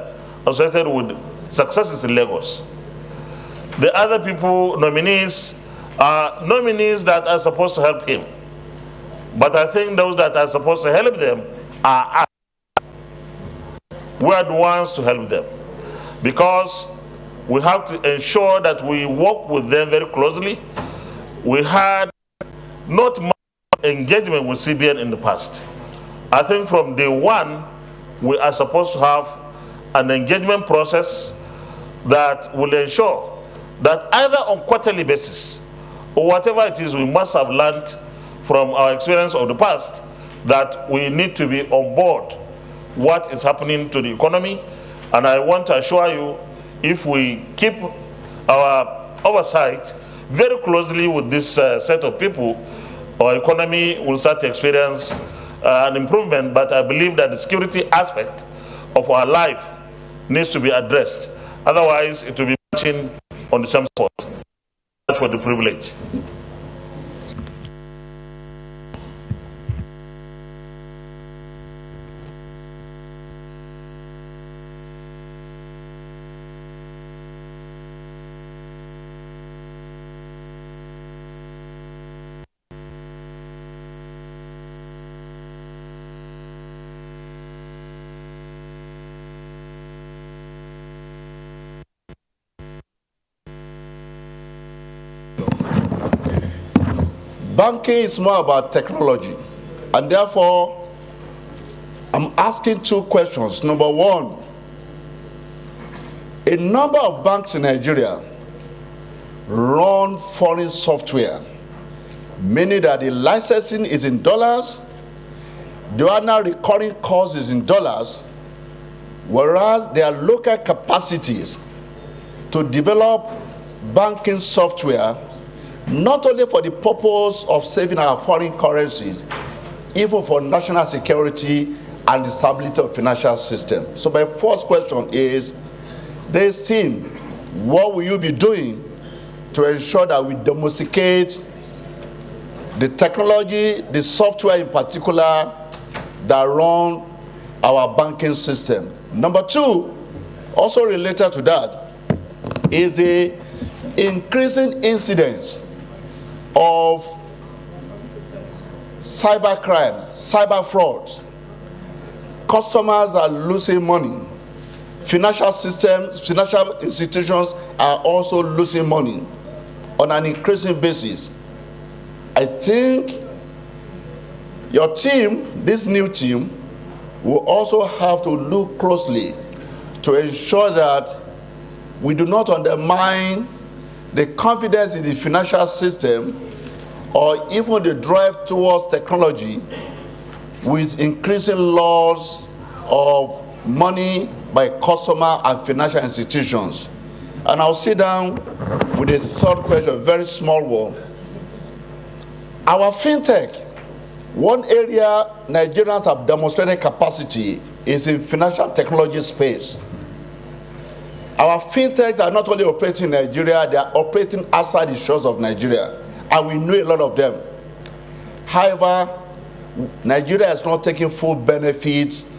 associated with successes in Lagos. The other people, nominees, are nominees that are supposed to help him. But I think those that are supposed to help them are us. We are the ones to help them, because we have to ensure that we work with them very closely. We had not much engagement with CBN in the past. I think from day one, we are supposed to have an engagement process that will ensure that either on quarterly basis or whatever it is we must have learned from our experience of the past, that we need to be on board what is happening to the economy. And I want to assure you, if we keep our oversight very closely with this set of people, our economy will start to experience an improvement. But I believe that the security aspect of our life needs to be addressed. Otherwise, it will be marching on the same spot. That's for the privilege. Banking is more about technology, and therefore I'm asking two questions. Number one, a number of banks in Nigeria run foreign software, meaning that the licensing is in dollars, the annual recurring cost is in dollars, whereas their local capacities to develop banking software not only for the purpose of saving our foreign currencies, even for national security and the stability of financial system. So my first question is, this team, what will you be doing to ensure that we domesticate the technology, the software in particular, that run our banking system? Number two, also related to that, is the increasing incidence of cyber crimes, cyber frauds. Customers are losing money. Financial systems, financial institutions are also losing money on an increasing basis. I think your team, this new team, will also have to look closely to ensure that we do not undermine the confidence in the financial system or even the drive towards technology with increasing loss of money by customer and financial institutions. And I'll sit down with a third question, a very small one. Our fintech, one area Nigerians have demonstrated capacity is in financial technology space. Our fintechs are not only operating in Nigeria, they are operating outside the shores of Nigeria, and we know a lot of them. However, Nigeria is not taking full benefits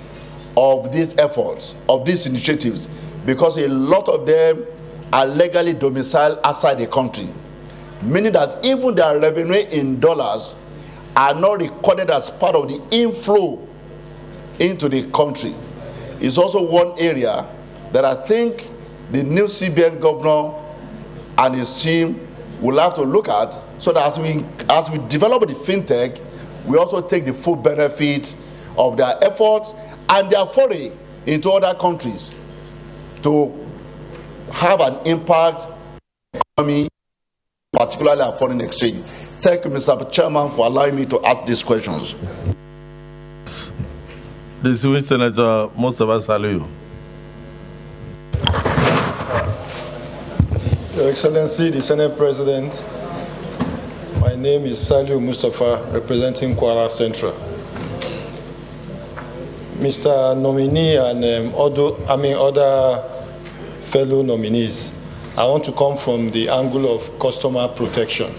of these efforts, of these initiatives, because a lot of them are legally domiciled outside the country, meaning that even their revenue in dollars are not recorded as part of the inflow into the country. It's also one area that I think the new CBN governor and his team will have to look at, so that as we develop the fintech, we also take the full benefit of their efforts and their foray into other countries to have an impact on the economy, particularly our foreign exchange. Thank you, Mr. Chairman, for allowing me to ask these questions. The distinguished Senator, most of us salute you. Your Excellency, the Senate President, my name is Saliu Mustafa, representing Kwara Central. Mr. Nominee and other fellow nominees, I want to come from the angle of customer protection.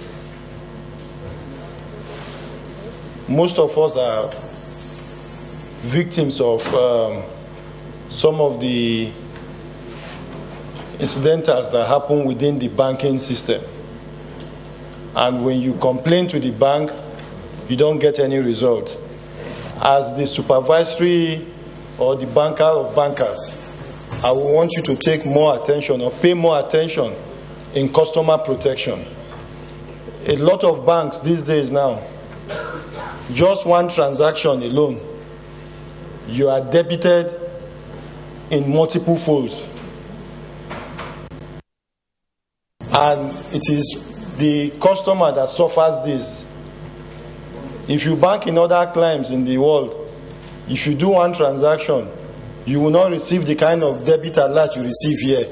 most of us are victims of some of the incidentals that happen within the banking system. And when you complain to the bank, you don't get any result. As the supervisory or the banker of bankers, I will want you to take more attention or pay more attention in customer protection. A lot of banks these days now, just one transaction alone, you are debited in multiple folds. And it is the customer that suffers this. If you bank in other climes in the world, if you do one transaction, you will not receive the kind of debit alert you receive here.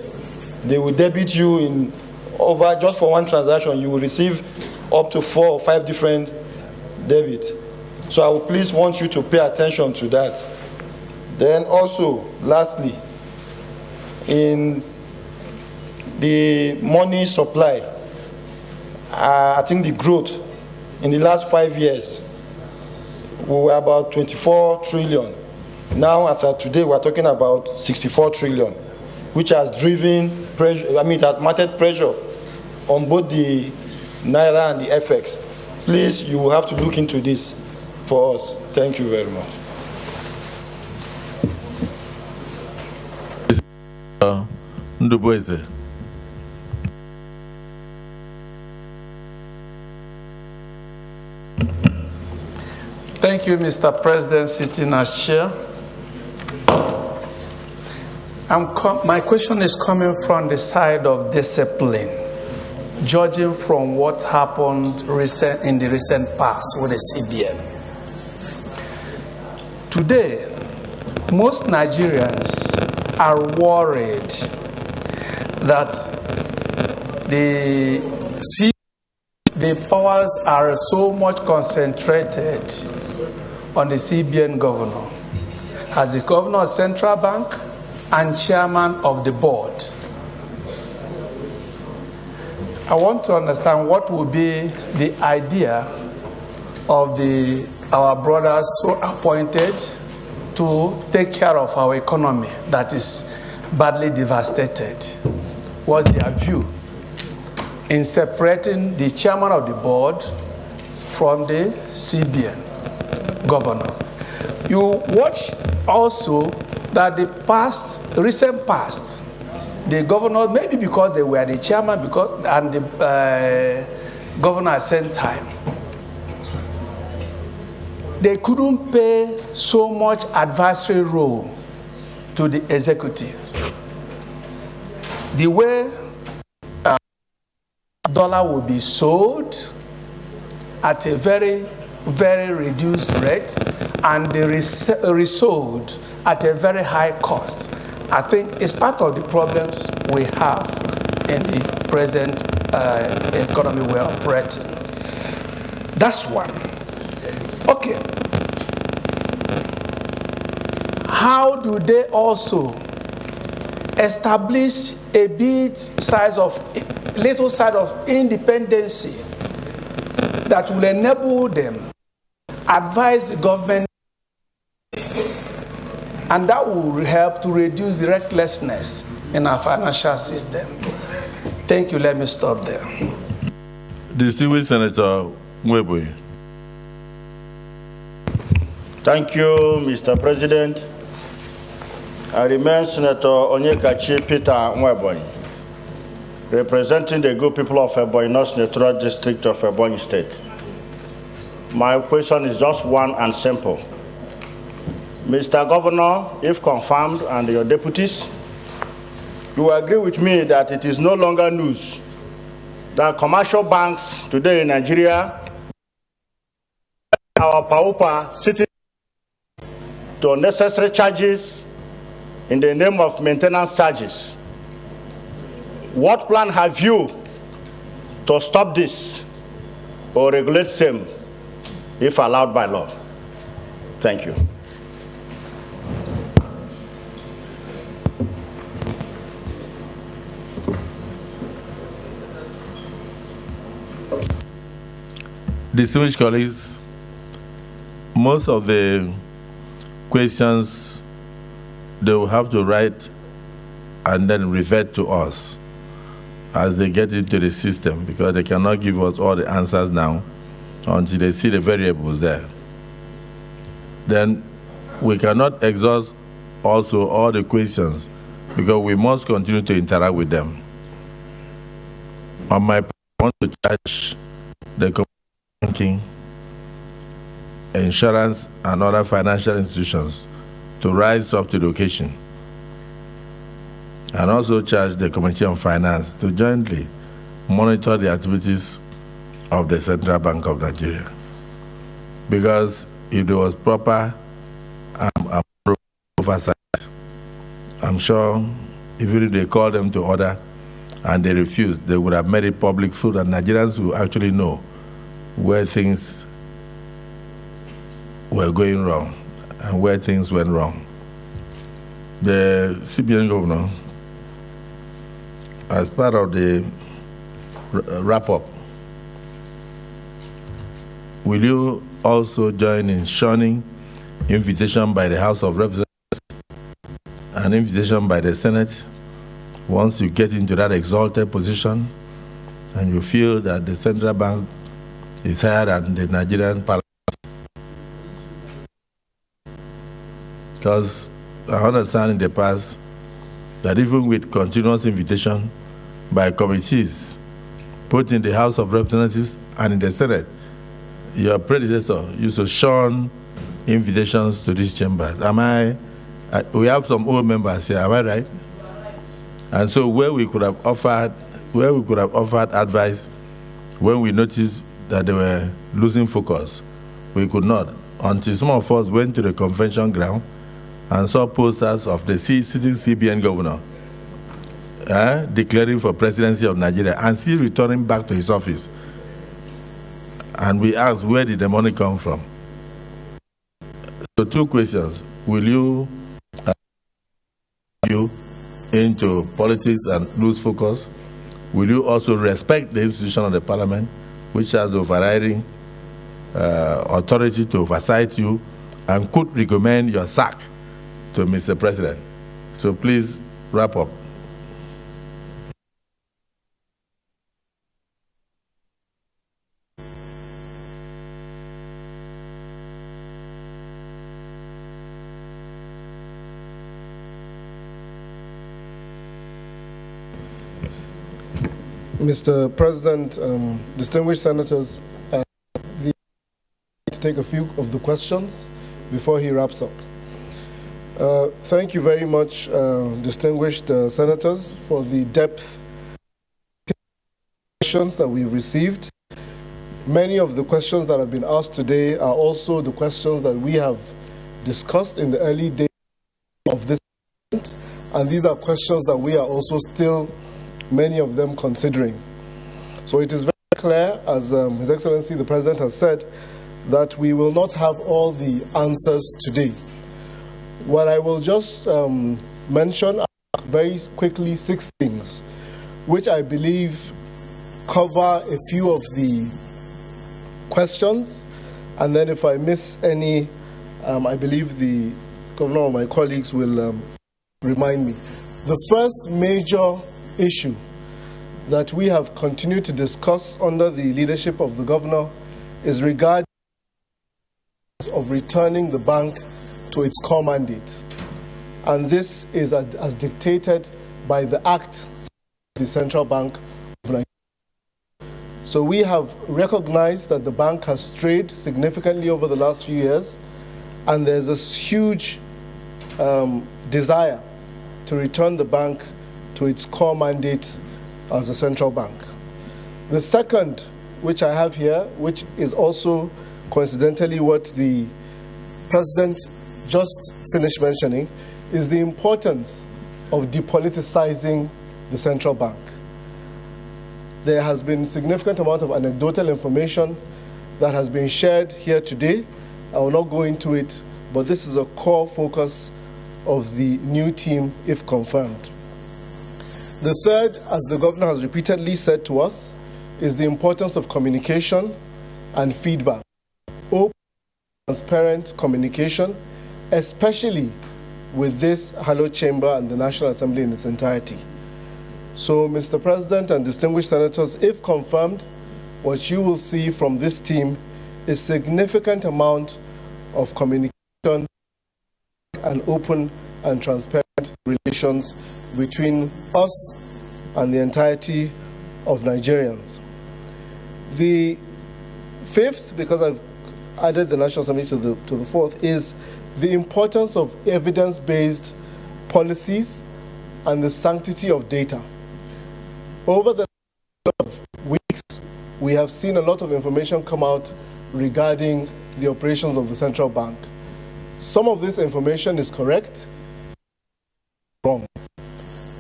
They will debit you in over, just for one transaction, you will receive up to 4 or 5 different debits. So I will please want you to pay attention to that. Then also, lastly, in the money supply, I think the growth in the last 5 years, we were about 24 trillion. Now, as of today, we're talking about 64 trillion, which has driven pressure, I mean, it has market pressure on both the Naira and the FX. Please, you will have to look into this for us. Thank you very much. Ndubueze. Thank you, Mr. President, sitting as chair. My question is coming from the side of discipline, judging from what happened in the recent past with the CBN. Today, most Nigerians are worried that the powers are so much concentrated on the CBN governor as the governor of Central Bank and chairman of the board. I want to understand what would be the idea of our brothers so appointed to take care of our economy that is badly devastated. What's their view in separating the chairman of the board from the CBN governor? You watch also that the recent past, the governor, maybe because they were the chairman and the governor at the same time, they couldn't pay so much advisory role to the executive. The way dollar will be sold at a very, very reduced rate and they resold at a very high cost, I think it's part of the problems we have in the present economy we're operating. That's one. Okay. How do they also establish a little side of independency that will enable them advise the government, and that will help to reduce the recklessness in our financial system? Thank you. Let me stop there. Distinguished Senator Nweboye. Thank you, Mr. President. I remain Senator Onyekachi Peter Nweboye, representing the good people of Ebonyi North Senatorial District of Ebonyi State. My question is just one and simple. Mr. Governor, if confirmed, and your deputies, you agree with me that it is no longer news that commercial banks today in Nigeria, our pauper citizens, to unnecessary charges in the name of maintenance charges. What plan have you to stop this or regulate same if allowed by law? Thank you. Distinguished colleagues, most of the questions they will have to write and then revert to us as they get into the system, because they cannot give us all the answers now until they see the variables there. Then we cannot exhaust also all the questions because we must continue to interact with them. On my part, I want to charge the banking, insurance, and other financial institutions to rise up to the occasion, and also charge the Committee on Finance to jointly monitor the activities of the Central Bank of Nigeria. Because if there was proper oversight, I'm sure even if they call them to order and they refused, they would have made it public so that Nigerians will actually know where things were going wrong and where things went wrong. The CBN governor, as part of the wrap-up, will you also join in shunning invitation by the House of Representatives and invitation by the Senate once you get into that exalted position and you feel that the central bank is higher than the Nigerian parliament? Because I understand in the past that even with continuous invitation by committees, both in the House of Representatives and in the Senate, your predecessor used to shun invitations to these chambers. We have some old members here, am I right? And so where we could have offered advice when we noticed that they were losing focus, we could not, until some of us went to the convention ground and saw posters of the sitting CBN governor declaring for presidency of Nigeria and still returning back to his office. And we asked, where did the money come from? So 2 questions. Will you into politics and lose focus? Will you also respect the institution of the parliament, which has the overriding authority to oversight you and could recommend your sack to Mr. President? So please wrap up. Mr. President, distinguished senators, to take a few of the questions before he wraps up. Thank you very much, distinguished senators, for the depth questions that we've received. Many of the questions that have been asked today are also the questions that we have discussed in the early days of this event, and these are questions that we are also still, many of them, considering. So it is very clear, as His Excellency the President has said, that we will not have all the answers today. What I will just mention are very quickly 6 things, which I believe cover a few of the questions, and then if I miss any, I believe the governor or my colleagues will remind me. The first major issue that we have continued to discuss under the leadership of the governor is regarding of returning the bank to its core mandate. And this is as dictated by the Act of the Central Bank of Nigeria. So we have recognized that the bank has strayed significantly over the last few years, and there's a huge desire to return the bank to its core mandate as a central bank. The second, which I have here, which is also coincidentally what the President just finished mentioning, is the importance of depoliticizing the central bank. There has been significant amount of anecdotal information that has been shared here today. I will not go into it, but this is a core focus of the new team if confirmed. The third, as the governor has repeatedly said to us, is the importance of communication and feedback. Open transparent communication, especially with this hallowed chamber and the National Assembly in its entirety. So, Mr. President and distinguished senators, if confirmed, what you will see from this team is significant amount of communication and open and transparent relations between us and the entirety of Nigerians. The fifth, because I've added the National Assembly to the fourth, is the importance of evidence-based policies and the sanctity of data. Over the last weeks, we have seen a lot of information come out regarding the operations of the central bank. Some of this information is correct, wrong.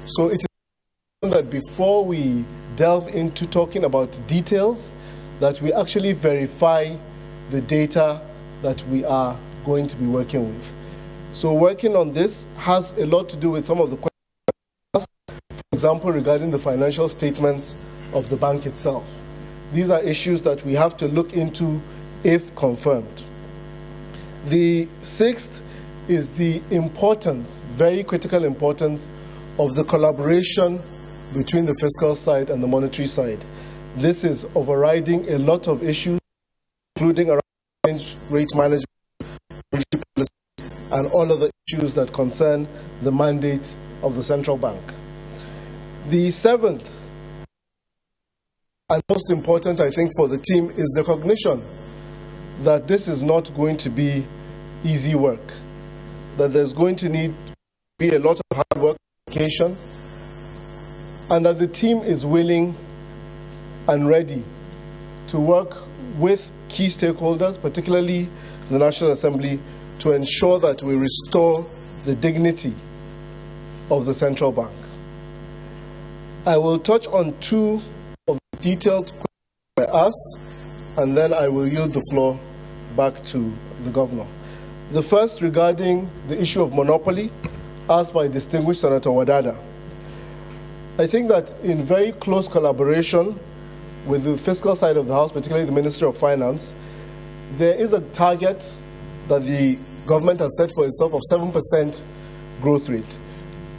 So it is important that before we delve into talking about details, that we actually verify the data that we are going to be working with. So working on this has a lot to do with some of the questions, for example, regarding the financial statements of the bank itself. These are issues that we have to look into if confirmed. The sixth is the importance, very critical importance, of the collaboration between the fiscal side and the monetary side. This is overriding a lot of issues, including around exchange rate management, and all other issues that concern the mandate of the central bank. The seventh, and most important, I think, for the team, is the recognition that this is not going to be easy work, that there's going to need to be a lot of hard work, dedication, and that the team is willing and ready to work with key stakeholders, particularly the National Assembly, to ensure that we restore the dignity of the central bank. I will touch on two of the detailed questions I asked, and then I will yield the floor back to the governor. The first regarding the issue of monopoly, asked by distinguished Senator Wadada. I think that in very close collaboration with the fiscal side of the House, particularly the Ministry of Finance, there is a target that the government has set for itself of 7% growth rate.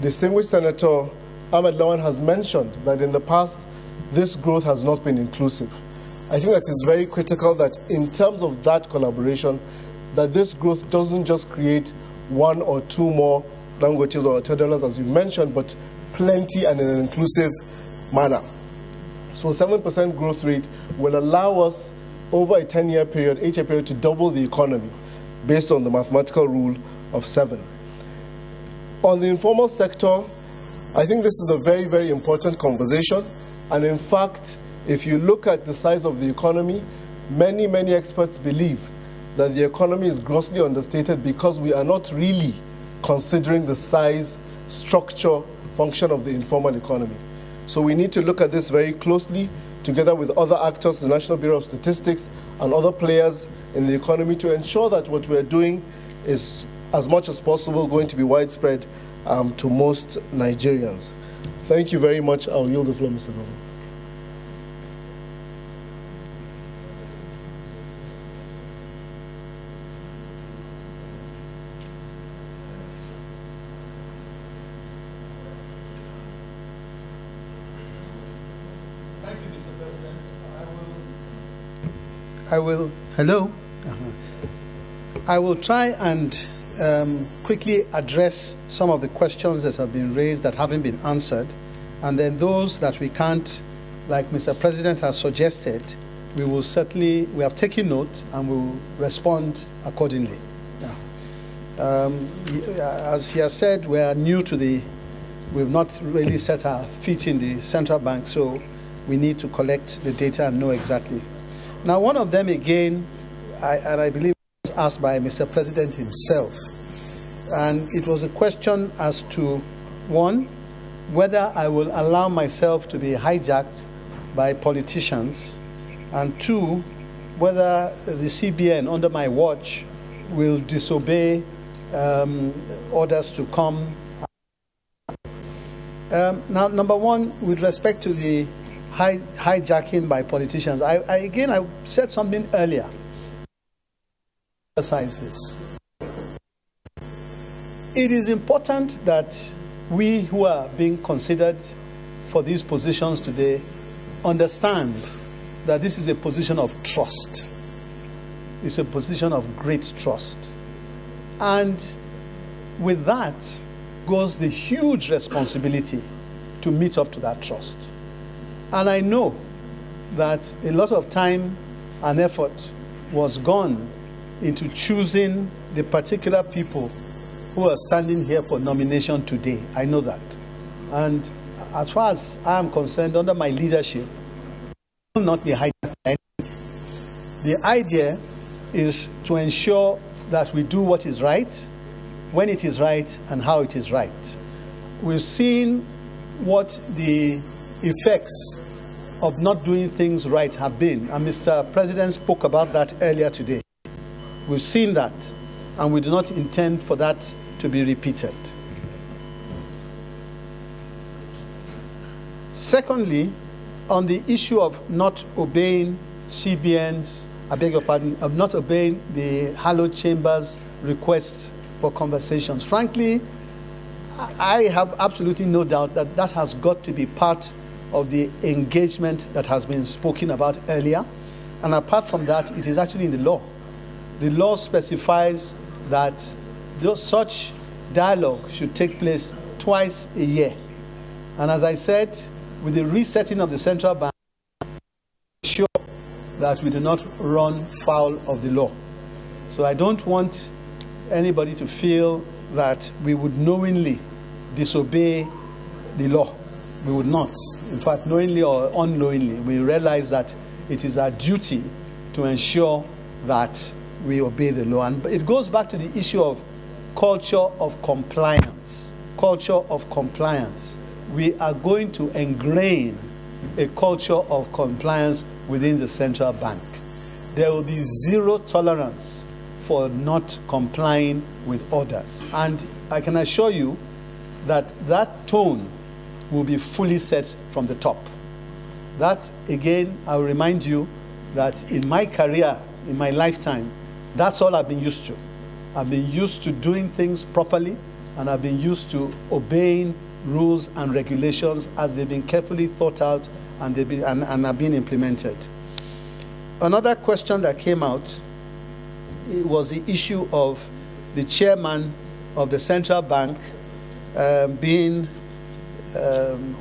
Distinguished Senator Ahmed Lawan has mentioned that in the past, this growth has not been inclusive. I think that it's very critical that in terms of that collaboration, that this growth doesn't just create one or two more languages or $10, as you've mentioned, but plenty and in an inclusive manner. So 7% growth rate will allow us over a 10-year period, 8-year period, to double the economy based on the mathematical rule of 7. On the informal sector, I think this is a very, very important conversation. And in fact, if you look at the size of the economy, many, many experts believe that the economy is grossly understated because we are not really considering the size, structure, function of the informal economy. So we need to look at this very closely, together with other actors, the National Bureau of Statistics, and other players in the economy, to ensure that what we're doing is, as much as possible, going to be widespread to most Nigerians. Thank you very much. I'll yield the floor, Mr. Governor. I will try and quickly address some of the questions that have been raised that haven't been answered, and then those that we can't, like Mr. President has suggested, we have taken note and will respond accordingly. As he has said, we are new to we've not really set our feet in the central bank, so we need to collect the data and know exactly. Now, one of them again, I believe was asked by Mr. President himself, and it was a question as to, one, whether I will allow myself to be hijacked by politicians, and two, whether the CBN under my watch will disobey orders to come. Now, number one, with respect to the hijacking by politicians, I said something earlier. emphasize this. It is important that we who are being considered for these positions today understand that this is a position of trust. It's a position of great trust. And with that goes the huge responsibility to meet up to that trust. And I know that a lot of time and effort was gone into choosing the particular people who are standing here for nomination today. I know that. And as far as I am concerned, under my leadership, will not be hiding anything. The idea is to ensure that we do what is right, when it is right, and how it is right. We've seen what the effects of not doing things right have been, and Mr. President spoke about that earlier today. We've seen that, and we do not intend for that to be repeated. Secondly, on the issue of not obeying CBN's, I beg your pardon, of not obeying the hallowed chambers requests for conversations. Frankly, I have absolutely no doubt that that has got to be part of the engagement that has been spoken about earlier. And apart from that, it is actually in the law. The law specifies that such dialogue should take place twice a year. And as I said, with the resetting of the central bank, ensure that we do not run foul of the law. So I don't want anybody to feel that we would knowingly disobey the law. We would not. In fact, knowingly or unknowingly, we realize that it is our duty to ensure that we obey the law. And it goes back to the issue of culture of compliance. Culture of compliance. We are going to ingrain a culture of compliance within the central bank. There will be zero tolerance for not complying with orders. And I can assure you that that tone will be fully set from the top. That, again, I will remind you that in my career, in my lifetime, that's all I've been used to. I've been used to doing things properly, and I've been used to obeying rules and regulations as they've been carefully thought out and they've been and have been implemented. Another question that came out was the issue of the chairman of the central bank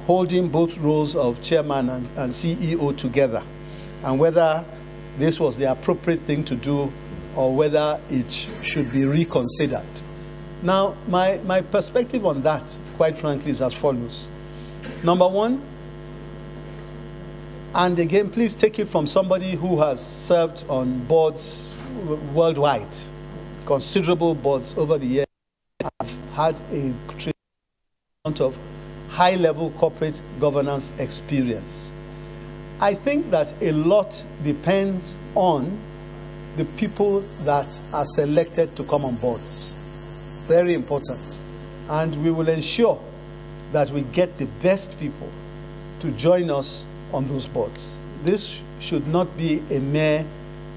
holding both roles of chairman and CEO together, and whether this was the appropriate thing to do or whether it should be reconsidered. Now, my perspective on that, quite frankly, is as follows. Number one, and again, please take it from somebody who has served on boards worldwide, considerable boards over the years, have had a amount of high-level corporate governance experience. I think that a lot depends on the people that are selected to come on boards. Very important. And we will ensure that we get the best people to join us on those boards. This should not be a mere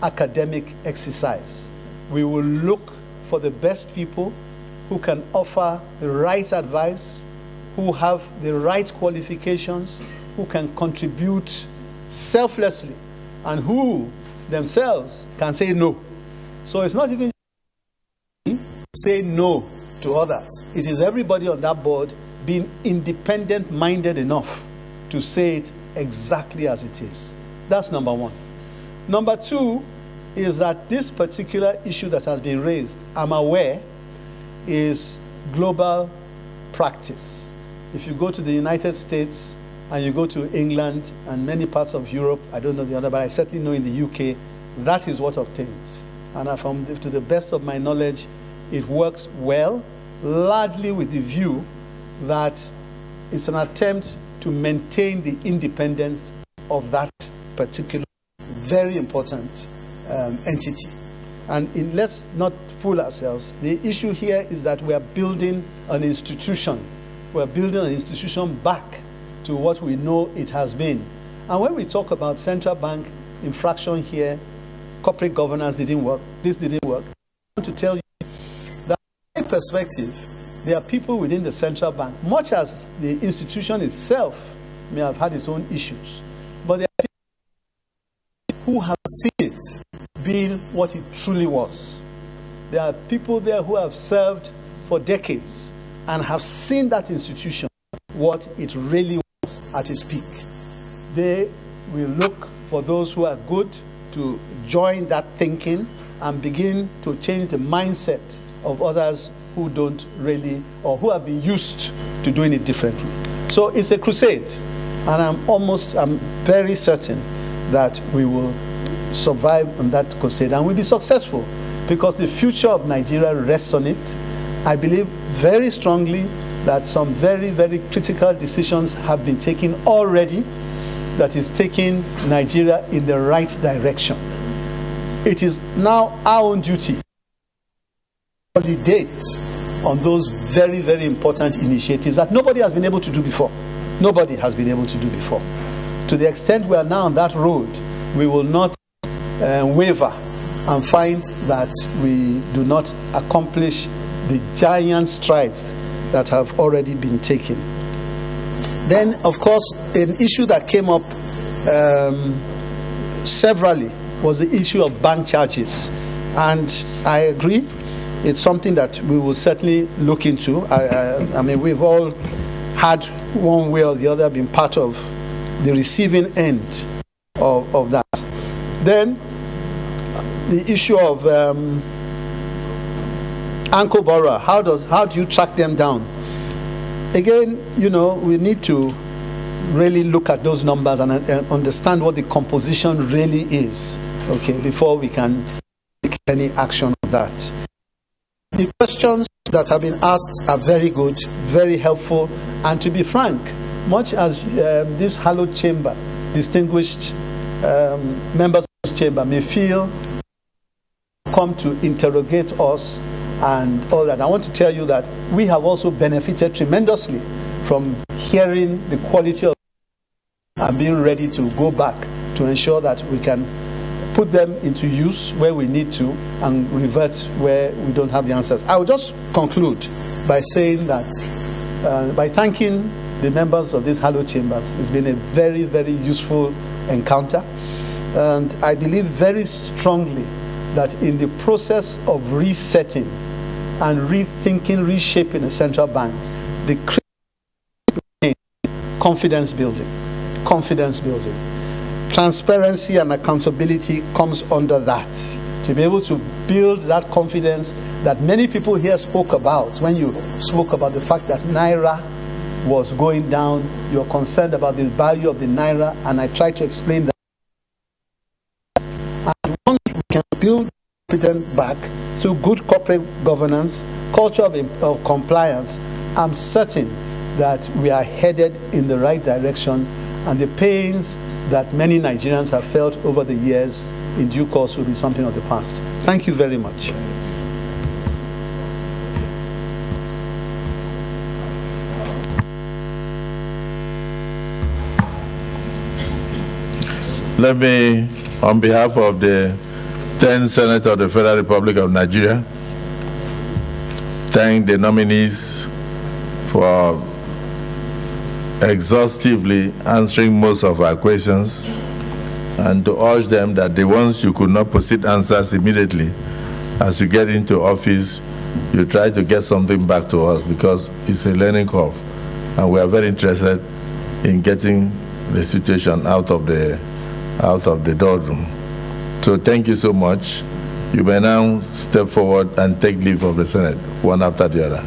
academic exercise. We will look for the best people who can offer the right advice, who have the right qualifications, who can contribute selflessly, and who themselves can say no. So it's not even say no to others. It is everybody on that board being independent-minded enough to say it exactly as it is. That's number one. Number two is that this particular issue that has been raised, I'm aware, is global practice. If you go to the United States and you go to England and many parts of Europe, I don't know the other, but I certainly know in the UK, that is what obtains. And to the best of my knowledge, it works well, largely with the view that it's an attempt to maintain the independence of that particular very important entity. And let's not fool ourselves. The issue here is that we are building an institution. We're building an institution back to what we know it has been. And when we talk about central bank infraction here, corporate governance didn't work, this didn't work, to tell you that from my perspective, there are people within the central bank, much as the institution itself may have had its own issues, but there are people who have seen it being what it truly was. There are people there who have served for decades and have seen that institution what it really was at its peak. They will look for those who are good to join that thinking and begin to change the mindset of others who don't really, or who have been used to doing it differently. So it's a crusade, and I'm very certain that we will survive on that crusade and we'll be successful, because the future of Nigeria rests on it. I believe very strongly that some very, very critical decisions have been taken already that is taking Nigeria in the right direction. It is now our own duty to validate on those very, very important initiatives that nobody has been able to do before. Nobody has been able to do before. To the extent we are now on that road, we will not waver and find that we do not accomplish the giant strides that have already been taken. Then, of course, an issue that came up severally was the issue of bank charges. And I agree, it's something that we will certainly look into. I mean, we've all had one way or the other been part of the receiving end of that. Then, the issue of anchor borrower, how do you track them down? Again, you know, we need to really look at those numbers and understand what the composition really is, okay, before we can take any action on that. The questions that have been asked are very good, very helpful, and to be frank, much as this hallowed chamber, distinguished members of this chamber may feel come to interrogate us and all that, I want to tell you that we have also benefited tremendously from hearing the quality of and being ready to go back to ensure that we can put them into use where we need to and revert where we don't have the answers. I will just conclude by saying that, by thanking the members of these hallowed chambers. It's been a very, very useful encounter, and I believe very strongly that in the process of resetting and rethinking, reshaping the central bank, the confidence building. Transparency and accountability comes under that. To be able to build that confidence that many people here spoke about. When you spoke about the fact that Naira was going down, you're concerned about the value of the Naira, and I tried to explain that. And once we can build confidence back through good corporate governance, culture of compliance, I'm certain that we are headed in the right direction, and the pains that many Nigerians have felt over the years in due course will be something of the past. Thank you very much. Let me, on behalf of the 10 Senate of the Federal Republic of Nigeria, thank the nominees for exhaustively answering most of our questions, and to urge them that the ones you could not proceed answers immediately, as you get into office, you try to get something back to us, because it's a learning curve, and we are very interested in getting the situation out of the doldrum. So thank you so much. You may now step forward and take leave of the Senate, one after the other.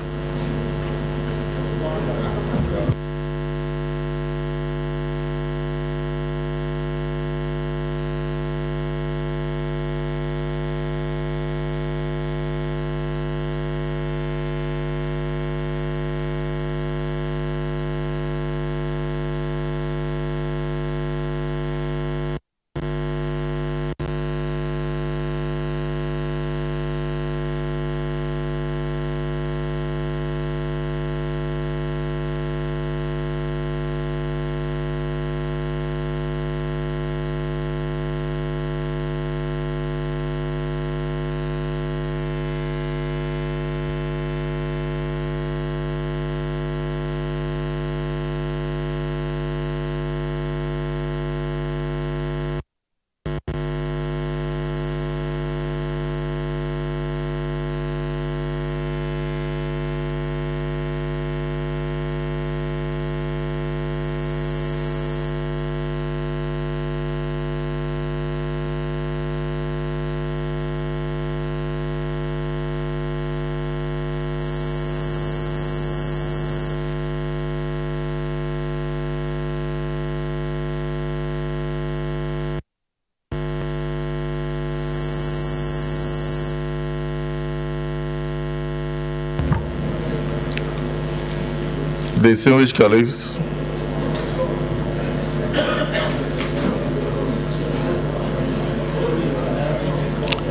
Distinguished colleagues,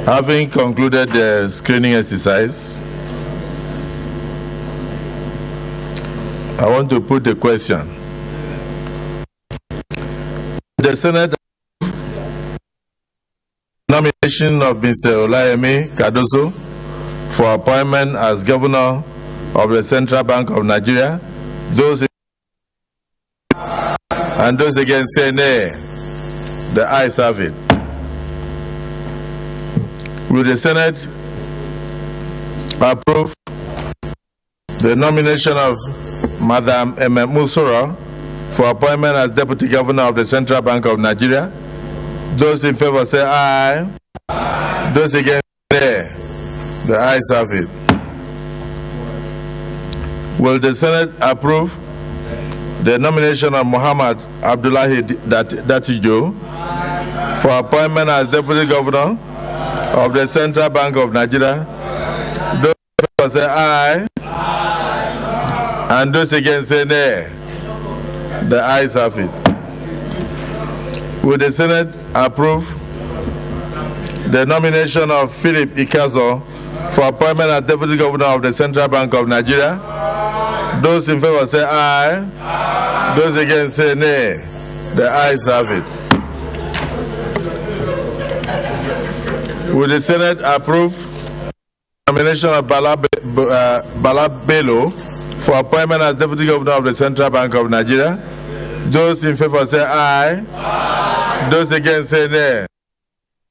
having concluded the screening exercise, I want to put a question. The Senate nomination of Mr. Yemi Cardoso for appointment as Governor of the Central Bank of Nigeria. Those and those against say nay. The ayes have it. Will the Senate approve the nomination of Madam Usoro for appointment as Deputy Governor of the Central Bank of Nigeria? Those in favor say aye. Those against say nay. The ayes have it. Will the Senate approve the nomination of Muhammad Abdullahi Dattijo for appointment as Deputy Governor of the Central Bank of Nigeria? Those in favor say aye. And those against say nay. The ayes have it. Will the Senate approve the nomination of Philip Ikeazor for appointment as Deputy Governor of the Central Bank of Nigeria? Those in favor say aye. Those against say nay. The ayes have it. Will the Senate approve the nomination of Bello for appointment as Deputy Governor of the Central Bank of Nigeria? Those in favor say aye. Those against say nay.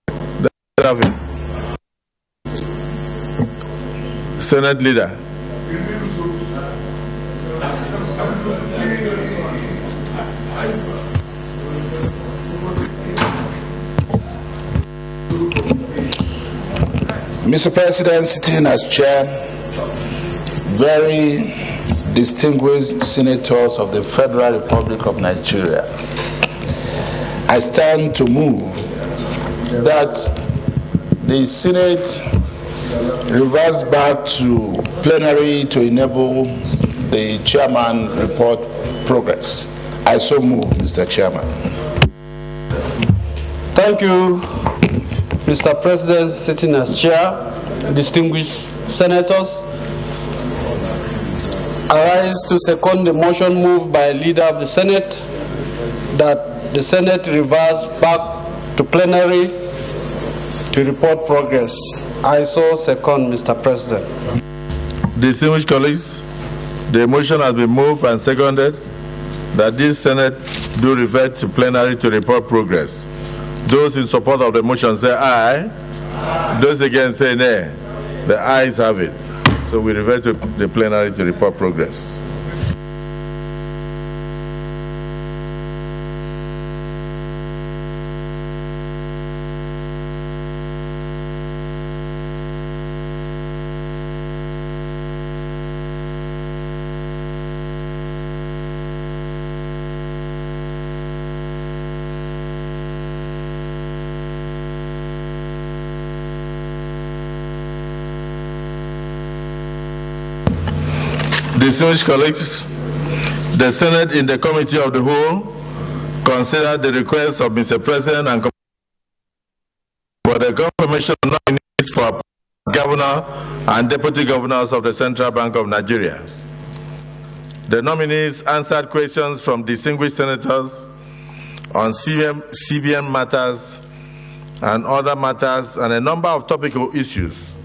The ayes have it. Senate Leader. Mr. President, sitting as chair, very distinguished senators of the Federal Republic of Nigeria, I stand to move that the Senate reverts back to plenary to enable the chairman report progress. I so move, Mr. Chairman. Thank you, Mr. President, sitting as chair, distinguished senators. I rise to second the motion moved by leader of the Senate that the Senate reverse back to plenary to report progress. I so second, Mr. President. Distinguished colleagues, the motion has been moved and seconded that this Senate do revert to plenary to report progress. Those in support of the motion say aye. Those against say nay. The ayes have it. So we revert to the plenary to report progress. Distinguished colleagues, the Senate in the Committee of the Whole considered the request of Mr. President and for the confirmation of nominees for Governor and Deputy Governors of the Central Bank of Nigeria. The nominees answered questions from distinguished senators on CBN matters and other matters and a number of topical issues.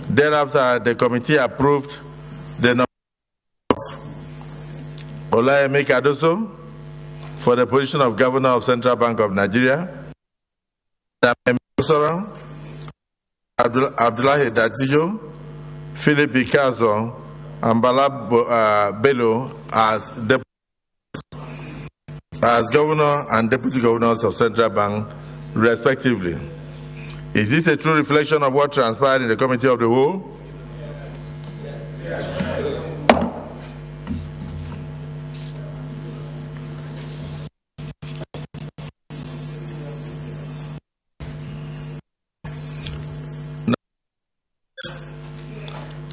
Thereafter, the committee approved the nomination of Yemi Cardoso for the position of Governor of Central Bank of Nigeria, Usoro, Abdullahi Dattijo, Philip Ikeazor, and Bello as Deputies, as Governor and Deputy Governors of Central Bank, respectively. Is this a true reflection of what transpired in the Committee of the Whole?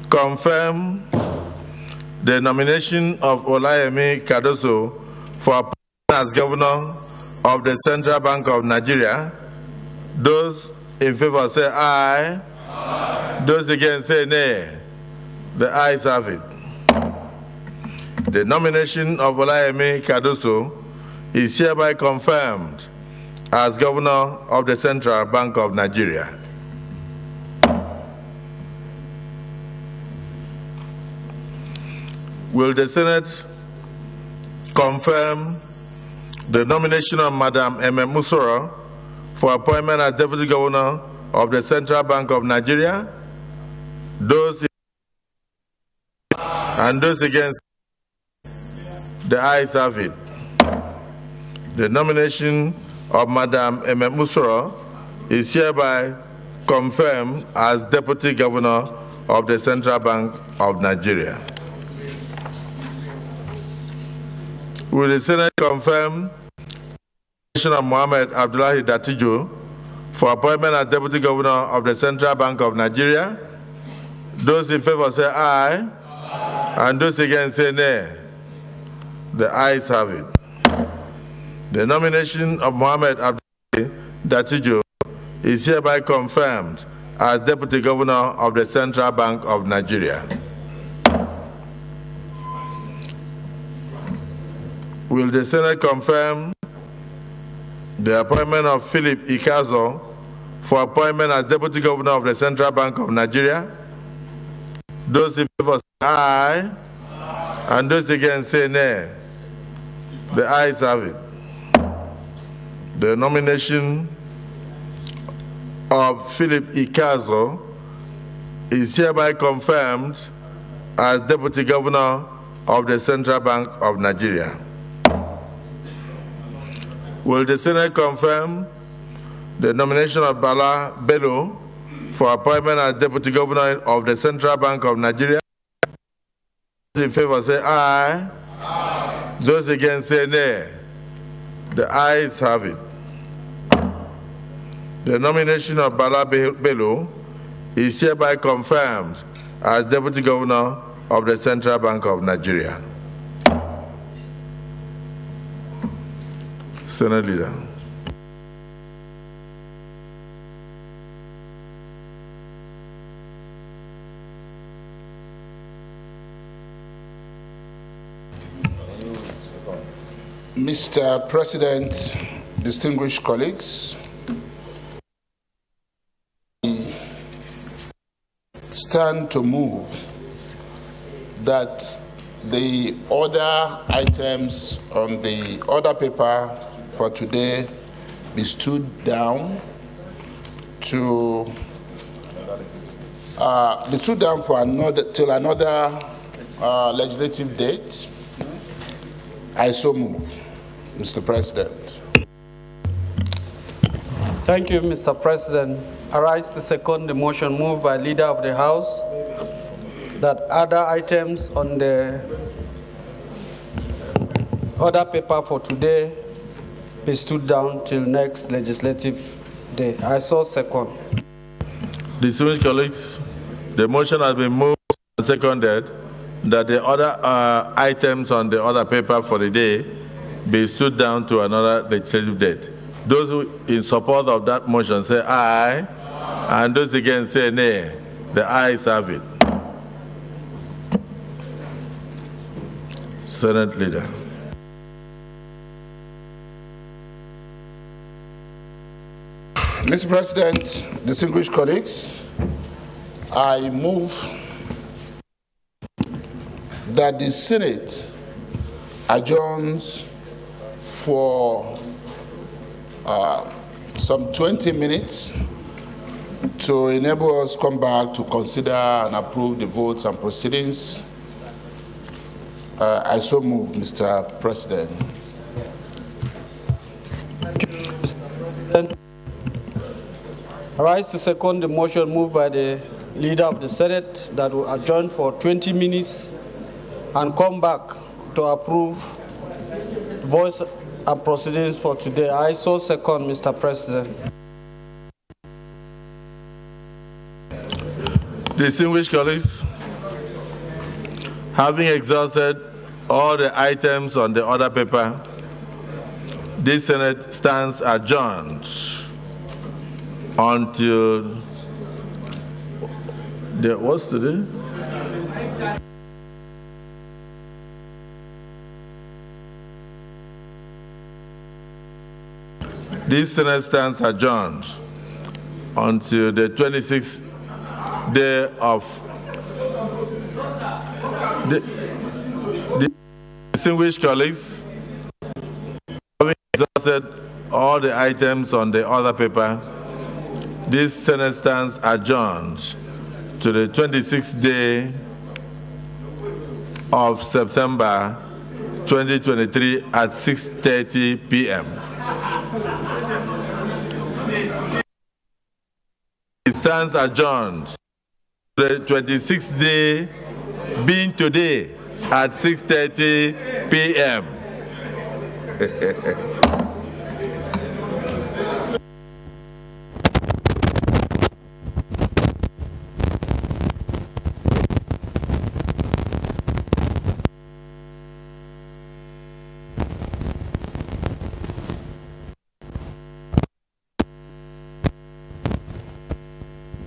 Confirm the nomination of Yemi Cardoso for appointment as Governor of the Central Bank of Nigeria. Those in favor say aye. Aye. Those against say nay. The ayes have it. The nomination of Yemi Cardoso is hereby confirmed as Governor of the Central Bank of Nigeria. Will the Senate confirm the nomination of Madam Usoro for appointment as Deputy Governor of the Central Bank of Nigeria? Those and those against, the ayes have it. The nomination of Madam Usoro is hereby confirmed as Deputy Governor of the Central Bank of Nigeria. Will the Senate confirm the nomination of Mohammed Abdullahi Dattijo for appointment as Deputy Governor of the Central Bank of Nigeria? Those in favor say aye. Aye. And those against say nay. The ayes have it. The nomination of Mohammed Abdullahi Dattijo is hereby confirmed as Deputy Governor of the Central Bank of Nigeria. Will the Senate confirm the appointment of Philip Ikeazor for appointment as Deputy Governor of the Central Bank of Nigeria? Those in favor say aye. Aye. And those against say nay. The ayes have it. The nomination of Philip Ikeazor is hereby confirmed as Deputy Governor of the Central Bank of Nigeria. Will the Senate confirm the nomination of Bello for appointment as Deputy Governor of the Central Bank of Nigeria? Those in favor say aye. Aye. Those against say nay. The ayes have it. The nomination of Bello is hereby confirmed as Deputy Governor of the Central Bank of Nigeria. Senate Leader. Mr. President, distinguished colleagues, I stand to move that the order items on the order paper for today be stood down to for till another legislative date. I so move, Mr. President. Thank you, Mr. President. I rise to second the motion moved by Leader of the House that other items on the order paper for today be stood down till next legislative day. I so second. Distinguished colleagues, the motion has been moved and seconded that the other items on the order paper for the day be stood down to another legislative date. Those who in support of that motion say aye, aye. And those against say nay. The ayes have it. Senate Leader. Mr. President, distinguished colleagues, I move that the Senate adjourns for some 20 minutes to enable us to come back to consider and approve the votes and proceedings. I so move, Mr. President. I rise to second the motion moved by the Leader of the Senate that will adjourn for 20 minutes and come back to approve votes and proceedings for today. I so second, Mr. President. Distinguished colleagues, Having exhausted all the items on the order paper, this Senate stands adjourned until what's today? This Senate stands adjourned until the 26th day of the distinguished colleagues, having exhausted all the items on the other paper, this Senate stands adjourned to the 26th day of September 2023 at 6:30 p.m. It stands adjourned to the 26th day being today at 6:30 p.m.